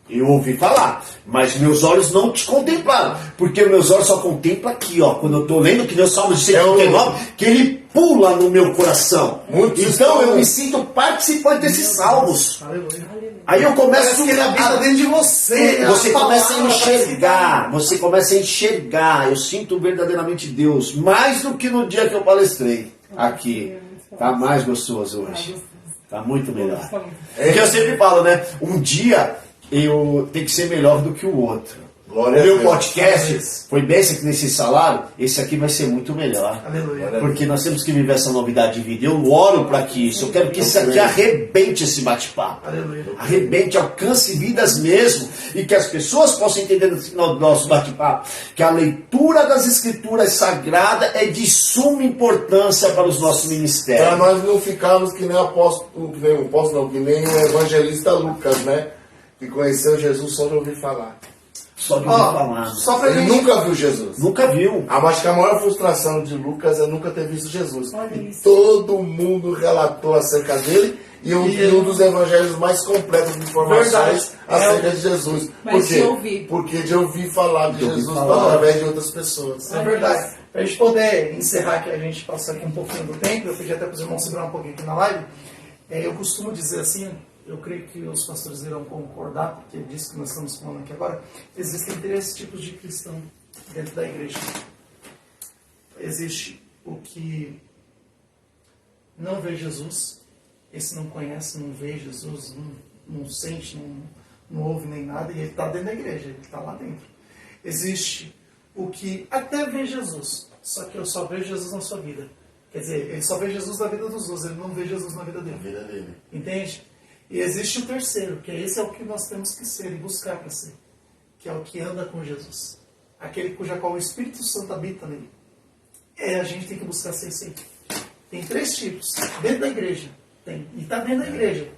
Eu ouvi falar, mas meus olhos não te contemplaram, porque meus olhos só contemplam aqui, ó, quando eu estou lendo que Deus Salmo de 139, que ele pula no meu coração. Então eu me sinto participante desses salmos. Aí eu começo que ele habita dentro de você. Você começa a enxergar, eu sinto verdadeiramente Deus, mais do que no dia que eu palestrei aqui. Tá mais gostoso hoje. Tá muito melhor. Porque eu sempre falo, né? Um dia eu tenho que ser melhor do que o outro. O meu podcast foi bênção aqui nesse salário, esse aqui vai ser muito melhor. Aleluia. Porque nós temos que viver essa novidade de vida. Eu oro para que isso. Eu quero que isso aqui arrebente esse bate-papo. Arrebente, alcance vidas mesmo. E que as pessoas possam entender no final do nosso bate-papo que a leitura das Escrituras Sagradas é de suma importância para os nossos ministérios. Para nós não ficarmos que nem que nem o evangelista Lucas, né? Que conheceu Jesus só de ouvir falar. Só de ouvir falar. Ele nunca viu Jesus. Nunca viu. Acho que a maior frustração de Lucas é nunca ter visto Jesus. E todo mundo relatou acerca dele e um dos evangelhos mais completos de informações acerca de Jesus. Por quê? Porque de ouvir falar de Jesus através de outras pessoas. É verdade. Para a gente poder encerrar, que a gente passa aqui um pouquinho do tempo, eu pedi até para os irmãos segurar um pouquinho aqui na live. Eu costumo dizer assim, eu creio que os pastores irão concordar, porque é disso que nós estamos falando aqui agora, existem 3 tipos de cristão dentro da igreja. Existe o que não vê Jesus, esse não conhece, não vê Jesus, não sente, não ouve nem nada, e ele está dentro da igreja, ele está lá dentro. Existe o que até vê Jesus, só que eu só vejo Jesus na sua vida. Quer dizer, ele só vê Jesus na vida dos outros, ele não vê Jesus na vida dele. Entende? E existe o terceiro, que esse é o que nós temos que ser e buscar para ser, que é o que anda com Jesus. Aquele cuja qual o Espírito Santo habita nele. A gente tem que buscar ser isso aí. Tem 3 tipos, dentro da igreja. E está dentro da igreja.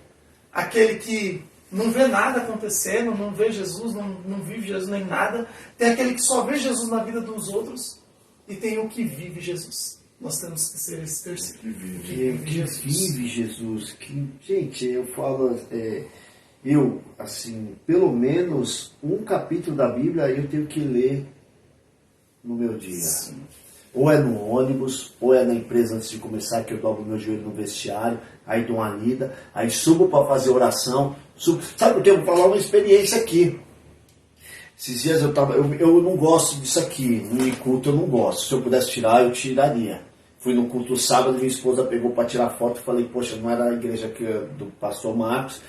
Aquele que não vê nada acontecendo, não vê Jesus, não vive Jesus nem nada. Tem aquele que só vê Jesus na vida dos outros. E tem o que vive Jesus. Nós temos que ser esse terceiro. Que vive Jesus. Gente, eu falo, pelo menos um capítulo da Bíblia eu tenho que ler no meu dia. Sim. Ou é no ônibus, ou é na empresa antes de começar, que eu dobro meu joelho no vestiário, aí dou uma lida, aí subo para fazer oração. Sabe por que? Eu vou falar uma experiência aqui. Esses dias eu não gosto disso aqui, no culto eu não gosto. Se eu pudesse tirar, eu tiraria. Fui no culto sábado, minha esposa pegou para tirar foto e falei, poxa, não era a igreja do pastor Marcos,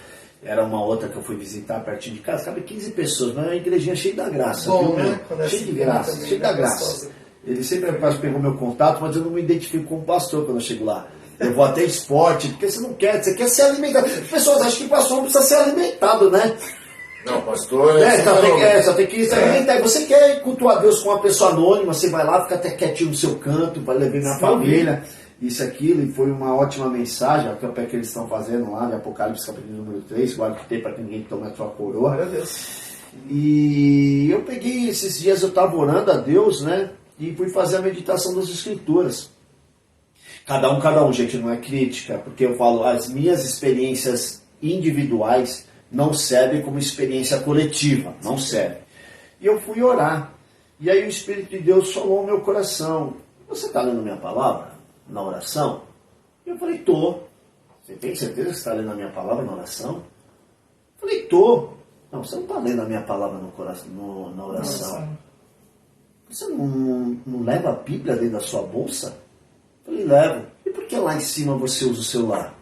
era uma outra que eu fui visitar pertinho de casa, cabe 15 pessoas, mas é uma igrejinha cheia da graça. Bom, viu, né? Cheia de graça, também, cheia da graça. gostosa. Ele sempre pegou meu contato, mas eu não me identifico como pastor quando eu chego lá. Eu vou até esporte, porque você quer ser alimentado. As pessoas acham que pastor não precisa ser alimentado, né? Não, pastor Só tem que se alimentar. Você quer cultuar Deus com uma pessoa anônima, você vai lá, fica até quietinho no seu canto, vai levar minha família, isso, aquilo, e foi uma ótima mensagem, a campanha que eles estão fazendo lá, de Apocalipse, capítulo número 3, guarda que tem para que ninguém tome a tua coroa. Glória a Deus. E eu peguei, esses dias eu estava orando a Deus, né? E fui fazer a meditação das Escrituras. Cada um, gente, não é crítica, porque eu falo, as minhas experiências individuais não servem como experiência coletiva, não serve. E eu fui orar, e aí o Espírito de Deus falou ao meu coração, você está lendo minha palavra na oração? E eu falei, tô. Você tem certeza que você está lendo a minha palavra na oração? Eu falei, tô. Não, você não está lendo a minha palavra no coração, na oração. Você não leva a Bíblia dentro da sua bolsa? Eu falei, levo. E por que lá em cima você usa o celular?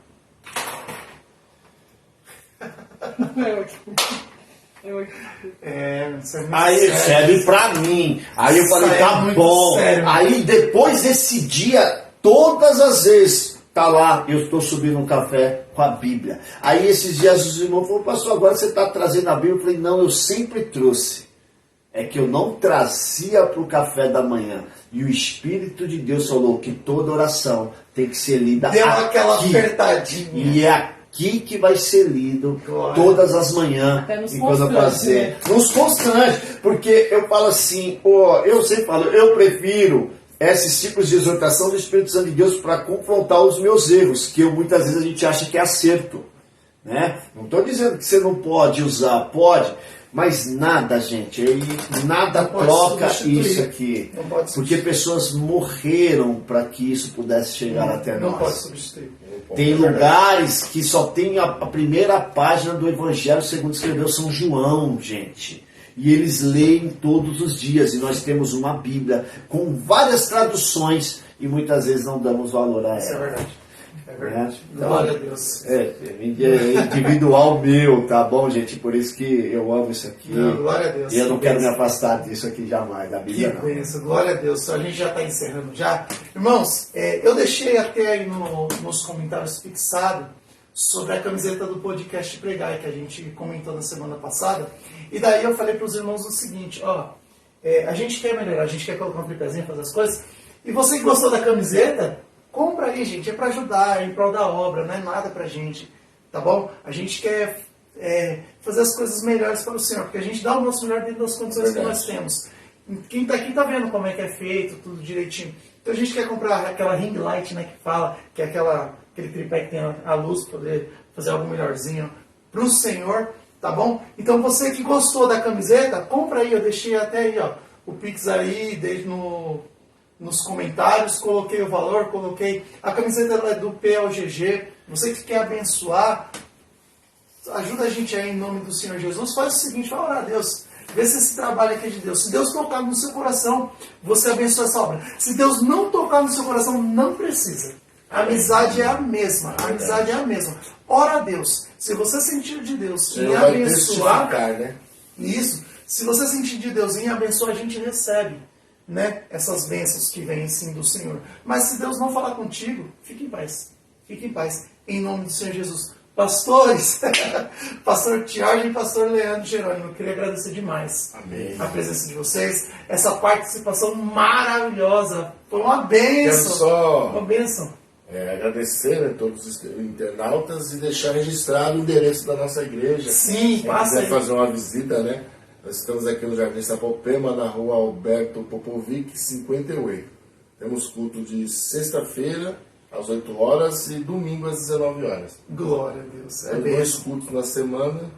Aí serve pra mim. Aí eu falei, tá bom. Sério, aí depois desse dia, todas as vezes, tá lá, eu estou subindo um café com a Bíblia. Aí esses dias os irmãos falaram, pastor, agora você está trazendo a Bíblia? Eu falei, não, eu sempre trouxe. É que eu não trazia para o café da manhã. E o Espírito de Deus falou que toda oração tem que ser lida Deu aqui. aquela apertadinha. E é aqui que vai ser lido Glória. todas as manhãs. Até nos enquanto eu constrange, fazer. né? Nos constrange. Porque eu falo assim, eu sempre falo, eu prefiro esses tipos de exortação do Espírito Santo de Deus para confrontar os meus erros, que muitas vezes a gente acha que é acerto. Né? Não estou dizendo que você não pode usar, pode. Mas nada, gente, nada troca isso aqui. Porque pessoas morreram para que isso pudesse chegar até nós. Não pode substituir. Tem lugares que só tem a primeira página do Evangelho segundo escreveu São João, gente. E eles leem todos os dias. E nós temos uma Bíblia com várias traduções e muitas vezes não damos valor a ela. Isso é verdade. É verdade. Glória a Deus. É individual meu, tá bom, gente? Por isso que eu amo isso aqui. Não, glória a Deus. E eu não quero me afastar disso aqui jamais, da Bíblia, Que bênção, glória a Deus. A gente já está encerrando já. Irmãos, eu deixei até aí nos comentários fixado sobre a camiseta do podcast Pregar, que a gente comentou na semana passada. E daí eu falei para os irmãos o seguinte, a gente quer melhorar, a gente quer colocar um tripézinho, fazer as coisas. E você que gostou da camiseta, compra aí, gente, é para ajudar, é em prol da obra, não é nada pra gente, tá bom? A gente quer fazer as coisas melhores para o Senhor, porque a gente dá o nosso melhor dentro das condições que nós temos. Quem tá aqui tá vendo como é que é feito, tudo direitinho. Então a gente quer comprar aquela ring light, né, que fala, que é aquele tripé que tem a luz, para poder fazer algo melhorzinho pro Senhor, tá bom? Então você que gostou da camiseta, compra aí, eu deixei até aí, o Pix aí, desde nos comentários, coloquei o valor, coloquei... A camiseta ela é do PLGG. Você que quer abençoar, ajuda a gente aí em nome do Senhor Jesus. Faz o seguinte, vai orar a Deus. Vê se esse trabalho aqui é de Deus. Se Deus tocar no seu coração, você abençoa essa obra. Se Deus não tocar no seu coração, não precisa. A amizade é a mesma. A amizade é a mesma. Ora a Deus. Se você sentir de Deus em abençoar... né? Isso. Se você sentir de Deus em abençoar, a gente recebe. Né? Essas bênçãos que vêm sim do Senhor. Mas se Deus não falar contigo, fique em paz. Fique em paz. Em nome do Senhor Jesus. Pastores, pastor Tiago e pastor Leandro Jerônimo, eu queria agradecer demais a presença de vocês. Essa participação maravilhosa. Foi uma bênção. Uma bênção. Agradecer a todos os internautas e deixar registrado o endereço da nossa igreja. Sim, passa aí. Fazer uma visita, né? Nós estamos aqui no Jardim Sapopema, na rua Alberto Popovic, 58. Temos culto de sexta-feira, às 8 horas, e domingo, às 19 horas. Glória a Deus. São 2 cultos na semana.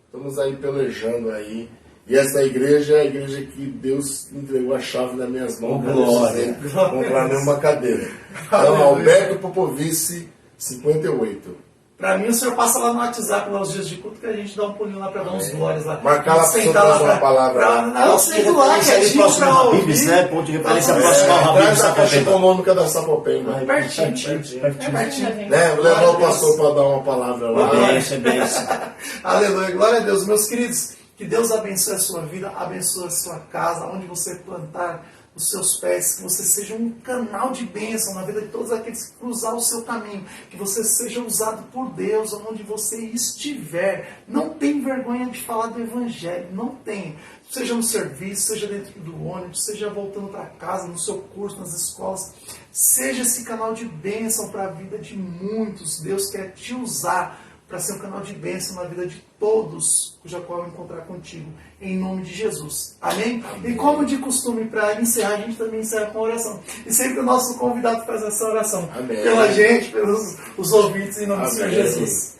Estamos aí pelejando aí. E essa igreja é a igreja que Deus entregou a chave nas minhas mãos. Glória. Comprar nenhuma cadeira. Então, Alberto Popovic, 58. Pra mim, o senhor passa lá no WhatsApp, lá os dias de culto, que a gente dá um pulinho lá pra dar uns glórias lá. Marcar lá pra sentar lá uma palavra. Não, sei lá, que é ali tipo próximo pra ao ouvir. Habib's, né? Ponto de referência próximo ao Atrás Habib's da Caixa Sapopemba. Econômica da Sapopemba. É pertinho. É pertinho. Levar o pastor para dar uma palavra lá. É bênção. Aleluia, glória a Deus. Meus queridos, que Deus abençoe a sua vida, abençoe a sua casa, onde você plantar os seus pés, que você seja um canal de bênção na vida de todos aqueles que cruzar o seu caminho, que você seja usado por Deus onde você estiver. Não tem vergonha de falar do Evangelho, não tem. Seja no serviço, seja dentro do ônibus, seja voltando para casa, no seu curso, nas escolas. Seja esse canal de bênção para a vida de muitos. Deus quer te usar para ser um canal de bênção na vida de todos, cuja qual eu encontrar contigo, em nome de Jesus. Amém? Amém. E como de costume, para encerrar, a gente também encerra com oração. E sempre o nosso convidado faz essa oração. Amém. Pela gente, pelos os ouvintes, em nome do Senhor Jesus.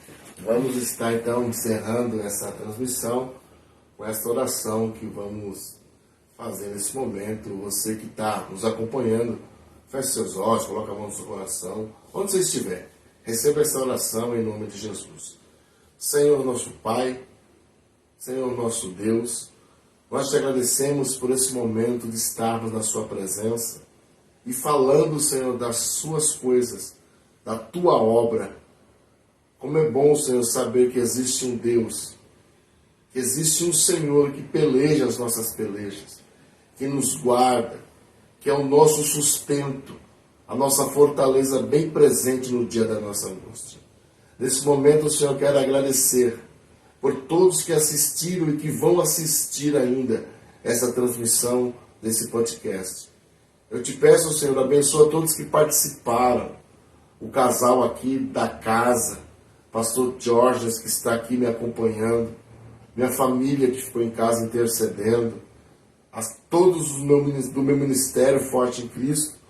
Vamos estar então encerrando essa transmissão com essa oração que vamos fazer nesse momento. Você que está nos acompanhando, feche seus olhos, coloque a mão no seu coração, onde você estiver. Receba essa oração em nome de Jesus. Senhor nosso Pai, Senhor nosso Deus, nós te agradecemos por esse momento de estarmos na sua presença e falando, Senhor, das suas coisas, da tua obra. Como é bom, Senhor, saber que existe um Deus, que existe um Senhor que peleja as nossas pelejas, que nos guarda, que é o nosso sustento, a nossa fortaleza bem presente no dia da nossa angústia. Nesse momento, Senhor, eu quero agradecer por todos que assistiram e que vão assistir ainda essa transmissão desse podcast. Eu te peço, Senhor, abençoa todos que participaram, o casal aqui da casa, pastor Jorge, que está aqui me acompanhando, minha família que ficou em casa intercedendo, todos do meu ministério Forte em Cristo,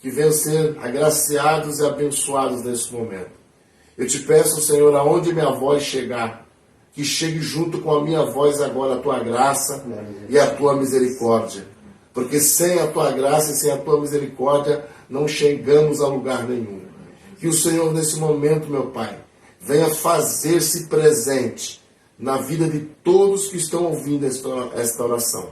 que venham ser agraciados e abençoados nesse momento. Eu te peço, Senhor, aonde minha voz chegar, que chegue junto com a minha voz agora a tua graça e a tua misericórdia. Porque sem a tua graça e sem a tua misericórdia não chegamos a lugar nenhum. Que o Senhor, nesse momento, meu Pai, venha fazer-se presente na vida de todos que estão ouvindo esta oração.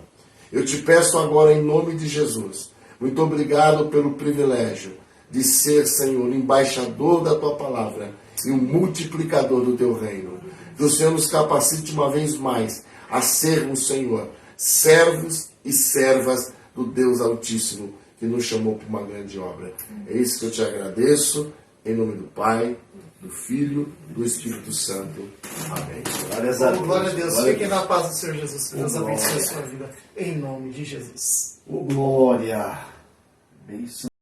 Eu te peço agora, em nome de Jesus, muito obrigado pelo privilégio de ser, Senhor, embaixador da tua palavra e um multiplicador do teu reino. Que o Senhor nos capacite uma vez mais a sermos, Senhor, servos e servas do Deus Altíssimo, que nos chamou para uma grande obra. É isso que eu te agradeço, em nome do Pai, do Filho, do Espírito Santo. Amém. Glória a Deus. Fiquem na paz do Senhor Jesus. Que Deus abençoe a sua vida, em nome de Jesus. Glória. Bênção.